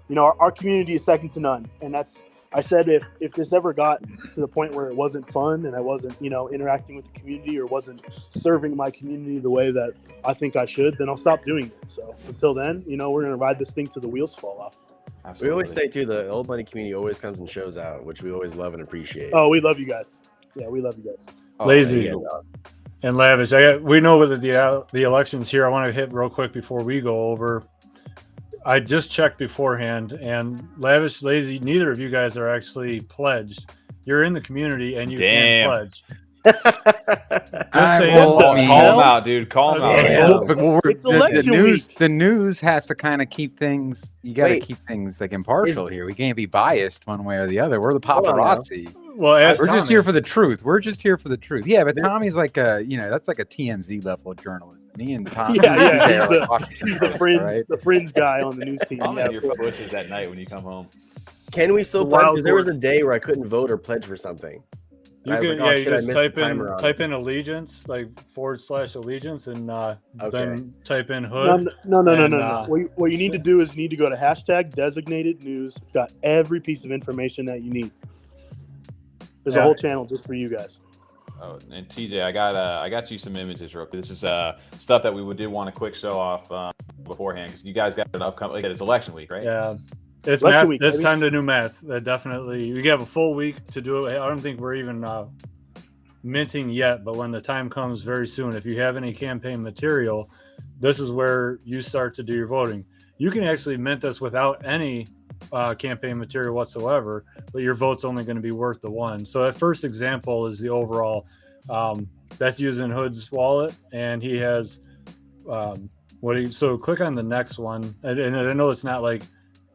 You know, our community is second to none, and that's. I said if this ever got to the point where it wasn't fun and I wasn't, you know, interacting with the community or wasn't serving my community the way that I think I should, then I'll stop doing it. So until then, you know, we're gonna ride this thing till the wheels fall off. Absolutely. We always say too, the old money community always comes and shows out, which we always love and appreciate. Oh, we love you guys. Yeah, we love you guys. Lazy and lavish. We know with the elections here. I want to hit real quick before we go over. I just checked beforehand, and lavish, lazy. Neither of you guys are actually pledged. You're in the community, and you can pledge. Call him out, dude. Call him out. It's election week. The news has to kind of keep things. You got to keep things like impartial here. We can't be biased one way or the other. We're the paparazzi. Well, we're just here for the truth. We're just here for the truth. Yeah, but Tommy's like that's like a TMZ level of journalism. Me and Tommy. He's the fringe guy on the news team. I'm in your bushes at night when you come home. Can we still pledge? Because there was a day where I couldn't vote or pledge for something. You can, you just type in allegiance, like / allegiance, and then type in hood. No. What you need to do is you need to go to #designated-news. It's got every piece of information that you need. There's a whole channel just for you guys. Oh, and TJ, I got you some images real quick. This is stuff that we did want to quick show off beforehand because you guys got an upcoming. Like, it's election week, right? Yeah. It's math. It's time to do math. Definitely, we have a full week to do it. I don't think we're even minting yet, but when the time comes very soon, if you have any campaign material, this is where you start to do your voting. You can actually mint this without any campaign material whatsoever, but your vote's only going to be worth the one. So that first example is the overall. That's using Hood's wallet, and he has so click on the next one, and I know it's not like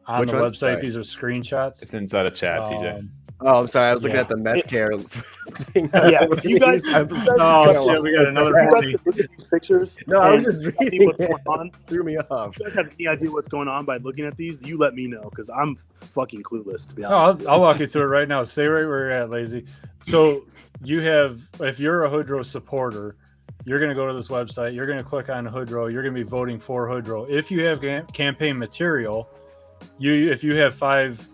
on the website. Sorry. These are screenshots. It's inside a chat, TJ. Oh, I'm sorry. I was looking at the meth care thing. Yeah, if you guys, we got another 40. Look at these pictures. No, I was just reading what's going on. Threw me off. If you guys have any idea what's going on by looking at these, you let me know because I'm fucking clueless, to be honest. I'll walk you through it right now. Stay right where you're at, Lazy. So you have, if you're a Hoodro supporter, you're going to go to this website. You're going to click on Hoodro. You're going to be voting for Hoodro. If you have campaign material, if you have 5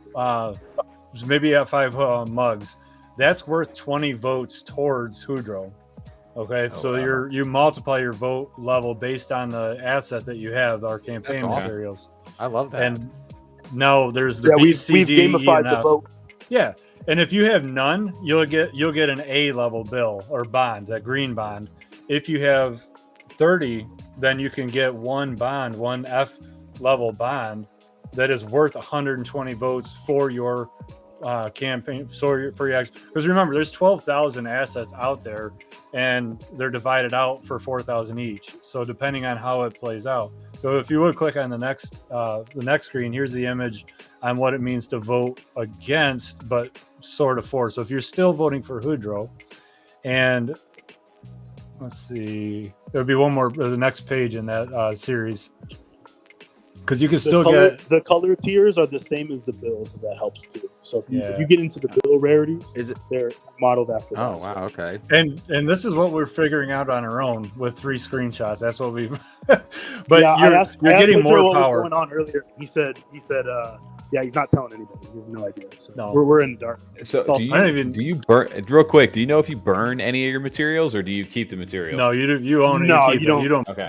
mugs, that's worth 20 votes towards Hoodro. Okay, you multiply your vote level based on the asset that you have, our campaign materials. I love that. And now there's the B, C, we've D, gamified the vote. Yeah, and if you have none, you'll get an A level bill or bond, that green bond. If you have 30, then you can get one F level bond that is worth 120 votes for your campaign, for your action. Because remember, there's 12,000 assets out there, and they're divided out for 4,000 each. So depending on how it plays out. So if you would click on the next screen, here's the image on what it means to vote against, but sort of for. So if you're still voting for Hoodro, and let's see, there'll be one more, the next page in that series. Because you can get the color tiers are the same as the bills, so that helps too. So if you get into the bill rarities, they're modeled after. Oh wow, okay. And this is what we're figuring out on our own with 3 screenshots. That's what we've. But yeah, you're getting more power. What was going on earlier? He said, yeah, he's not telling anybody. He has no idea. So we're in the dark. So do you burn real quick? Do you know if you burn any of your materials, or do you keep the material? No, you do. You own it. No, you don't. You don't. Okay.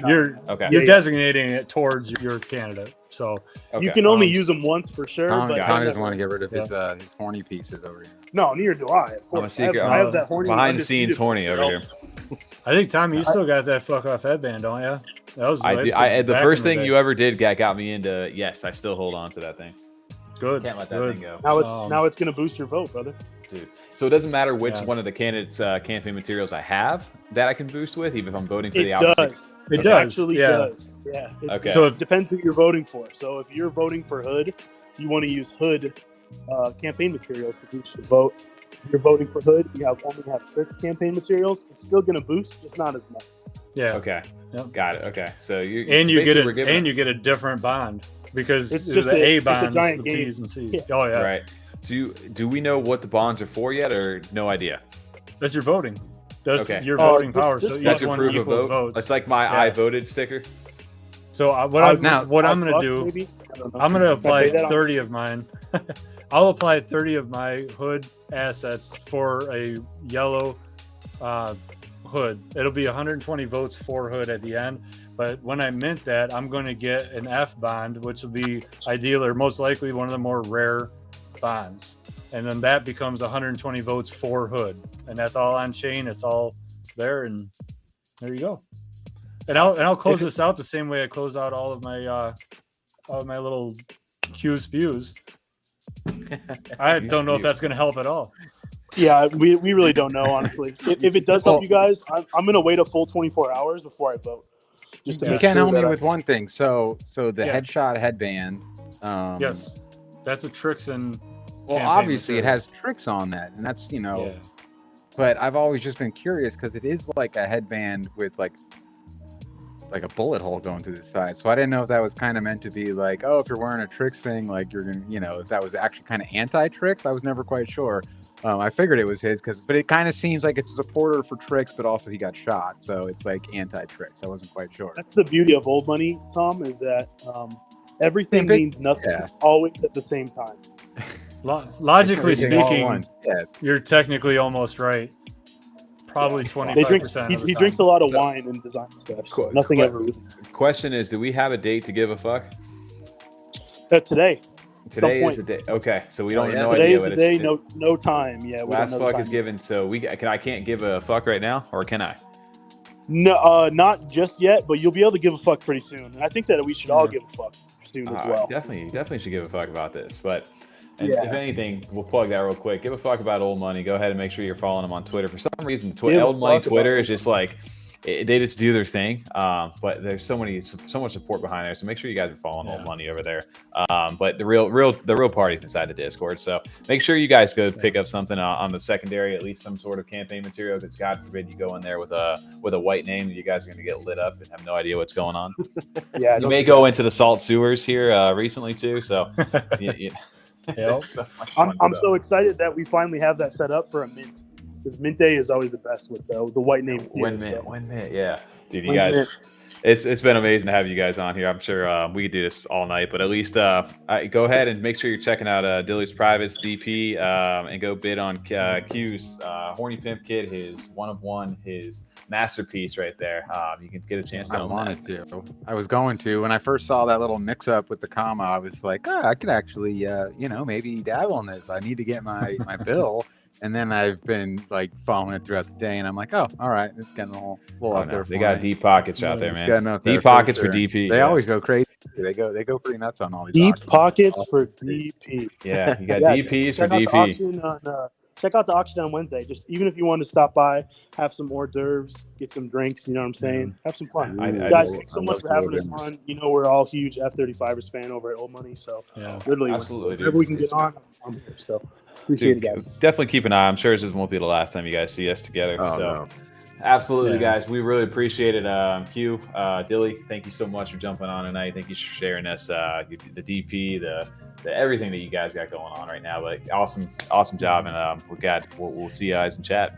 You're designating it towards your candidate. So you can only use them once for sure. Tommy doesn't want to get rid of his horny pieces over here. No, neither do I. I'm a secret. I have that horny behind the scenes horny over here. I think Tommy, you still got that fuck off headband, don't you? That was the first thing you ever did got me into. Yes, I still hold on to that thing. Good. Can't let that thing go. Now it's gonna boost your vote, brother. Dude. So it doesn't matter which one of the candidates' campaign materials I have that I can boost with, even if I'm voting for the opposite. It actually does. Yeah. Okay. So it depends who you're voting for. So if you're voting for Hood, you want to use Hood campaign materials to boost your vote. If you're voting for Hood, you only have Tricks campaign materials. It's still going to boost, just not as much. Yeah. Okay. Yep. Got it. Okay. So you get a different bond because it's just just the A it's a bonds, giant the game. P's and C's. Yeah. Oh yeah. Right. Do we know what the bonds are for yet, or no idea? That's your voting. That's Okay. your voting just- power. just So That's each your one proof of equals vote. votes. It's like my Yeah. I voted sticker. So what I'm going to do, maybe? I don't know. I'm going to Can I say apply that on- 30 of mine. I'll apply 30 of my Hood assets for a yellow Hood. It'll be 120 votes for Hood at the end. But when I mint that, I'm going to get an F bond, which will be ideal or most likely one of the more rare bonds. And then that becomes 120 votes for Hood. And that's all on chain. It's all there. And there you go. And I'll close this out the same way I close out all of my little Q spews. I don't know if that's going to help at all. Yeah, we really don't know, honestly. If it does help you guys, I'm going to wait a full 24 hours before I vote. Just to You make can sure help me that with one thing. So the Yeah. headshot headband. Yes, that's a Tricks and Well, campaign obviously it material. has tricks on that, and that's Yeah. But I've always just been curious because it is like a headband with like a bullet hole going through the side. So I didn't know if that was kind of meant to be like, oh, if you're wearing a Tricks thing, like you're gonna, if that was actually kind of anti-Tricks. I was never quite sure. I figured it was his but it kind of seems like it's a supporter for Tricks, but also he got shot, so it's like anti-Tricks. I wasn't quite sure. That's the beauty of old money, Tom, is that everything means nothing always at the same time. Logically Everything all at speaking, once. Yeah. you're technically almost right. Probably 25%. He drinks a lot of wine and design stuff. So nothing ever. Really Question is, do we have a date to give a fuck? Today. Today is the day. Okay, so we don't have no Today idea is what the day. it's. No time. Yeah. We Last don't know fuck the is time. given, so I can't give a fuck right now, or can I? No, not just yet, but you'll be able to give a fuck pretty soon. And I think that we should all give a fuck soon as well. Definitely should give a fuck about this. But Yeah. if anything, we'll plug that real quick. Give a fuck about Old Money. Go ahead and make sure you're following them on Twitter. For some reason, Give a Old Money fuck Twitter about is just like they just do their thing. But there's so much support behind there. So make sure you guys are following Old Money over there. But the real party's inside the Discord. So make sure you guys go pick up something on the secondary, at least some sort of campaign material. Because God forbid you go in there with a white name, you guys are going to get lit up and have no idea what's going on. Yeah. You may go into the salt sewers here recently too. So I'm so excited that we finally have that set up for a mint. Because mint day is always the best with the white name. When mint, yeah, dude, you guys, it's been amazing to have you guys on here. I'm sure we could do this all night, but at least go ahead and make sure you're checking out Dilly's Privates DP and go bid on Q's Horny Pimp Kid, his one of one, his masterpiece right there. You can get a chance to own that. I was going to. When I first saw that little mix-up with the comma, I was like, I could actually, maybe dabble in this. I need to get my bill. And then I've been like following it throughout the day, and I'm like, oh, all right, it's getting a little up there. They got deep pockets out there, man. Deep pockets for DP. They always go crazy. They go pretty nuts on all these. Deep auctions. pockets for DP. Yeah, you got DPs for DP. Check out the auction on Wednesday. Just even if you want to stop by, have some hors d'oeuvres, get some drinks. You know what I'm saying? Have some fun. Guys, thanks so much for having us on. We're all huge F35ers fan over at Old Money, so literally, absolutely, whenever we can get on, I'm here. So appreciate it, guys. Definitely keep an eye. I'm sure this won't be the last time you guys see us together. Absolutely, guys. We really appreciate it. Q, Dilly, thank you so much for jumping on tonight. Thank you for sharing us the DP, the everything that you guys got going on right now. But awesome job, and we'll see you guys in chat.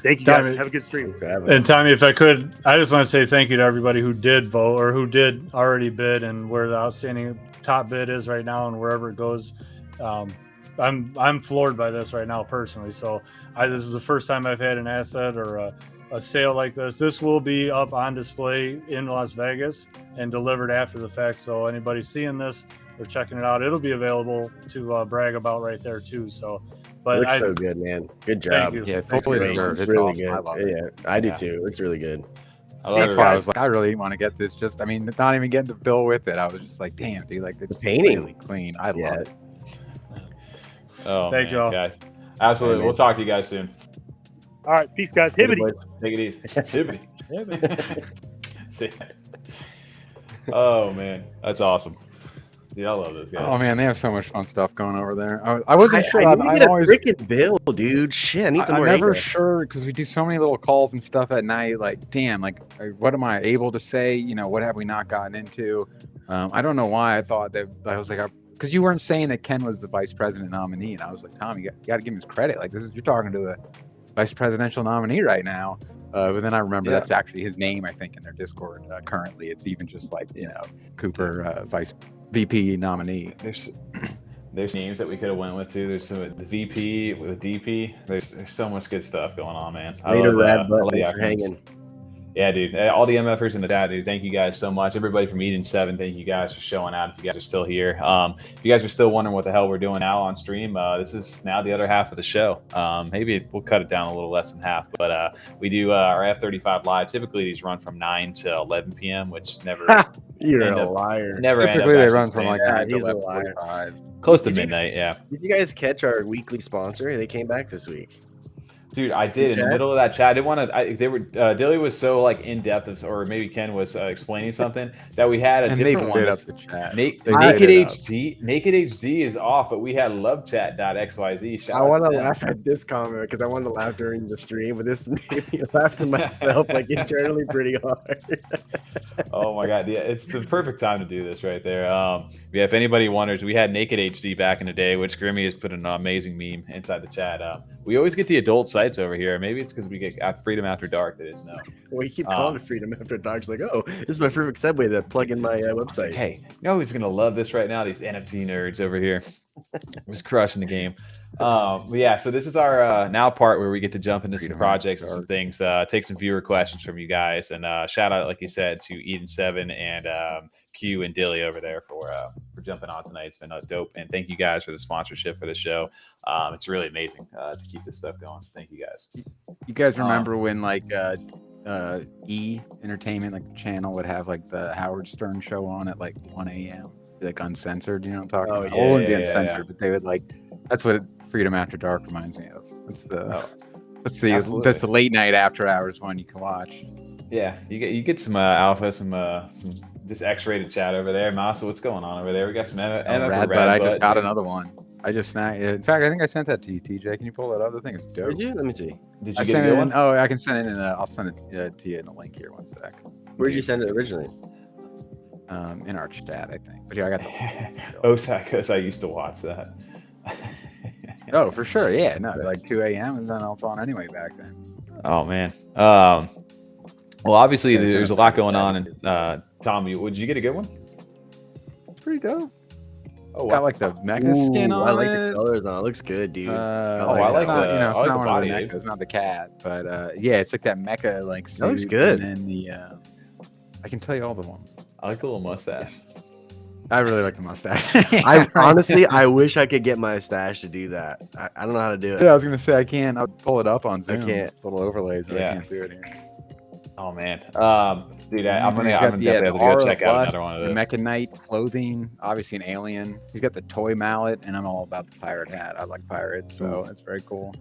Thank you, guys. Have a good stream. And Tommy, if I could, I just want to say thank you to everybody who did vote or who did already bid, and where the outstanding top bid is right now, and wherever it goes. I'm floored by this right now personally. So this is the first time I've had an asset or a sale like this. This will be up on display in Las Vegas and delivered after the fact. So anybody seeing this or checking it out, it'll be available to brag about right there too. So, but it looks so good, man. Good job. Yeah, fully deserved. It's really good. I do too. It's really good. That's why I was like, I really want to get this. Not even getting the bill with it. I was just like, damn, dude, like it's painting really clean. I love it. Oh, thanks, y'all, guys. Absolutely. We'll talk to you guys soon. All right, peace, guys. Hibbity. Take it easy. Hibbity. See ya. Oh man, that's awesome. Dude, I love those guys. Oh man, they have so much fun stuff going over there. I wasn't sure. I need to get a always freaking bill, dude. Shit, I need some I'm more. never Anger. sure because we do so many little calls and stuff at night. Like, damn, like, what am I able to say? You know, what have we not gotten into? I don't know why I thought that. I was like, because you weren't saying that Ken was the vice president nominee, and I was like, Tom, you got to give him his credit. Like, you're talking to a vice presidential nominee right now. But then I remember that's actually his name, I think, in their Discord. Currently, it's even just like, you know, Cooper, vice VP nominee. There's names that we could have went with too. There's some the VP with DP. There's so much good stuff going on, man. Later, Rad Butt, thanks for hanging. Yeah, dude. All the MFers in the chat, dude. Thank you guys so much. Everybody from Eden 7, thank you guys for showing out. If you guys are still here, if you guys are still wondering what the hell we're doing now on stream, this is now the other half of the show. Maybe we'll cut it down a little less than half, but we do our F35 live. Typically, these run from 9 to 11 p.m., which never. You're a liar. Never. Typically, they run from like 9 to he's a 11:45. Close to midnight. Yeah. Did you guys catch our weekly sponsor? They came back this week. Dude, I did in the middle of that chat. I didn't want to. They were Dilly was so like in depth, or maybe Ken was explaining something that we had a different one. Up the chat. Naked HD. Naked HD is off, but we had lovechat.xyz. I want to laugh at this comment because I wanted to laugh during the stream, but this made me laugh to myself like internally pretty hard. Oh my god, yeah, it's the perfect time to do this right there. Yeah, if anybody wonders, we had Naked HD back in the day, which Grimmy has put an amazing meme inside the chat. We always get the adult sites over here. Maybe it's because we get Freedom After Dark. That is no. Well, you keep calling it Freedom After Dark. It's like, oh, this is my perfect segue to plug in my website. Like, hey, you know who's gonna love this right now? These NFT nerds over here, just crushing the game. But yeah, so this is our now part where we get to jump into some projects and some things, take some viewer questions from you guys, and shout out, like you said, to Eden 7 and KEWW and Dilly over there for jumping on tonight. It's been dope, and thank you guys for the sponsorship for the show. It's really amazing to keep this stuff going. So thank you guys. You guys remember when like E Entertainment, like the channel, would have like the Howard Stern show on at like 1 a.m. like uncensored? You know what I'm talking about? It wouldn't be uncensored, but they would like. That's what Freedom After Dark reminds me of. That's the late night after hours one you can watch. Yeah, you get some alpha, some just X-rated chat over there. Masa, what's going on over there? We got some Rad, but I just got another one. I just snagged it. In fact, I think I sent that to you, TJ. Can you pull that up? I think it's dope. Did you? Let me see. Did you get a good one? Oh, I can send it in. I'll send it to you in a link here. One sec. Where'd you send it originally? In our chat, I think. But yeah, I got the. Osaka, I used to watch that. Oh, for sure. Yeah, no, like 2 a.m. and then it's on anyway back then. Oh man. Well, obviously there's a lot going on. And Tom, did you get a good one? It's pretty dope. Oh, got like the mecha skin on it. I like the colors on it. It looks good, dude. I like the, you know, it's I like not the one body. of the mechas, it's not the cat, but yeah, it's like that mecha like. That looks good. And then the, I can tell you all the one. I like the little mustache. I really like the mustache. Honestly, I wish I could get my stash to do that. I don't know how to do it. Yeah, I was gonna say I can't. I'll pull it up on Zoom. I can't. Little overlays, but Yeah. I can't do it here. Oh man, dude, I'm gonna definitely have to go check out another one of the those. Mecha Knight clothing, obviously an alien. He's got the toy mallet, and I'm all about the pirate hat. I like pirates, so that's very cool.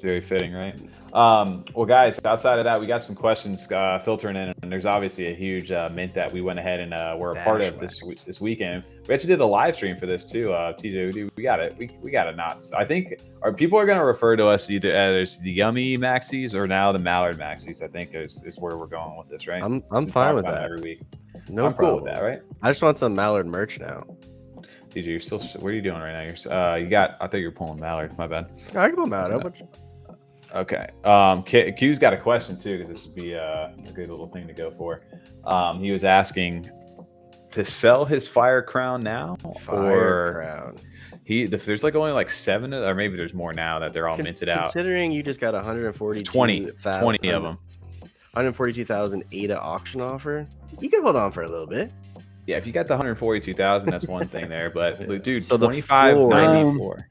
Very fitting, right? Well, guys, outside of that, we got some questions filtering in, and there's obviously a huge mint that we went ahead and were a part of this weekend. We actually did a live stream for this too. TJ, we got it. We got it. I think people are going to refer to us either as the Yummi Maxis or now the Mallard Maxis. I think is where we're going with this, right? I'm fine with that every week. No I'm problem cool with that, right? I just want some Mallard merch now. TJ, you're still. What are you doing right now? You got. I thought you were pulling Mallard. My bad. I can pull Mallard. Okay. Q's got a question too, because this would be a good little thing to go for. He was asking to sell his Fire Crown now, Crown. There's like only like 7, or maybe there's more now that they're all minted out. Considering you just got 140, 20 of them, 142,000 ADA auction offer, you can hold on for a little bit. Yeah, if you got the 142,000, that's one thing there. But dude, so the 25.94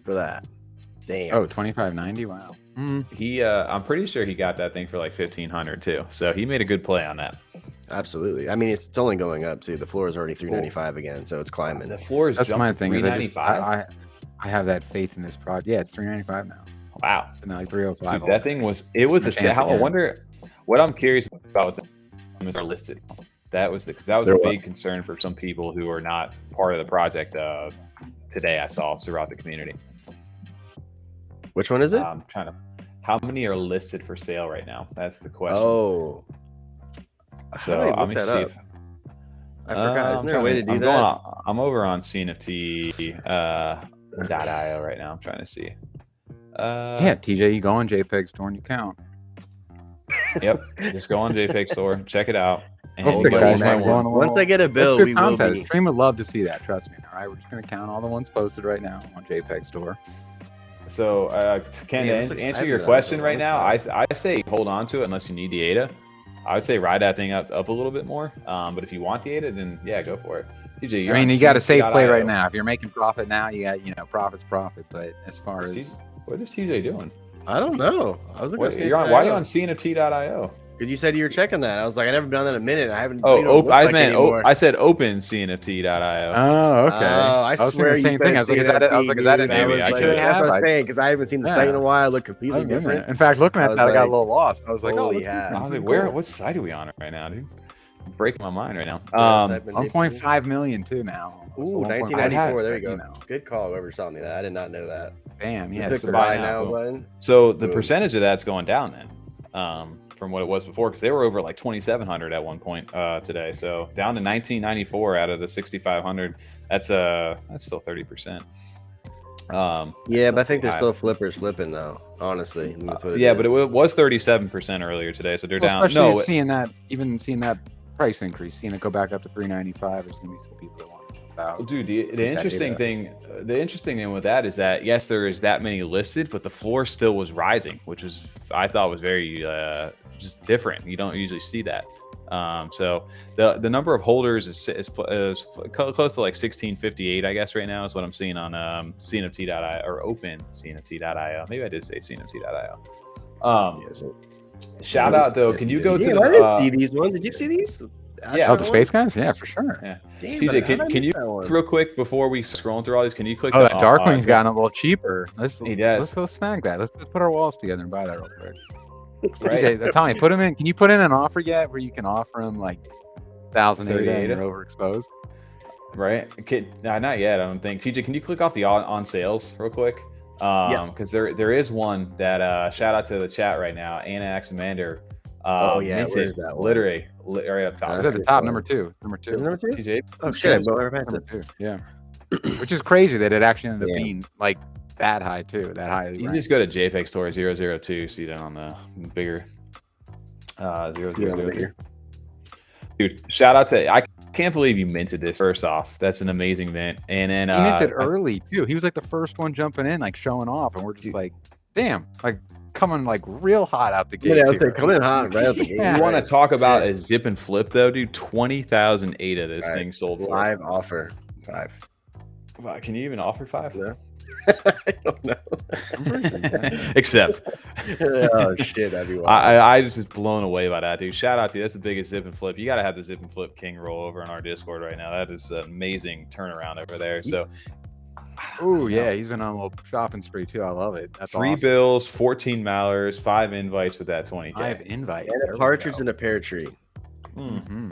for that. Damn. Oh, 25.90. Wow. He, I'm pretty sure he got that thing for like 1,500 too. So he made a good play on that. Absolutely. I mean, it's only going up too. The floor is already 395 again, so it's climbing. The floor is. That's my thing. Is I have that faith in this project. Yeah, it's 395 now. Wow. So now like 305. Dude, that thing was. It was a. How, I wonder. What I'm curious about with them is are listed. That was a big concern for some people who are not part of the project. Today I saw throughout the community. Which one is it? I'm trying to. How many are listed for sale right now? That's the question. Oh, so let me see. I forgot. Isn't there a way to do that? I'm over on CNFT .io right now. I'm trying to see. Yeah, TJ, you go on JPEG store and you count. Yep, just go on JPEG store, check it out. And once I get a bill, we will be. Stream would love to see that. Trust me. All right, we're just gonna count all the ones posted right now on JPEG store. So, Ken, to answer your question right now, I say hold on to it unless you need the ADA. I would say ride that thing up a little bit more. But if you want the ADA, then yeah, go for it. TJ, I mean, you got a safe play right now. If you're making profit now, you got, profit's profit. But as far as what is TJ doing? I don't know. I was looking. Why are you on CNFT.io? Because you said you were checking that. I was like, I never done that in a minute. I haven't. I said open CNFT.io. Oh, okay. I swear the same thing. I was like, is that it? Maybe I could have. That's what I'm saying, because I haven't seen the site in a while. I look completely different. In fact, looking at that, I got a little lost. I was like, holy hat. I was like, what site are we on right now, dude? I'm breaking my mind right now. 1.5 million too now. Ooh, 1994. There you go. Good call, whoever's telling me that. I did not know that. Bam. Yeah. Click the buy now button. So the percentage of that's going down then. From what it was before, because they were over like 2,700 at one point today. So down to 1994 out of the 6,500. That's still 30%. Yeah, but I think there's still flippers flipping though. Honestly, that's what it is. But it was 37% earlier today, so they're down. Especially seeing that price increase, seeing it go back up to 395. There's gonna be some people that want to jump out. Well, dude, the interesting thing with that is that yes, there is that many listed, but the floor still was rising, which I thought was very just different. You don't usually see that. So the number of holders is close to like 1658, I guess, right now is what I'm seeing on CNFT.io or open CNFT.io. Maybe I did say CNFT.io. Shout out though. Can you go to I didn't see these ones. Did you see these? Yeah, the space guys. Yeah, for sure. Yeah. Damn, TJ, can you real quick before we scroll through all these? Can you click? Oh, that Darkwing's gotten a little cheaper. He does. Let's go snag that. Let's just put our walls together and buy that real quick. Right. TJ, Tommy, put him in. Can you put in an offer yet where you can offer him like 1,000 ADA and you're overexposed? Right. Not yet. I don't think. TJ, can you click off the on sales real quick? Because there is one that shout out to the chat right now. Anna Axamander. Where's that one? Literally right up top. It's at the top, number two. Number two. TJ. Oh shit! Number two. Yeah. Which is crazy that it actually ended up being like that high too. That high. You can just go to JPEG Store 002. See that on the bigger 002. Dude, shout out to I can't believe you minted this. First off, that's an amazing mint. And then he minted early too. He was like the first one jumping in, like showing off, and we're just like, damn, like coming like real hot out the gate. Yeah, they're coming hot right out the gate. You want to talk about a zip and flip though, dude? 20,000 ADA of this thing sold for. Live offer 5. Wow, can you even offer 5? Yeah. I don't know. Except. Oh shit, that'd be wild. I just blown away by that, dude. Shout out to you. That's the biggest zip and flip. You got to have the zip and flip king roll over in our Discord right now. That is an amazing turnaround over there. So. Oh yeah, he's been on a little shopping spree too. I love it. That's 3 awesome. bills, 14 Mallards, 5 invites with that 20K. 5 invites. And a partridge in a pear tree. Mm-hmm.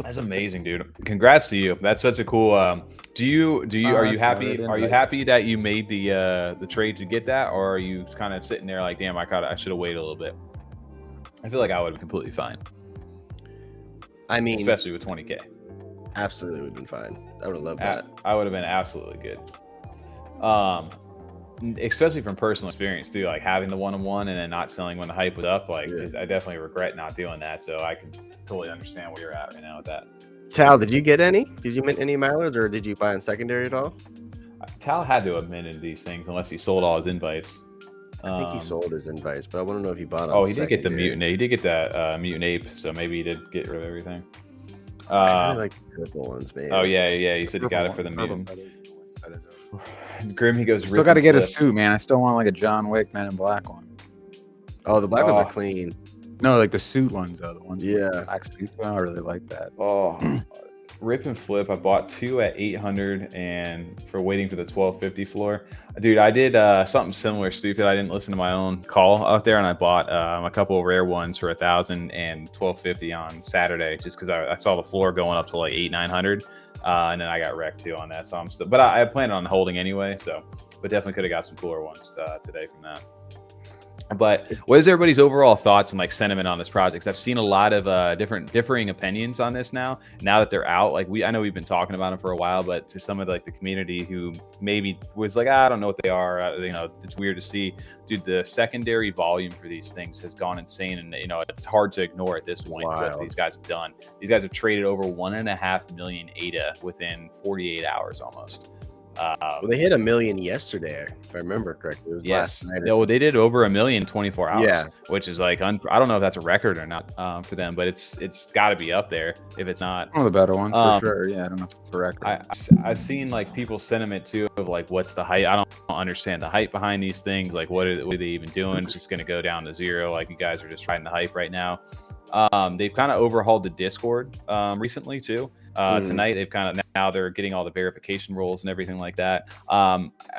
That's amazing, dude. Congrats to you. That's such a cool. Are you happy? Are you happy that you made the trade to get that, or are you kind of sitting there like, damn, I should have waited a little bit? I feel like I would have been completely fine. I mean, especially with 20K. Absolutely would have been fine. I would have loved that. I would have been absolutely good. Especially from personal experience too, like having the one-on-one and then not selling when the hype was up. Like I definitely regret not doing that. So I can totally understand where you're at right now with that. Tal, did you get any? Did you mint any Mallards, or did you buy in secondary at all? Tal had to have minted these things unless he sold all his invites. I think he sold his invites, but I want to know if he bought. Oh, he did get the mutant. He did get that mutant ape, so maybe he did get rid of everything. I really like the purple ones, man. Oh yeah. You said you got it for the mutant. Grim, he goes. Still got to get a suit, man. I still want like a John Wick Man in Black one. Oh, the black ones are clean. No, like the suit ones though. The ones with black suits. I don't really like that. Oh, rip and flip. I bought 2 at 800 and for waiting for the 1250 floor. Dude, I did something similar stupid. I didn't listen to my own call out there, and I bought a couple of rare ones for 1,000 and 1250 on Saturday, just because I saw the floor going up to like 800-900, and then I got wrecked too on that. So I'm still, but I planned on holding anyway. So, but definitely could have got some cooler ones today from that. But what is everybody's overall thoughts and like sentiment on this project? 'Cause I've seen a lot of differing opinions on this now that they're out. Like I know we've been talking about them for a while, but to some of like the community who maybe was like, I don't know what they are, you know, it's weird to see. Dude, the secondary volume for these things has gone insane, and you know it's hard to ignore at this point what these guys have done. These guys have traded over 1.5 million ADA within 48 hours almost. Well, they hit 1 million yesterday, if I remember correctly. It was last night. Yeah, well, they did over 1 million in 24 hours. Yeah, which is like I don't know if that's a record or not for them, but it's got to be up there if it's not. One of the better ones for sure. Yeah, I don't know if it's a record. I've seen like people's sentiment too of like, what's the hype? I don't understand the hype behind these things. Like, what are they even doing? It's just going to go down to zero. Like, you guys are just riding the hype right now. They've kind of overhauled the Discord recently too. Tonight they've now they're getting all the verification rules and everything like that.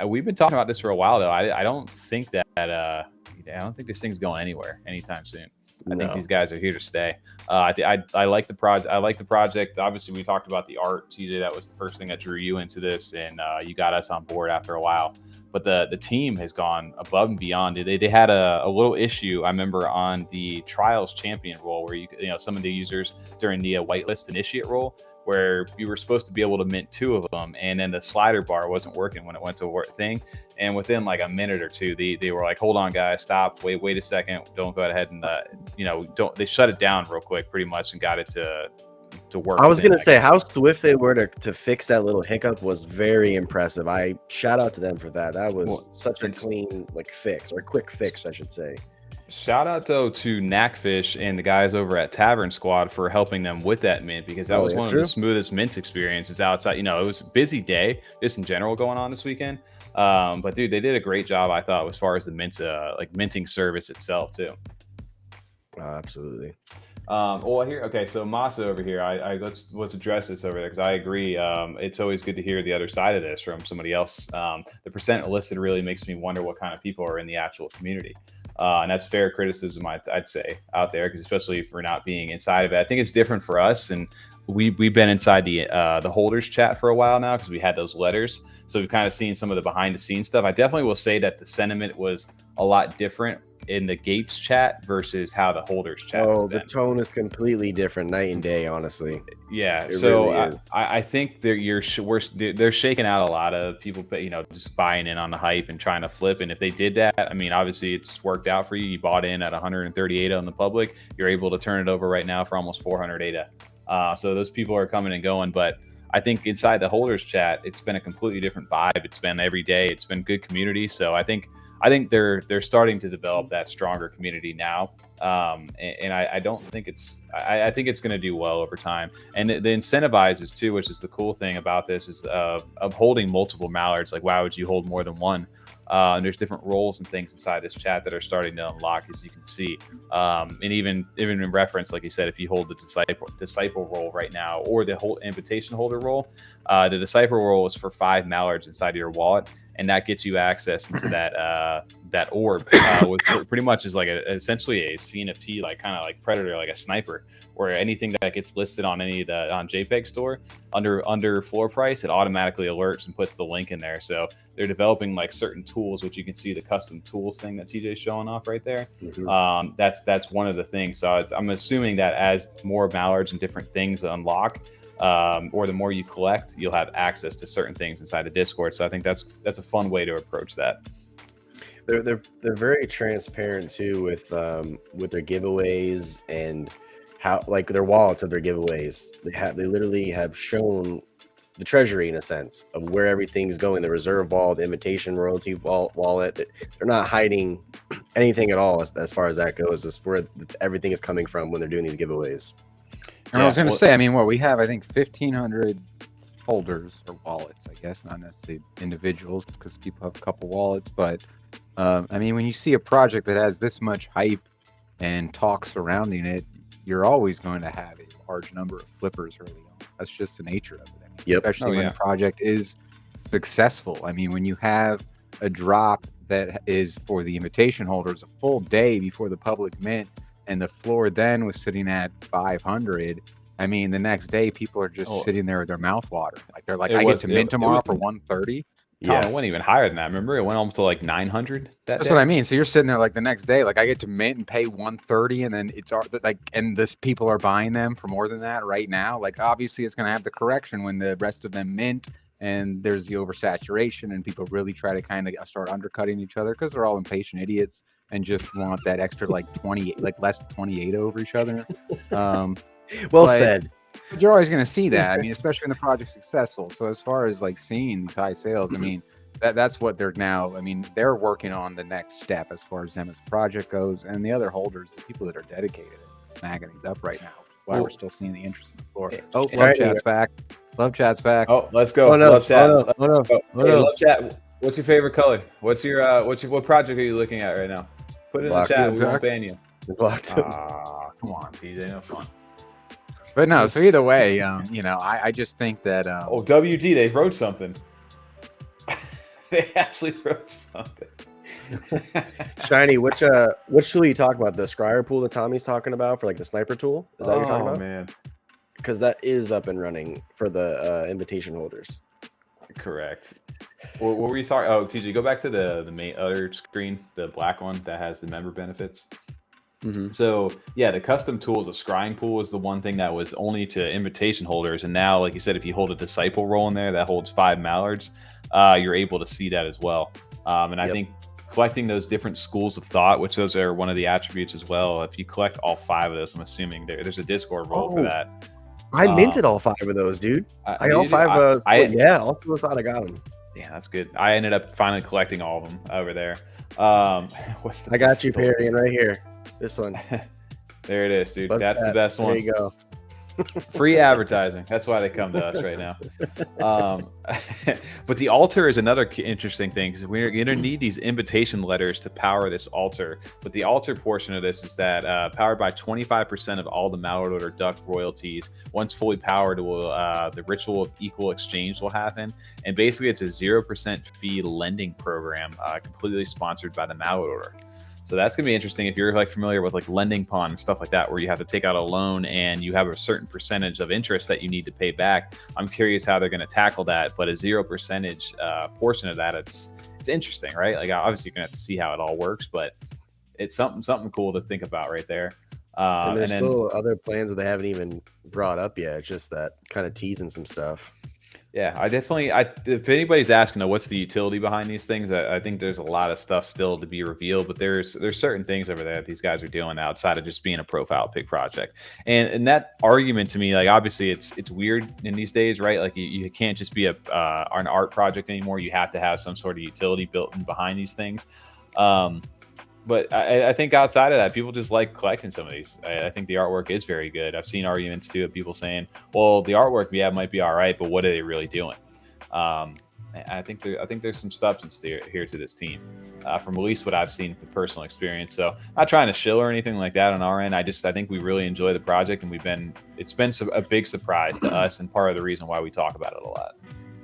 We've been talking about this for a while though. I don't think that I don't think this thing's going anywhere anytime soon. I think these guys are here to stay. I like the project. I like the project. Obviously, we talked about the art, TJ. That was the first thing that drew you into this, and you got us on board after a while. But the team has gone above and beyond. They had a little issue, I remember, on the Trials Champion role, where you know some of the users during the whitelist initiate role, where you were supposed to be able to mint 2 of them, and then the slider bar wasn't working when it went to a thing. And within like a minute or two, they were like, "Hold on, guys, stop, wait a second, don't go ahead and don't." They shut it down real quick, pretty much, and got it to work. I was gonna say how swift they were to fix that little hiccup was very impressive. I shout out to them for that. That was such a clean fix, or quick fix, I should say. Shout out though to Knackfish and the guys over at Tavern Squad for helping them with that mint, because that was one of the smoothest mint experiences outside. You know, it was a busy day just in general going on this weekend. But dude, they did a great job, I thought, as far as the mint minting service itself too. Absolutely. Well, here, okay, so Masa over here, let's address this over there, because I agree. It's always good to hear the other side of this from somebody else. The percent listed really makes me wonder what kind of people are in the actual community. And that's fair criticism, I'd say, out there, because especially if we're not being inside of it. I think it's different for us, and we've been inside the holders chat for a while now, because we had those letters. So we've kind of seen some of the behind the scenes stuff. I definitely will say that the sentiment was a lot different in the Gates chat versus how the holders chat. Oh, the tone is completely different, night and day, honestly. Yeah, so really I think they're shaking out a lot of people, just buying in on the hype and trying to flip. And if they did that, I mean, obviously it's worked out for you. You bought in at 130 ADA on the public. You're able to turn it over right now for almost 400 ADA. So those people are coming and going, but I think inside the holders chat, it's been a completely different vibe. It's been every day. It's been good community. So I think they're starting to develop that stronger community now, and I don't think I think it's going to do well over time. And the incentivizes too, which is the cool thing about this, is of holding multiple mallards. Like, why would you hold more than one? And there's different roles and things inside this chat that are starting to unlock, as you can see. And even in reference, like you said, if you hold the disciple role right now, or the whole invitation holder role, the disciple role is for 5 mallards inside of your wallet. And that gets you access into that orb, which pretty much is like essentially a CNFT, like kind of like Predator, like a sniper, where anything that gets listed on on JPEG store under floor price, it automatically alerts and puts the link in there. So they're developing like certain tools, which you can see the custom tools thing that TJ's showing off right there. Mm-hmm. That's one of the things. So I'm assuming that as more mallards and different things unlock, or the more you collect, you'll have access to certain things inside the Discord. So I think that's a fun way to approach that. They're very transparent too with their giveaways and how, like, their wallets of their giveaways. They literally have shown the treasury in a sense of where everything's going, the reserve vault, the invitation royalty wallet. That they're not hiding anything at all as far as that goes. Just where everything is coming from when they're doing these giveaways. And I was going to say, I mean, we have, I think, 1,500 holders or wallets, I guess, not necessarily individuals, because people have a couple wallets. But, I mean, when you see a project that has this much hype and talk surrounding it, you're always going to have a large number of flippers early on. That's just the nature of it. I mean, Yep. especially when the project is successful. I mean, when you have a drop that is for the invitation holders a full day before the public mint, and the floor then was sitting at 500. I mean, the next day people are just sitting there with their mouth watering. Like they're like, I get to mint tomorrow for 130. Tom, it went even higher than that. Remember, it went almost to like 900. That's what I mean. So you're sitting there like the next day, like I get to mint and pay 130, and then it's like, and this people are buying them for more than that right now. Like obviously, it's going to have the correction when the rest of them mint, and there's the oversaturation, and people really try to kind of start undercutting each other because they're all impatient idiots and just want that extra like 28, like less 28 over each other. Well said. But you're always going to see that. I mean, especially when the project's successful. So as far as like seeing these high sales, I mean, that's what they're now. I mean, they're working on the next step as far as them as a project goes, and the other holders, the people that are dedicated, snagging these up right now. Why we're still seeing the interest in the floor. Oh, Love Chat's back. Love Chat's back. Oh, let's go. Love Chat. Love Chat. What's your favorite color? What project are you looking at right now? Put it in the chat. We won't ban you. Come on, TJ, no fun. But no, so either way, you know, I just think that WD, they wrote something. They actually wrote something. JRney, which tool are you talking about? The scryer pool that Tommy's talking about for like the sniper tool? Is that what you're talking about? Man. Because that is up and running for the invitation holders. Correct. What were you talking? Oh, TJ, go back to the main other screen, the black one that has the member benefits. So yeah, the custom tools, a scrying pool is the one thing that was only to invitation holders, and now, like you said, if you hold a disciple roll in there that holds 5 mallards, you're able to see that as well. And I think collecting those different schools of thought, which those are one of the attributes as well. If you collect all 5 of those, I'm assuming there's a Discord role for that. I minted all 5 of those, dude. I got all 5. All 2 thought I got them. Yeah, that's good. I ended up finally collecting all of them over there. I got you, Perry, right here. This one. There it is, dude. That's the best one. There you go. Free advertising. That's why they come to us right now. But the altar is another interesting thing, because we're going to need these invitation letters to power this altar. But the altar portion of this is that powered by 25% of all the Mallard Order duck royalties. Once fully powered, the ritual of equal exchange will happen. And basically, it's a 0% fee lending program completely sponsored by the Mallard Order. So that's going to be interesting if you're like familiar with like lending pond and stuff like that, where you have to take out a loan and you have a certain percentage of interest that you need to pay back. I'm curious how they're going to tackle that, but a 0% portion of that, it's interesting, right? Like obviously you're going to have to see how it all works, but it's something cool to think about right there. And there's still other plans that they haven't even brought up yet. It's just that kind of teasing some stuff. Yeah, if anybody's asking, what's the utility behind these things, I think there's a lot of stuff still to be revealed, but there's certain things over there that these guys are doing outside of just being a profile pick project. And that argument to me, like obviously it's weird in these days, right? Like you can't just be an art project anymore. You have to have some sort of utility built in behind these things. But I think outside of that, people just like collecting some of these. I think the artwork is very good. I've seen arguments too of people saying, well, the artwork might be all right, but what are they really doing? I think there's some substance here to this team, from at least what I've seen from personal experience. So not trying to shill or anything like that on our end. I think we really enjoy the project, and it's been a big surprise to us, and part of the reason why we talk about it a lot.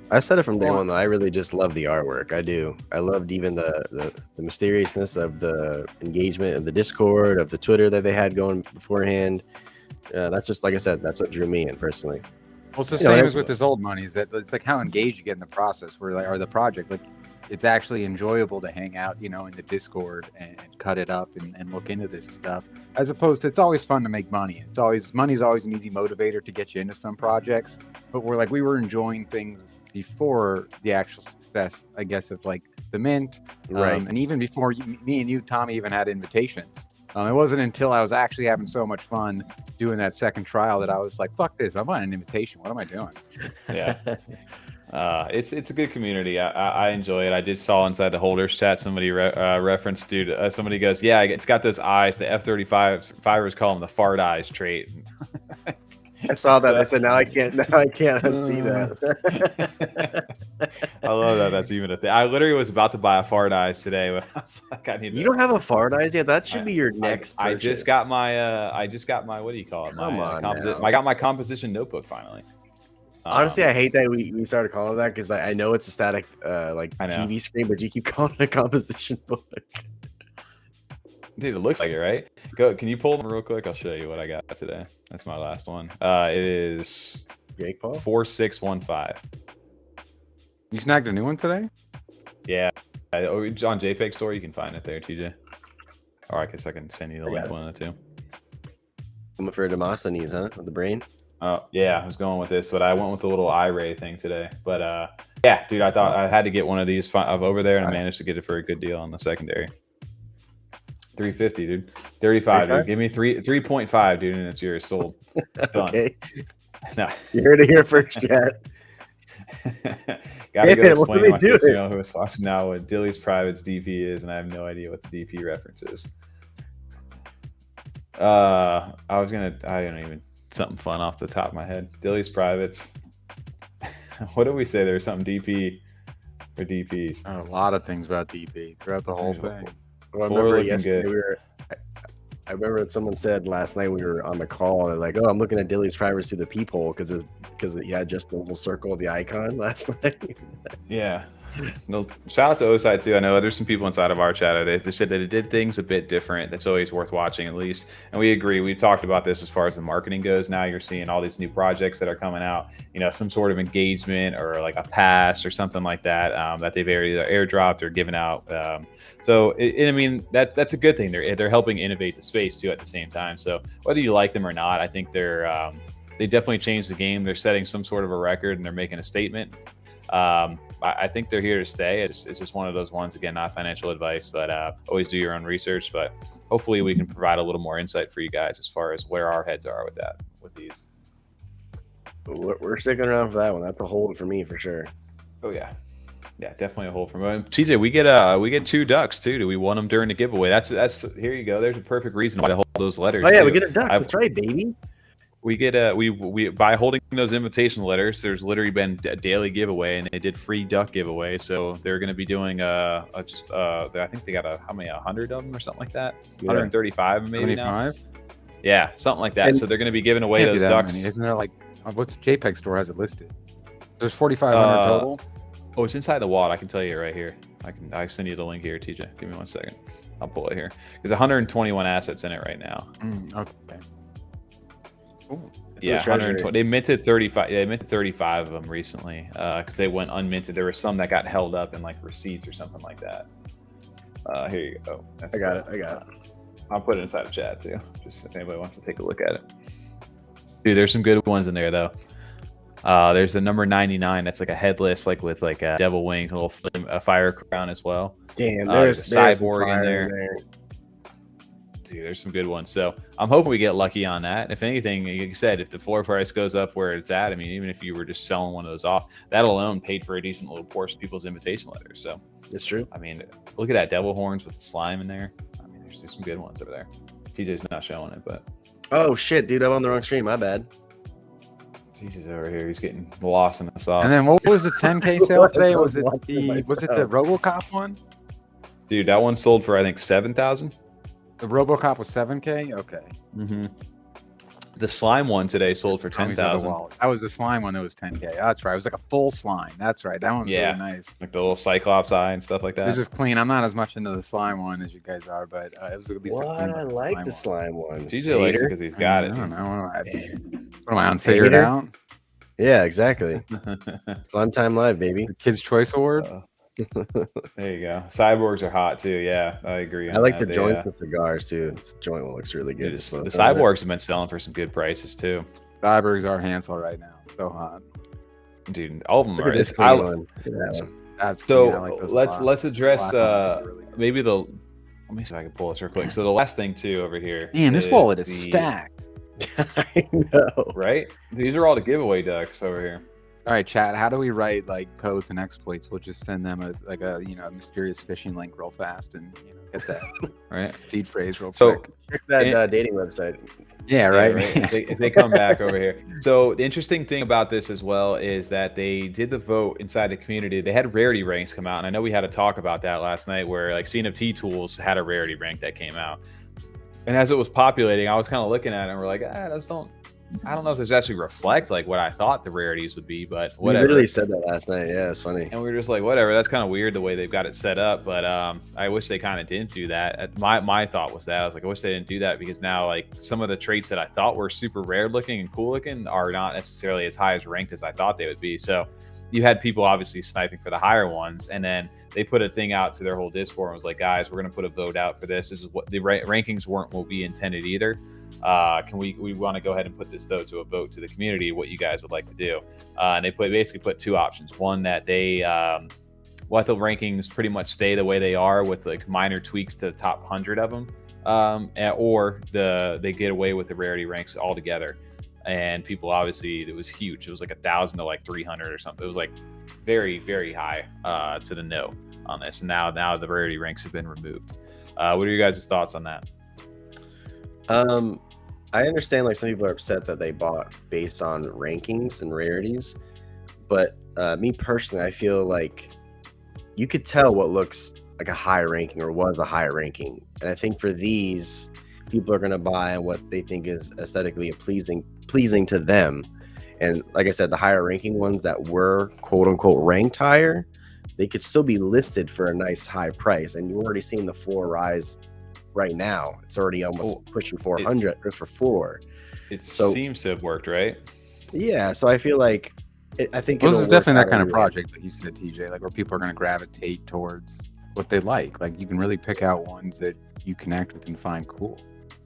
I said it from day one, though. I really just love the artwork. I do. I loved even the mysteriousness of the engagement of the Discord, of the Twitter that they had going beforehand. That's just, like I said, that's what drew me in personally. Well, it's the same as with this old money. Is that it's like how engaged you get in the process, or the project. Like it's actually enjoyable to hang out, in the Discord and cut it up and look into this stuff. As opposed to, it's always fun to make money. Money's always an easy motivator to get you into some projects. But we were enjoying things before the actual success, I guess, of like the mint, right? And even before me and you, Tommy, even had invitations. It wasn't until I was actually having so much fun doing that second trial that I was like, "Fuck this! I'm on an invitation. What am I doing?" Yeah, it's a good community. I enjoy it. I just saw inside the holders chat somebody referenced, dude. Somebody goes, "Yeah, it's got those eyes. The F35 fighters call them the fart eyes trait." I saw that. I said, now I can't unsee that. I love that. That's even a thing. I literally was about to buy a fart eyes today, but I was like, I need. You don't have a fart eyes yet? That should be your next. I just got my. What do you call it? I got my composition notebook finally. Honestly, I hate that we started calling it that because I know it's a static TV screen, but you keep calling it a composition book. Dude, it looks like it, right? Can you pull them real quick? I'll show you what I got today. That's my last one. It is Jake Paul 4615. You snagged a new one today? Yeah, on JPEG Store you can find it there, TJ. Or I guess I can send you the link one of the two. I'm for Demosthenes, huh? With the brain. Oh yeah, I was going with this, but I went with the little eye-ray thing today. But yeah, dude, I thought I had to get one of these over there, and I managed to get it for a good deal on the secondary. 350, dude. 35, dude. Give me 3.5, dude, and it's yours. Sold. Done. Okay. No. You heard it here first, chat. Gotta go explain to my sister, who is watching now, what Dilly's Private's DP is, and I have no idea what the DP reference is. I don't even, something fun off the top of my head. Dilly's Privates. What did we say? There was something DP or DPs. A lot of things about DP throughout the whole thing. Well, I remember yesterday I remember that someone said last night we were on the call, they're like, "Oh, I'm looking at Dilly's Privates through the peephole because it had just the little circle of the icon last night." Yeah. No, shout out to Osai too. I know there's some people inside of our chat. They said that it did things a bit different. That's always worth watching, at least. And we agree. We've talked about this as far as the marketing goes. Now you're seeing all these new projects that are coming out. You know, some sort of engagement or like a pass or something like that that they've either airdropped or given out. So I mean, that's a good thing. They're helping innovate the space too at the same time. So whether you like them or not, I think they definitely changed the game. They're setting some sort of a record and they're making a statement. I think they're here to stay. It's just one of those ones, again, not financial advice, but always do your own research. But hopefully we can provide a little more insight for you guys as far as where our heads are with these. We're sticking around for that one. That's a hold for me for sure. Oh yeah. Yeah, definitely a hold for me. TJ, we get 2 ducks too. Do we want them during the giveaway? That's here you go. There's a perfect reason why to hold those letters. Oh yeah, we get a duck. That's right, baby. We get we by holding those invitation letters, there's literally been a daily giveaway, and they did free duck giveaway. So they're going to be doing I think they got how many, 100 of them or something like that. Yeah. 135 maybe 25? Now. Yeah, something like that. And so they're going to be giving away those ducks. Isn't there like what's JPEG Store has it listed? There's 4,500 total. Oh, it's inside the wallet. I can tell you right here. I send you the link here, TJ. Give me 1 second. I'll pull it here. There's 121 assets in it right now. Okay. Ooh, yeah, 120. They minted 35. Yeah, they minted 35 of them recently because they went unminted. There were some that got held up in like receipts or something like that. Here you go. I got it. I'll put it inside the chat too, just if anybody wants to take a look at it. Dude, there's some good ones in there though. There's the number 99. That's like a headless, like with like devil wings, a little fire crown as well. Damn, there's a cyborg in there. Dude, there's some good ones. So I'm hoping we get lucky on that. If anything, like you said, if the floor price goes up where it's at, I mean, even if you were just selling one of those off, that alone paid for a decent little portion of people's invitation letters. So it's true. I mean, look at that devil horns with the slime in there. I mean, there's some good ones over there. TJ's not showing it, but oh shit, dude, I'm on the wrong stream. My bad. TJ's over here. He's getting lost in the sauce. And then what was the 10K sale today? Was it the RoboCop one? Dude, that one sold for I think 7,000. The RoboCop was 7K. Okay. Mm-hmm. The slime one today sold for 10,000. That was the slime one that was 10K. That's right. It was like a full slime. That's right. That one was really nice. Like the little Cyclops eye and stuff like that. It was just clean. I'm not as much into the slime one as you guys are, but it was at least a clean. I like the slime one. TJ likes it because he's got it. I don't know. What am I on? Figured out? Yeah, exactly. Slime Time Live, baby. The Kids' Choice Award. There you go. Cyborgs are hot too. Yeah, I agree. I like the joints and cigars too. This joint one looks really good. The cyborgs have been selling for some good prices too. Cyborgs are Hansel right now. So hot, dude. All of them are. That's so. Like let's address maybe the. Let me see if I can pull this real quick. So the last thing too over here. Man, this wallet is stacked. I know, right? These are all the giveaway ducks over here. All right, chat. How do we write like codes and exploits? We'll just send them as like a mysterious phishing link real fast and get that right seed phrase real quick. Check that dating website. Yeah, right. If they come back over here. So the interesting thing about this as well is that they did the vote inside the community. They had rarity ranks come out, and I know we had a talk about that last night, where like CNFT tools had a rarity rank that came out. And as it was populating, I was kind of looking at it and we're like, I don't know if this actually reflects like what I thought the rarities would be, but whatever. We literally said that last night. Yeah, it's funny. And we were just like, whatever. That's kind of weird the way they've got it set up. But I wish they kind of didn't do that. My thought was that I was like, I wish they didn't do that, because now like some of the traits that I thought were super rare looking and cool looking are not necessarily as high as ranked as I thought they would be. So you had people obviously sniping for the higher ones, and then they put a thing out to their whole Discord and was like, guys, we're going to put a vote out for this. This is what the rankings weren't what we intended either. We want to go ahead and put this though to a vote to the community, what you guys would like to do. And they basically put two options. One, that they let the rankings pretty much stay the way they are with like minor tweaks to the top 100 of them, or they get away with the rarity ranks altogether. And people, obviously, it was huge. It was like 1,000 to like 300 or something. It was like very, very high to the no on this. And now the rarity ranks have been removed. What are your guys' thoughts on that? I understand like some people are upset that they bought based on rankings and rarities, but me personally, I feel like you could tell what looks like a high ranking or was a high ranking. And I think for these, people are going to buy what they think is aesthetically pleasing to them. And like I said, the higher ranking ones that were quote unquote ranked higher, they could still be listed for a nice high price. And you're already seeing the floor rise right now. It's already almost pushing 400 for 4. It seems to have worked, right? Yeah. So I feel like, I think this is definitely that kind of project, like you said, TJ, like where people are going to gravitate towards what they like. Like you can really pick out ones that you connect with and find cool.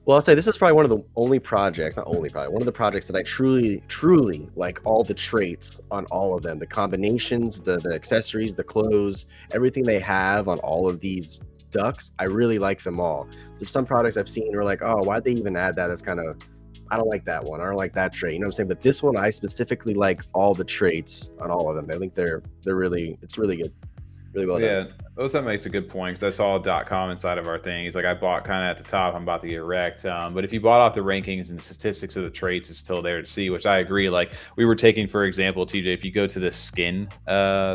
Well, I'd say this is probably one of the only projects, not only probably, one of the projects that I truly like all the traits on all of them. The combinations, the accessories, the clothes, everything they have on all of these ducks, I really like them all. There's some products I've seen where like, oh, why'd they even add that? That's kind of, I don't like that one. I don't like that trait. You know what I'm saying? But this one, I specifically like all the traits on all of them. I think it's really good. Really well done. Yeah, Osa makes a good point, because I saw a .com inside of our thing. He's like, I bought kind of at the top. I'm about to get wrecked. But if you bought off the rankings and the statistics of the traits, it's still there to see, which I agree. Like we were taking, for example, TJ, if you go to the skin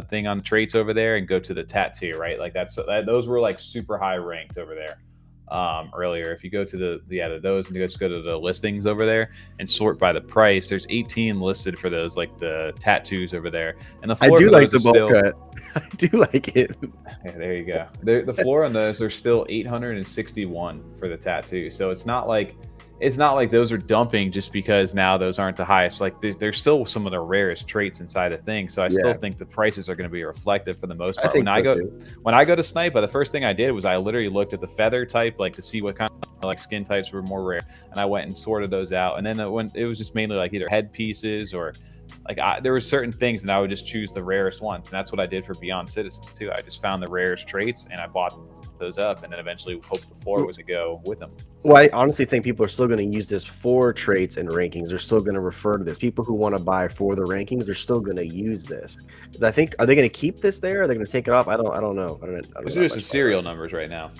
thing on the traits over there and go to the tattoo, right? Like those were like super high ranked over there. Earlier, if you go to those and you just go to the listings over there and sort by the price, there's 18 listed for those, like the tattoos over there. And the floor I do like the bowl cut. I do like it. Yeah, there you go. The floor on those are still 861 for the tattoo. So it's not like those are dumping just because now those aren't the highest. Like there's still some of the rarest traits inside the thing. So I still think the prices are going to be reflective for the most part. When I go to snipe, the first thing I did was I literally looked at the feather type, like to see what kind of like skin types were more rare, and I went and sorted those out. And then when it was just mainly like either head pieces or like there were certain things, and I would just choose the rarest ones. And that's what I did for Beyond Citizens too. I just found the rarest traits and I bought those up, and then eventually hoped the floor was to go with them. Well, I honestly think people are still going to use this for traits and rankings. They're still going to refer to this. People who want to buy for the rankings are still going to use this. Because I think, are they going to keep this there? Are they going to take it off? I don't know. Those are just the serial numbers right now.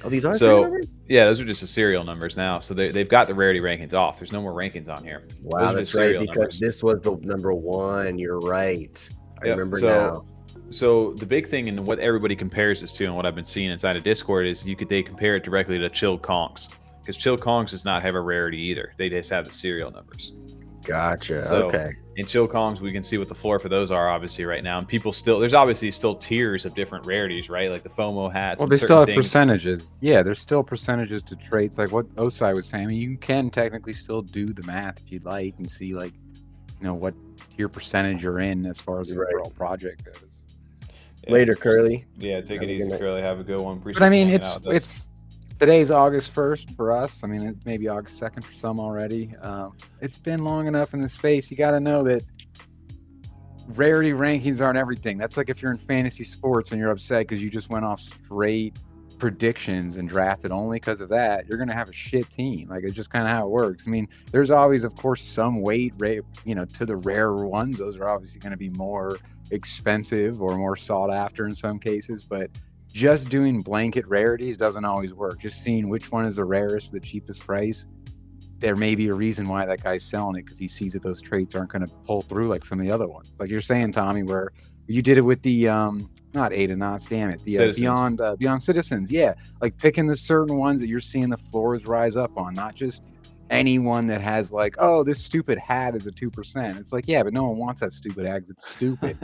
Oh, these are serial numbers? Yeah, those are just the serial numbers now. So they've got the rarity rankings off. There's no more rankings on here. Wow, that's right. Because this was the number 1. You're right. I remember now. So the big thing and what everybody compares this to, and what I've been seeing inside of Discord, is they compare it directly to Chilled Kongs, because Chilled Kongs does not have a rarity either. They just have the serial numbers. Gotcha. So okay. In Chilled Kongs, we can see what the floor for those are obviously right now, and there's obviously still tiers of different rarities, right? Like the FOMO hats. Well, they still have percentages. Yeah, there's still percentages to traits. Like what Osai was saying, I mean, you can technically still do the math if you'd like and see like, what tier percentage you're in as far as the overall project goes. Yeah. Later, Curly. Yeah, take it easy, Curly. Have a good one. Appreciate but I mean, it's today's August 1st for us. I mean, it may be August 2nd for some already. It's been long enough in the space. You got to know that rarity rankings aren't everything. That's like if you're in fantasy sports and you're upset because you just went off straight predictions and drafted only because of that, you're going to have a shit team. Like, it's just kind of how it works. I mean, there's always, of course, some weight, to the rarer ones. Those are obviously going to be more expensive or more sought after in some cases, but just doing blanket rarities doesn't always work. Just seeing which one is the rarest for the cheapest price there may be a reason why that guy's selling it, because he sees that those traits aren't going to pull through like some of the other ones. Like you're saying, Tommy, where you did it with the not Ada Knots, damn it, the Beyond Citizens. Yeah, like picking the certain ones that you're seeing the floors rise up on, not just anyone that has like, oh, this stupid hat is a 2%. It's like, yeah, but no one wants that stupid hat 'cause it's stupid.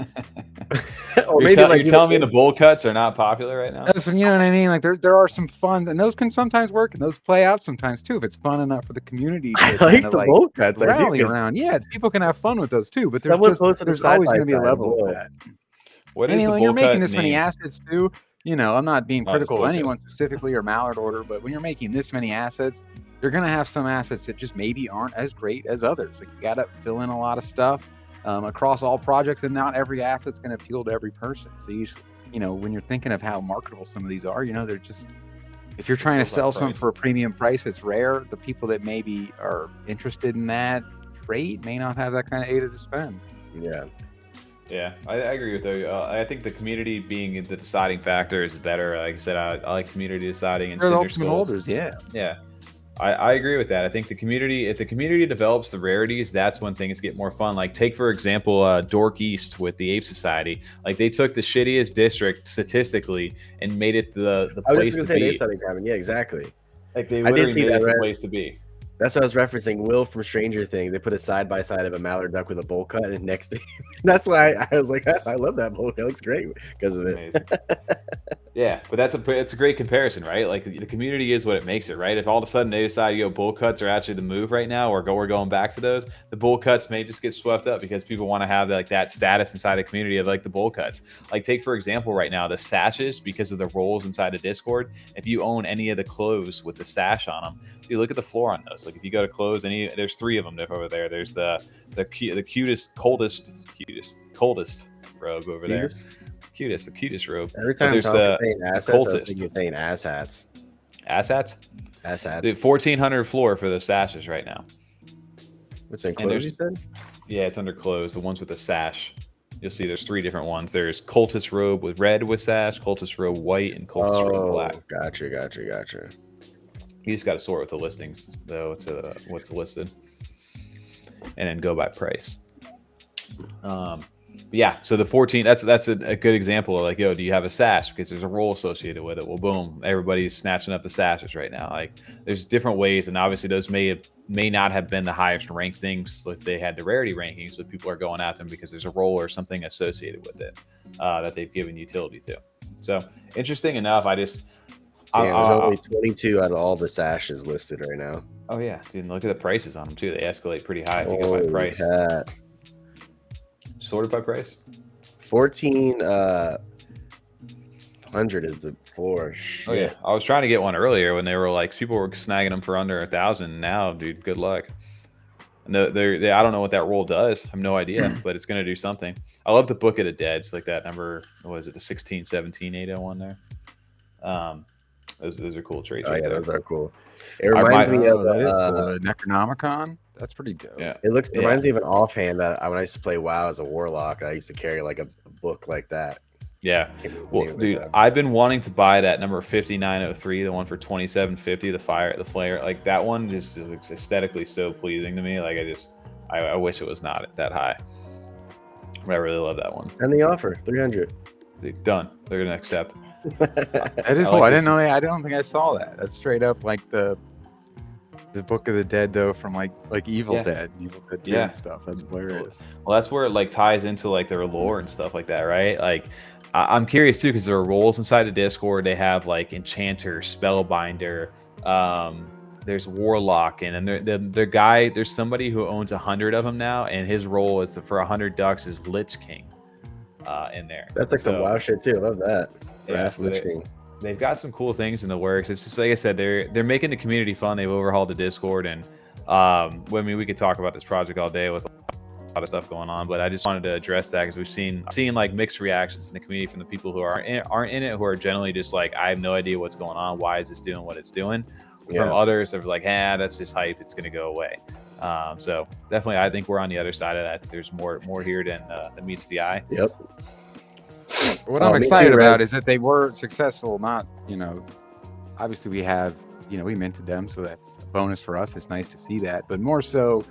Or maybe you're telling me the bowl cuts are not popular right now? Listen, you know what I mean? Like there are some fun, and those can sometimes work, and those play out sometimes too if it's fun enough for the community to I like the bowl cuts. rally around. Yeah, people can have fun with those too, but there's always going to be a level of that. What is the when bowl you're making cut this many name? assets too, you know, I'm not being critical of bowl cut. anyone specifically or Mallard Order, but when you're making this many assets, you're going to have some assets that just maybe aren't as great as others. Like you got to fill in a lot of stuff across all projects, and not every asset's going to appeal to every person. So you know, when you're thinking of how marketable some of these are, you know, they're just, if you're trying to sell something for a premium price, it's rare. The people that maybe are interested in that trait may not have that kind of ADA to spend. Yeah. Yeah, I agree with you. I think the community being the deciding factor is better. Like I said, I like community deciding and They're the Cinder ultimate Skulls. holders, yeah. Yeah, I agree with that. I think the community, if the community develops the rarities, that's when things get more fun. Like take for example, Dork East with the Ape Society. Like they took the shittiest district statistically and made it the place to be. Yeah, exactly. Like they I did literally see made that, it the right? place to be. That's what I was referencing. Will from Stranger Things. They put a side by side of a mallard duck with a bowl cut, and next to him. That's why I was like, I love that bowl cut. It looks great because of it. Yeah, but it's a great comparison, right? Like the community is what it makes it, right? If all of a sudden they decide, bull cuts are actually the move right now, or we're going back to those, the bull cuts may just get swept up because people want to have like that status inside the community of like the bull cuts. Like take for example right now the sashes, because of the roles inside of Discord. If you own any of the clothes with the sash on them, you look at the floor on those. Like if you go to clothes, there's 3 of them over there. There's the coldest robe over there. The cutest robe. Every time there's saying assets, I was cultist. thinking saying ass hats. Ass hats? Ass hats. Dude, 1,400 floor for the sashes right now. What's in clothes, you said? Yeah, it's under clothes. The ones with the sash. You'll see there's 3 different ones. There's cultist robe with red with sash, cultist robe white, and cultist robe black. Gotcha. You just got to sort with the listings, though, to what's listed. And then go by price. Yeah, so the 14, that's a good example of like, do you have a sash? Because there's a role associated with it. Well, boom, everybody's snatching up the sashes right now. Like there's different ways, and obviously those may not have been the highest ranked things if they had the rarity rankings, but people are going at them because there's a role or something associated with it that they've given utility to. So interesting enough, there's only 22 out of all the sashes listed right now. Oh yeah, dude, look at the prices on them too. They escalate pretty high if you go by price. Sorted by price. 1,400 is the floor. Shit. Oh yeah, I was trying to get one earlier when they were like, people were snagging them for under 1,000. Now, dude, good luck. No, I don't know what that role does. I have no idea, but it's gonna do something. I love the Book of the Dead. It's like that number. What was it? The 1617-801 there. Those are cool traits. Yeah, those are cool. It reminds me of the Necronomicon. That's pretty dope. Yeah, it reminds me of an offhand that when I used to play WoW as a warlock, I used to carry like a book like that. Yeah, well, dude, I've been wanting to buy that number 5903, the one for 2750, the flare. Like that one just looks aesthetically so pleasing to me. Like I wish it was not that high. But I really love that one. Send the offer, 300. Dude, done. They're gonna accept. That is cool. I didn't know that. I don't think I saw that. That's straight up like the Book of the Dead though, from like Evil Dead 2 and stuff. That's hilarious. Well, that's where it like ties into like their lore and stuff like that, right? Like I'm curious too, because there are roles inside the Discord. They have like Enchanter, Spellbinder, there's Warlock, and the guy, there's somebody who owns 100 of them now, and his role is for 100 ducks is Lich King in there. That's like some WoW shit too. I love that. Yeah, so they've got some cool things in the works. It's just like I said, they're making the community fun. They've overhauled the Discord, and I mean, we could talk about this project all day with a lot of stuff going on, but I just wanted to address that because we've seen like mixed reactions in the community from the people who aren't in it, who are generally just like, I have no idea what's going on. Why is this doing what it's doing? Yeah. From others, they're like, that's just hype. It's going to go away. So definitely, I think we're on the other side of that. I think there's more here than meets the eye. What I'm excited about is that they were successful. Not, obviously we have, we minted them, so that's a bonus for us. It's nice to see that, but more so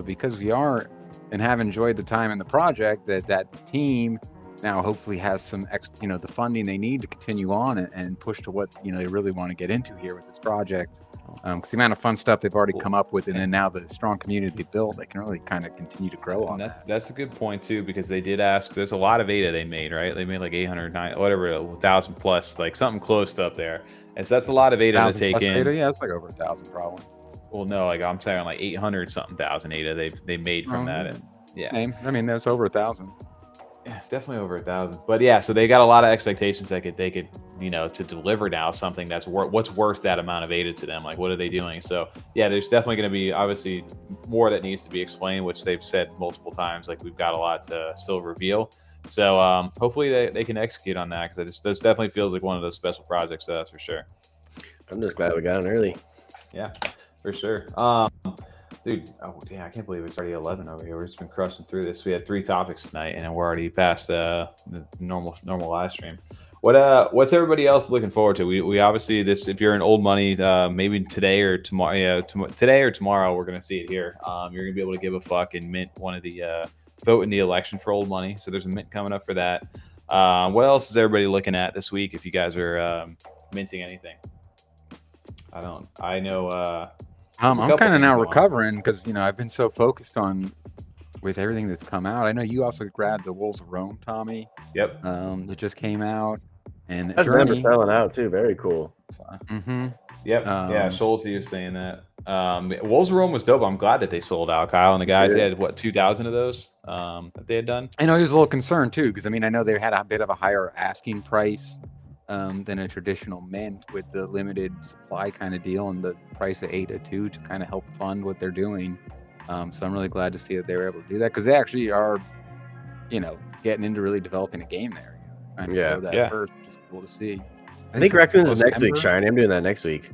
because we are and have enjoyed the time in the project, that team now hopefully has some the funding they need to continue on and push to what they really want to get into here with this project. Because the amount of fun stuff they've already come up with, and then now the strong community they built, they can really kind of continue to grow on that. That's a good point too, because they did ask. There's a lot of ADA they made, right? They made like 800, whatever, 1,000 plus, like something close to up there. And so that's a lot of ADA to take in. ADA? Yeah, it's like over 1,000 probably. Well, no, like I'm saying, like 800 something thousand ADA they made from that. And yeah, I mean, there's over 1,000. Yeah, definitely over 1,000. But yeah, so they got a lot of expectations they could to deliver now something that's what's worth that amount of ADA to them. Like, what are they doing? So yeah, there's definitely going to be obviously more that needs to be explained, which they've said multiple times. Like, we've got a lot to still reveal. So hopefully they can execute on that, because this definitely feels like one of those special projects to us for sure. I'm just glad we got in early. Yeah, for sure. Dude, oh damn, I can't believe it's already 11 over here. We've just been crushing through this. We had 3 topics tonight, and we're already past the normal live stream. What's everybody else looking forward to? We obviously, this, if you're in old money, maybe today or tomorrow. Yeah, today or tomorrow, we're gonna see it here. You're gonna be able to give a fuck and mint one of the vote in the election for old money. So there's a mint coming up for that. What else is everybody looking at this week? If you guys are minting anything, I know. I'm kind of now recovering because I've been so focused on with everything that's come out. I know you also grabbed the Wolves of Rome, Tommy. Yep. That just came out, and That's never selling out too. Very cool. Mm-hmm. Yep. Yeah. Schulte was saying that. Wolves of Rome was dope. I'm glad that they sold out, Kyle, and the guys. They had 2,000 of those that they had done. I know he was a little concerned too, because I know they had a bit of a higher asking price than a traditional mint with the limited supply kind of deal, and the price of ADA too to kind of help fund what they're doing. So I'm really glad to see that they were able to do that, because they actually are, getting into really developing a game there. First, which is cool to see. I think Raccoons is next week, JRney. I'm doing that next week.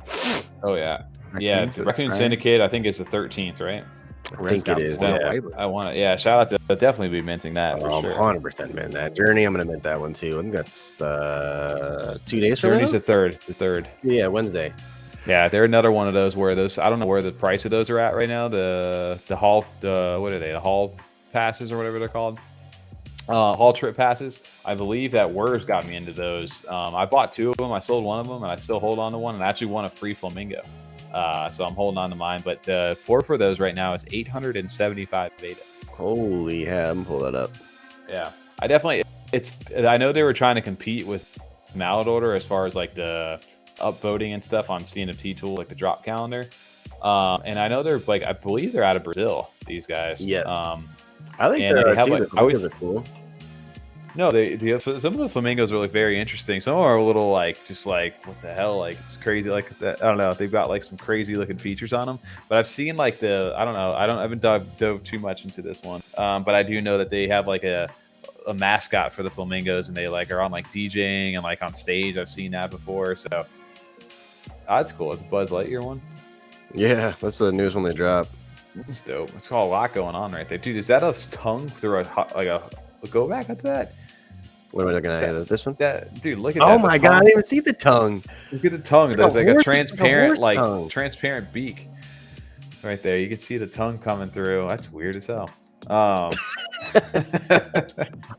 Oh yeah, Raccoon Syndicate. I think is the 13th, right? I think it is. Yeah. I want it. Yeah, shout out to definitely be minting that. For sure. 100% mint that. JRney, I'm gonna mint that one too. I think that's the 2 days from now. JRney's the third. Yeah, Wednesday. Yeah, they're another one of those where I don't know where the price of those are at right now. The hall, what are they? The hall passes or whatever they're called. Hall trip passes. I believe that Wurs got me into those. I bought 2 of them. I sold 1 of them, and I still hold on to 1, and I actually won a free flamingo. So I'm holding on to mine. But the floor for those right now is 875 beta. Holy hell, pull that up. Yeah, I know they were trying to compete with Mallard Order as far as like the upvoting and stuff on CNFT tool, like the drop calendar. And I know they're like, I believe they're out of Brazil, these guys. Yes. I think they're cool. No, some of the flamingos are like very interesting. Some are a little like just like what the hell, like it's crazy, like that. I don't know. They've got like some crazy looking features on them. But I've seen like I haven't dove too much into this one. But I do know that they have like a mascot for the flamingos, and they like are on like DJing and like on stage. I've seen that before. So that's cool. It's a Buzz Lightyear one. Yeah, that's the newest one they dropped. It's dope. It's got a lot going on right there, dude. Is that a tongue through a go back at that? What am I looking at? This one? Dude, look at that. Oh my god, I didn't even see the tongue. Look at the tongue. There's like a transparent, transparent beak right there. You can see the tongue coming through. That's weird as hell. I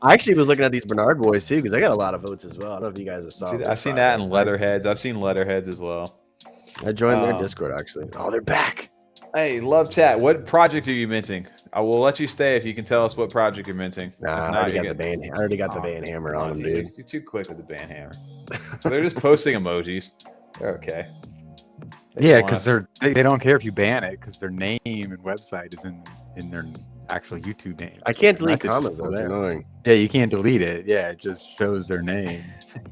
actually was looking at these Bernard boys too, because I got a lot of votes as well. I don't know if you guys have saw. I've seen that in Leatherheads. I've seen Leatherheads as well. I joined their Discord actually. Oh, they're back. Hey, love chat. What project are you minting? I will let you stay if you can tell us what project you're minting. Nah, I already got the band hammer on them, dude. You're too quick with the band hammer. So they're just posting emojis. They're okay. Yeah, because they don't care if you ban it, because their name and website is in their actual YouTube name. I can't delete comments. That's annoying. Yeah, you can't delete it. Yeah, it just shows their name.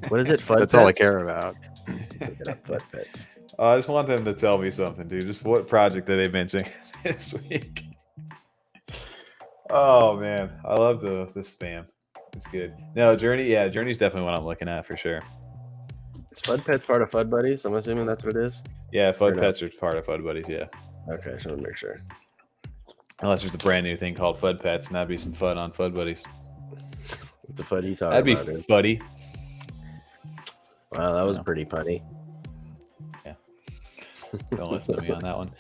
What is it? Fudpets? That's all I care about. Let's look it up. Fudpets. I just want them to tell me something, dude. Just what project are they minting this week? Oh man, I love the spam. It's good. No, JRney. Yeah, JRney's definitely what I'm looking at for sure. Is Fudpets part of Fud Buddies? I'm assuming that's what it is. Yeah, Fudpets are part of Fud Buddies. Yeah. Okay, I just want to make sure. Unless there's a brand new thing called Fudpets, and that'd be some fun on Fud Buddies. What the fud he's talking That'd be about, fuddy. Wow, that was pretty funny. Don't listen to me on that one.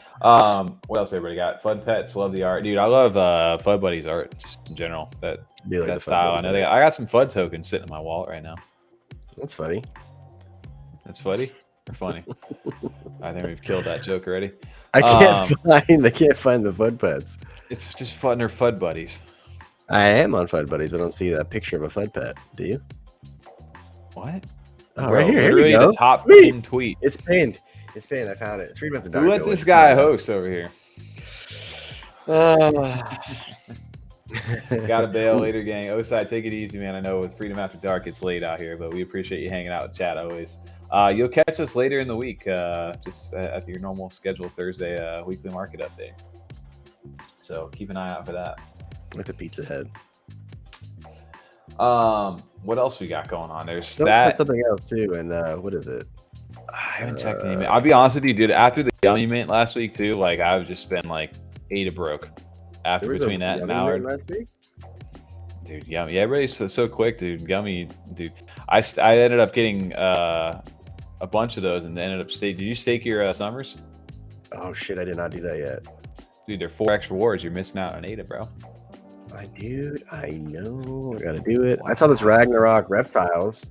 What else everybody got? Fudpets, love the art, dude. I love Fud Buddy's art just in general. That style. I know I got some Fud tokens sitting in my wallet right now. That's funny. That's funny or funny? I think we've killed that joke already. I can't find the Fudpets. It's just fun or Fud Buddies. I am on Fud Buddies, but I don't see that picture of a Fudpet. Do you? What? Oh, right here. Here we go. The top pinned tweet. It's pinned. It's pinned. I found it. 3 months of dark. Who let this guy host over here? Gotta bail later, gang. Osai, take it easy, man. I know with Freedom After Dark, it's late out here, but we appreciate you hanging out with chat always. You'll catch us later in the week, just at your normal scheduled Thursday weekly market update. So keep an eye out for that. With the Pizza Head. What else we got going on? There's something else too, and what is it? I haven't checked any. I'll be honest with you, dude. After the Yummi mint last week too, like I've just been like ate broke. After between that and Mallard last week, dude, Yummi. Yeah, everybody's so quick, dude. Yummi, dude. I ended up getting a bunch of those and ended up Did you stake your summers? Oh shit, I did not do that yet. Dude, they're 4x rewards. You're missing out on ADA, bro. I know. I gotta do it. I saw this Ragnarok Reptiles.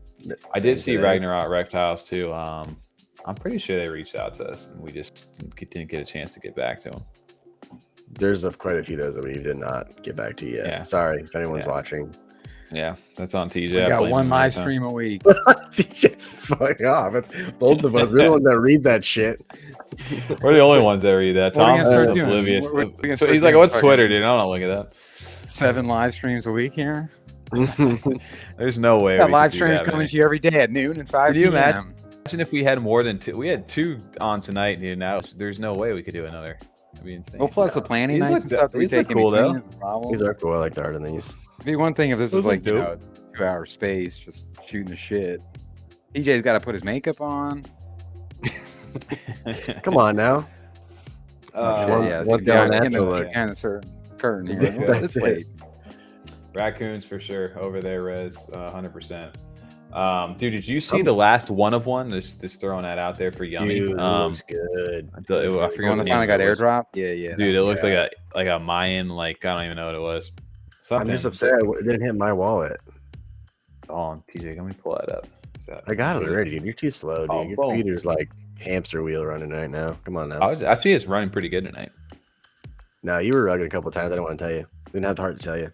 I did see Ragnarok Reptiles too. I'm pretty sure they reached out to us and we just didn't get a chance to get back to them. There's quite a few of those that we did not get back to yet. Yeah. Sorry if anyone's watching. Yeah, that's on TJ. We got one live stream a week. TJ, fuck off. That's both of us. We're the ones that read that shit. We're the only ones that read that. Tom's oblivious. He's like, what's Twitter, dude? I don't look at that. 7 live streams a week here. There's no way. We got live streams coming to you every day at noon and 5 p.m. Imagine if we had more than 2? We had 2 on tonight, dude. Now there's no way we could do another. That'd be insane. Well, plus the planning nights and stuff that we take cool though. These are cool. I like the art in these. It'd be one thing if this was like, 2-hour space, just shooting the shit. DJ's got to put his makeup on. Come on now. What down and a certain curtain here. It's late. Raccoons for sure over there, Rez, 100%. Dude, did you see the last one of one? Just throwing that out there for Yummi. Dude, looks good. I forgot when the finally got airdropped. Yeah. Dude, it looked like a Mayan, like I don't even know what it was. I'm just upset it didn't hit my wallet. Oh, TJ, let me pull that up. I got it already, dude. You're too slow, dude. Your computer's like hamster wheel running right now. Come on now. Actually, it's running pretty good tonight. No, you were rugging a couple times. I don't want to tell you. Didn't have the heart to tell you.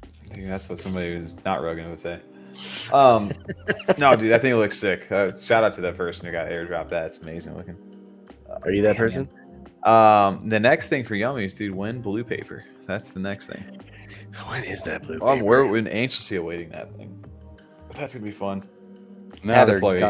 I think that's what somebody who's not rugging would say. No, dude, I think it looks sick. Shout out to that person who got airdropped. That's amazing looking. Are you that person? The next thing for Yummi is, dude, win blue paper. That's the next thing. When is that blue paper? We're anxiously awaiting that thing. That's gonna be fun. Now they're Well,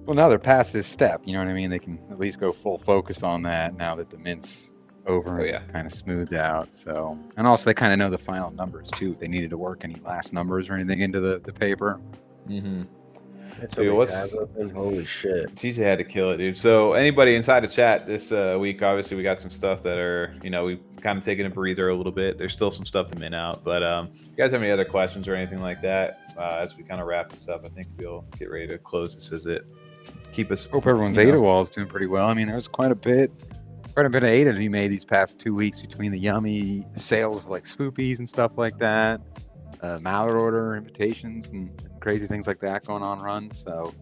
now they're past this step. You know what I mean? They can at least go full focus on that now that the mint's over and kind of smoothed out. So, and also they kind of know the final numbers too. If they needed to work any last numbers or anything into the paper. Mm-hmm. Holy shit. TJ had to kill it, dude. So anybody inside the chat this week, obviously we got some stuff that are, we've kind of taken a breather a little bit. There's still some stuff to mint out, but if you guys have any other questions or anything like that, as we kind of wrap this up, I think we'll get ready to close this as it. Keep us. Hope everyone's ADA wall is doing pretty well. I mean, there's quite a bit of ADA to be made these past 2 weeks between the Yummi sales of like spoopies and stuff like that. Mallard Order invitations and crazy things like that going on runs. So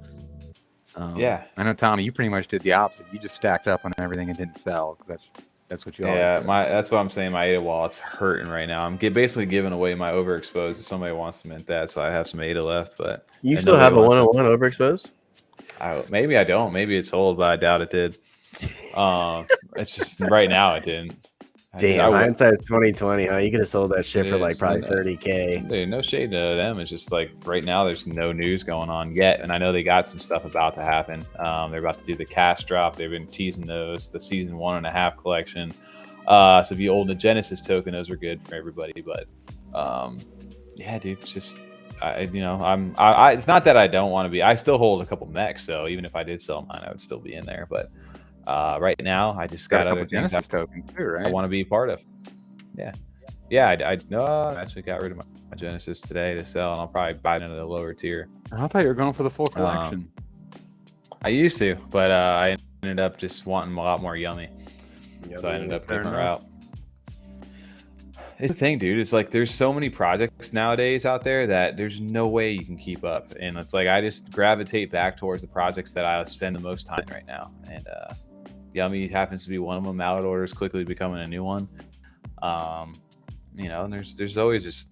I know, Tommy, you pretty much did the opposite. You just stacked up on everything and didn't sell because that's what you always do. That's what I'm saying. My ADA wall is hurting right now. I'm basically giving away my overexposed if somebody wants to mint that. So I have some ADA left, but you still have a 101 overexposed? Maybe I don't. Maybe it's old, but I doubt it did. It's just right now it didn't. Damn, hindsight's 2020, huh? You could have sold that shit for like probably $30K. Dude, no shade to them. It's just like right now there's no news going on yet, and I know they got some stuff about to happen. They're about to do the cash drop. They've been teasing those, the season 1.5 collection. So if you hold the Genesis token, those are good for everybody. But yeah, dude, it's just it's not that I don't want to be. I still hold a couple mechs, so even if I did sell mine, I would still be in there. But right now, I just got other things tokens too, right? I want to be part of. Yeah. I actually got rid of my Genesis today to sell, and I'll probably buy it into the lower tier. I thought you were going for the full collection. I used to, but I ended up just wanting a lot more Yummi. So I ended up taking her out. It's the thing, dude. It's like there's so many projects nowadays out there that there's no way you can keep up. And it's like I just gravitate back towards the projects that I spend the most time right now. And Yummi happens to be one of them. Mallard Order is quickly becoming a new one. You know, and there's always just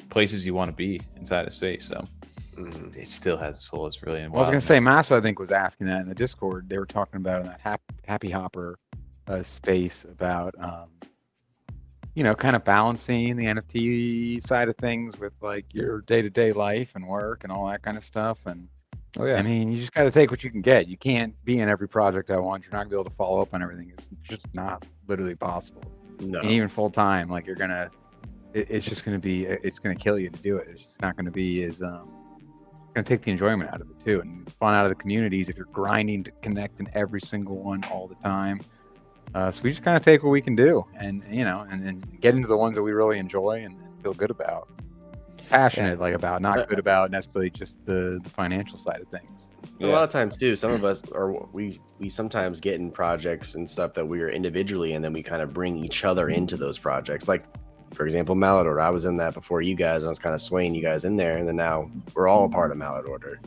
places you want to be inside of space. So it still has a soul. It's really. I was gonna say, Massa, I think, was asking that in the Discord. They were talking about in that Happy Hopper space about you know, kind of balancing the NFT side of things with like your day-to-day life and work and all that kind of stuff. And I mean, you just got to take what you can get. You can't be in every project I want. You're not gonna be able to follow up on everything. It's just not literally possible. No. And even full time, like it's just gonna be, it's gonna kill you to do it. It's just not gonna be as gonna take the enjoyment out of it too, and fun out of the communities if you're grinding to connect in every single one all the time. So we just kind of take what we can do, and you know, and get into the ones that we really enjoy and feel good about, passionate like about, not good about necessarily just the financial side of things. A lot of times too, some of us we sometimes get in projects and stuff that we are individually, and then we kind of bring each other into those projects. Like, for example, Mallard Order. I was in that before you guys. I was kind of swaying you guys in there, and then now we're all a part of Mallard Order.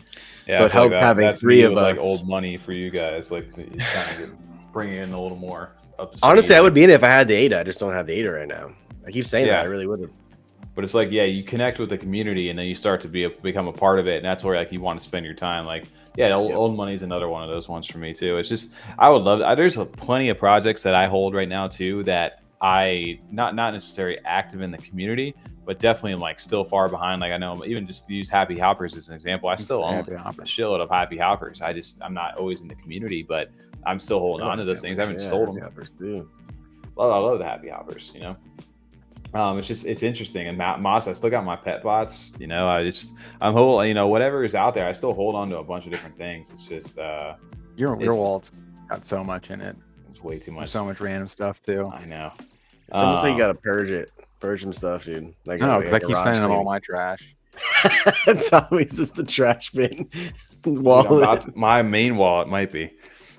Yeah, so it helped having three of us. Like old money for you guys, like you kind of bring in a little more. Honestly, I would be in it if I had the ADA. I just don't have the ADA right now. I keep saying that. I really would have. But it's like, yeah, you connect with the community, and then you start to become a part of it, and that's where like you want to spend your time. Like, old money is another one of those ones for me too. It's just I would love. There's plenty of projects that I hold right now too that I not necessarily active in the community, but definitely am like still far behind. Like I know even just to use Happy Hoppers as an example, I still own a shitload of Happy Hoppers. I'm not always in the community, but I'm still holding on to those things. I haven't sold them. I love the Happy Hoppers, you know. It's interesting. And Moss, I still got my pet bots, you know. I'm whole, you know, whatever is out there, I still hold on to a bunch of different things. It's just your wallet's got so much in it. It's way too much. So much random stuff too. I know. It's almost like you gotta purge some stuff, dude. Like no, because I keep sending them all my trash. It's always just the trash bin wallet. Dude, my main wallet might be.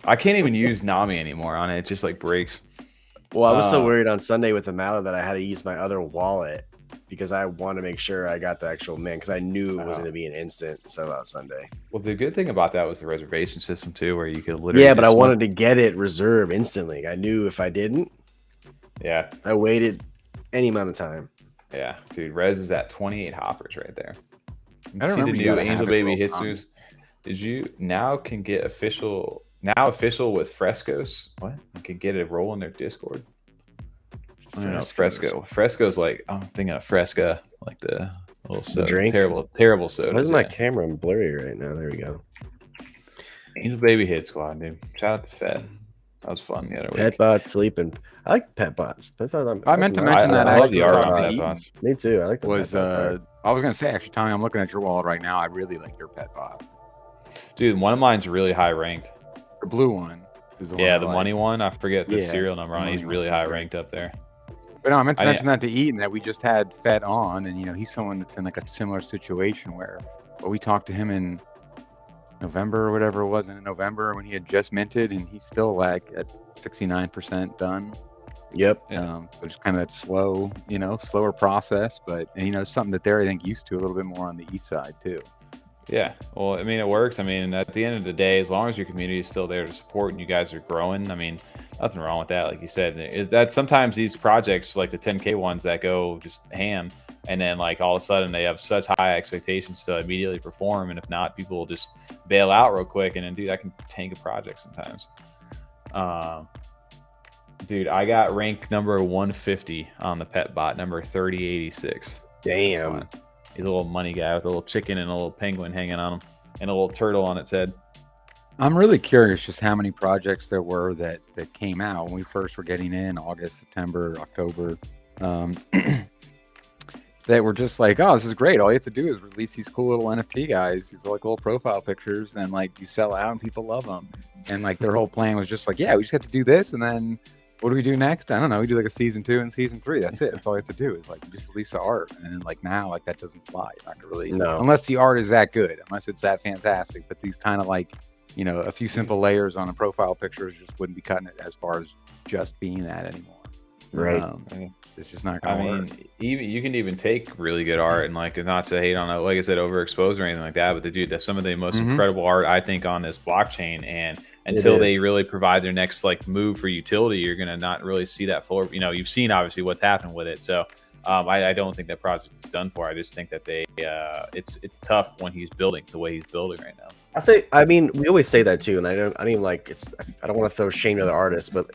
I can't even use Nami anymore on it. It just like breaks. Well, I was so worried on Sunday with the Mallard that I had to use my other wallet because I want to make sure I got the actual mint because I knew it was going to be an instant sellout Sunday. Well, the good thing about that was the reservation system too, where you could literally. Yeah, but I wanted to get it reserved instantly. I knew if I didn't. Yeah. I waited any amount of time. Yeah, dude, Rez is at 28 hoppers right there. I don't see the new Angel Baby Hitsus. Did you now can get official with Frescos? What? You can get it roll in their Discord. I don't know, Fresco. Fresco's like, I'm thinking of Fresca, like the little soda. Drink? Terrible soda. Why is my camera blurry right now? There we go. Angel Baby Hit Squad, dude. Shout out to Fed. That was fun the other week. Petbot sleeping. I like Petbots. I meant to mention that. I love the art on Petbots. Me too. I like the I was gonna say actually, Tommy, I'm looking at your wallet right now. I really like your Petbot. Dude, one of mine's really high ranked. The blue one is the one. Yeah, the money one. I forget the serial number on it. He's really high ranked up there. But no, I meant to mention that to Eaton that we just had Fed on, and you know he's someone that's in like a similar situation where, we talked to him in November or whatever it was, in November when he had just minted, and he's still like at 69% done. Yep. So just kind of that slower process, but and, you know, something that they're I think used to a little bit more on the east side too. Yeah, well, I mean, it works. I mean, at the end of the day, as long as your community is still there to support and you guys are growing, I mean, nothing wrong with that. Like you said, is that sometimes these projects, like the 10K ones that go just ham, and then like all of a sudden they have such high expectations to immediately perform, and if not, people will just bail out real quick, and then dude, I can tank a project sometimes. Dude, I got rank number 150 on the pet bot, number 3086. Damn. He's a little money guy with a little chicken and a little penguin hanging on him and a little turtle on its head. I'm really curious just how many projects there were that came out when we first were getting in August, September, October, that were just like, oh, this is great. All you have to do is release these cool little NFT guys, these like little profile pictures, and like you sell out and people love them. And like their whole plan was just like, yeah, we just have to do this, and then what do we do next? I don't know. We do like a season 2 and season 3. That's it. That's all you have to do is like just release the art. And then like now, like that doesn't fly. You're not gonna really, unless the art is that good, unless it's that fantastic. But these kind of like you know, a few simple layers on a profile picture just wouldn't be cutting it as far as just being that anymore. Right. It's just not gonna work. Even you can even take really good art and like, not to hate on it, like I said, overexpose or anything like that, but that's some of the most incredible art I think on this blockchain. And until they really provide their next like move for utility, you're gonna not really see that full. You know, you've seen obviously what's happened with it. So I don't think that project is done for. I just think that they it's tough when he's building the way he's building right now. I mean, we always say that too, and I don't even like I don't want to throw shame to the artist, but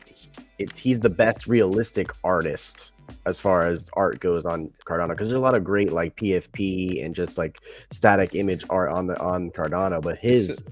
he's the best realistic artist as far as art goes on Cardano, because there's a lot of great like PFP and just like static image art on Cardano, but his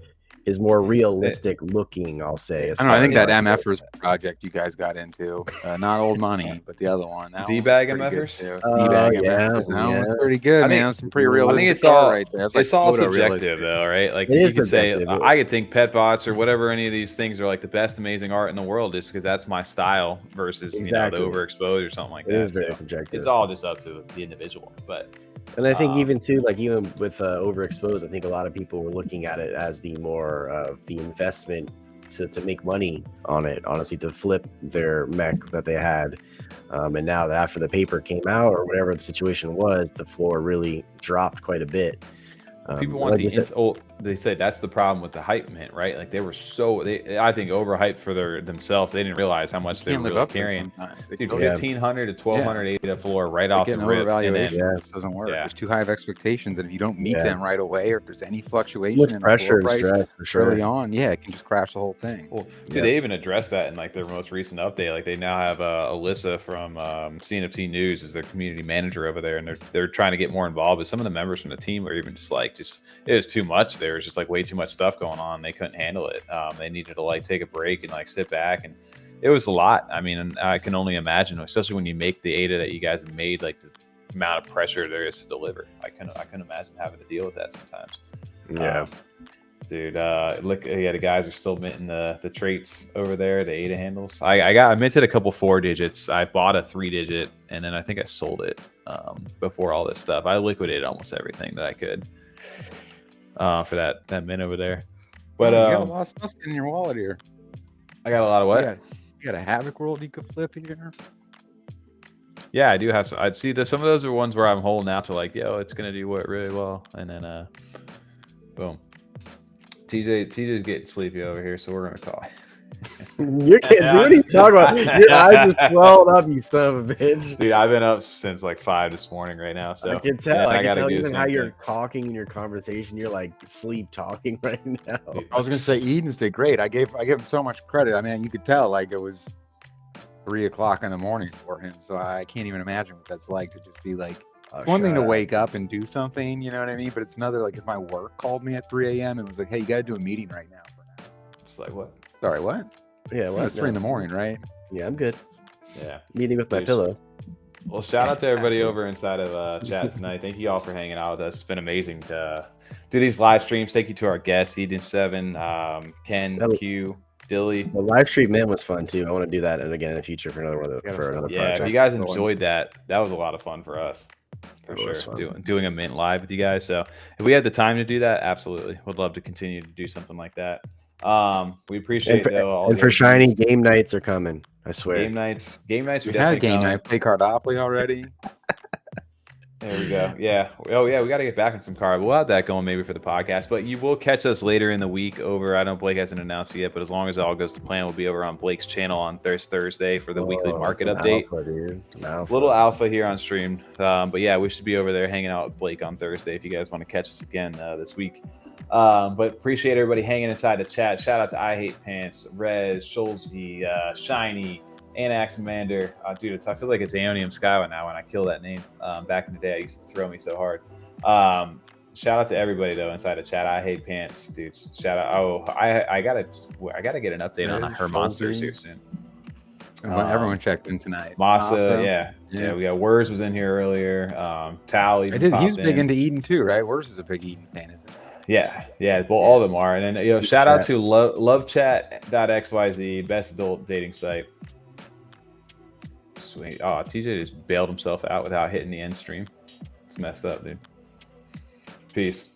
is more realistic looking, I'll say. I don't know. I think that MFers project you guys got into, not old money, but the other one. D-bag MFers? D-bag MFers. That one was pretty good, man. Some pretty realistic. I think it's all right there. It's all subjective, though, right? Like you could say, I could think pet bots or whatever, any of these things are like the best amazing art in the world, just because that's my style versus you know, the overexposed or something like that. It is very subjective. It's all just up to the individual, but. And I think even too, like even with overexposed, I think a lot of people were looking at it as the more of the investment to make money on it, honestly, to flip their mech that they had. And now that after the paper came out or whatever the situation was, the floor really dropped quite a bit. People want they said that's the problem with the hype mint, right? Like they were I think overhyped for themselves. They didn't realize how much they were really carrying. Dude, 1,500 to 1,200 ADA floor right off the rip. It doesn't work. There's too high of expectations, and if you don't meet them right away, or if there's any fluctuation in pressure the and stress for sure early on, it can just crash the whole thing. Well, they even addressed that in like their most recent update. Like they now have Alyssa from CNFT News as their community manager over there, and they're trying to get more involved. But some of the members from the team are even just it was too much. There was just like way too much stuff going on. They couldn't handle it. They needed to like take a break and like sit back, and it was a lot. I mean, I can only imagine, especially when you make the ADA that you guys have made, like the amount of pressure there is to deliver. I couldn't imagine having to deal with that sometimes. Yeah. Dude, look, the guys are still minting the traits over there, the ADA handles. I minted a couple 4 digits. I bought a 3 digit, and then I think I sold it before all this stuff. I liquidated almost everything that I could for that mint over there. But you got a lot of stuff in your wallet here. I got a lot of what? You got a Havoc World you could flip here. Yeah, I do have some. I'd see some of those are ones where I'm holding out to like, yo, it's gonna do really well, and then boom. TJ's getting sleepy over here, so we're gonna call. Your kids, what are you talking about? Your eyes just swelled up, you son of a bitch. Dude, I've been up since like 5 this morning right now. So I can tell. I can tell even how you're talking in your conversation. You're like sleep talking right now. Dude, I was gonna say Eden's did great. I give him so much credit. I mean, you could tell like it was 3 o'clock in the morning for him. So I can't even imagine what that's like to just be like. One thing to wake up and do something, you know what I mean? But it's another like if my work called me at 3 a.m. and was like, hey, you got to do a meeting right now. It's like what? Sorry, what? Yeah, well, it's 3 in the morning, right? Yeah, I'm good. Yeah, meeting with my pillow. Well, shout out to everybody over inside of chat tonight. Thank you all for hanging out with us. It's been amazing to do these live streams. Thank you to our guests, Eden7, Ken, Q, Dilly. The live stream man was fun too. I want to do that and again in the future for another project. Yeah, if you guys enjoyed that was a lot of fun for us. For sure, doing a mint live with you guys. So if we had the time to do that, absolutely, would love to continue to do something like that. We appreciate and for shiny game nights are coming. I swear. Game nights. We had game night. Play Cardopoly already. There we go. Yeah. Oh yeah, we got to get back on some card. We'll have that going maybe for the podcast, but you will catch us later in the week over. I know Blake hasn't announced it yet, but as long as it all goes to plan, we'll be over on Blake's channel on Thursday for the weekly market update. Little alpha here on stream, but yeah, we should be over there hanging out with Blake on Thursday if you guys want to catch us again this week. But appreciate everybody hanging inside the chat. Shout out to I Hate Pants, Rez, Schulze, Shiny, Anaximander. Dude, I feel like it's Aeonium Skyway now when I kill that name. Back in the day, I used to throw me so hard. Shout out to everybody though inside the chat. I Hate Pants, dude. Shout out. Oh, I gotta get an update on her monsters here soon. Everyone checked in tonight. Masa, yeah. We got Wurs was in here earlier. Tally. He's big into Eden too, right? Wurs is a big Eden fan, isn't he? Yeah. Well, all of them are. And then shout out to lovechat.xyz, best adult dating site. Sweet. Oh, TJ just bailed himself out without hitting the end stream. It's messed up, dude. Peace.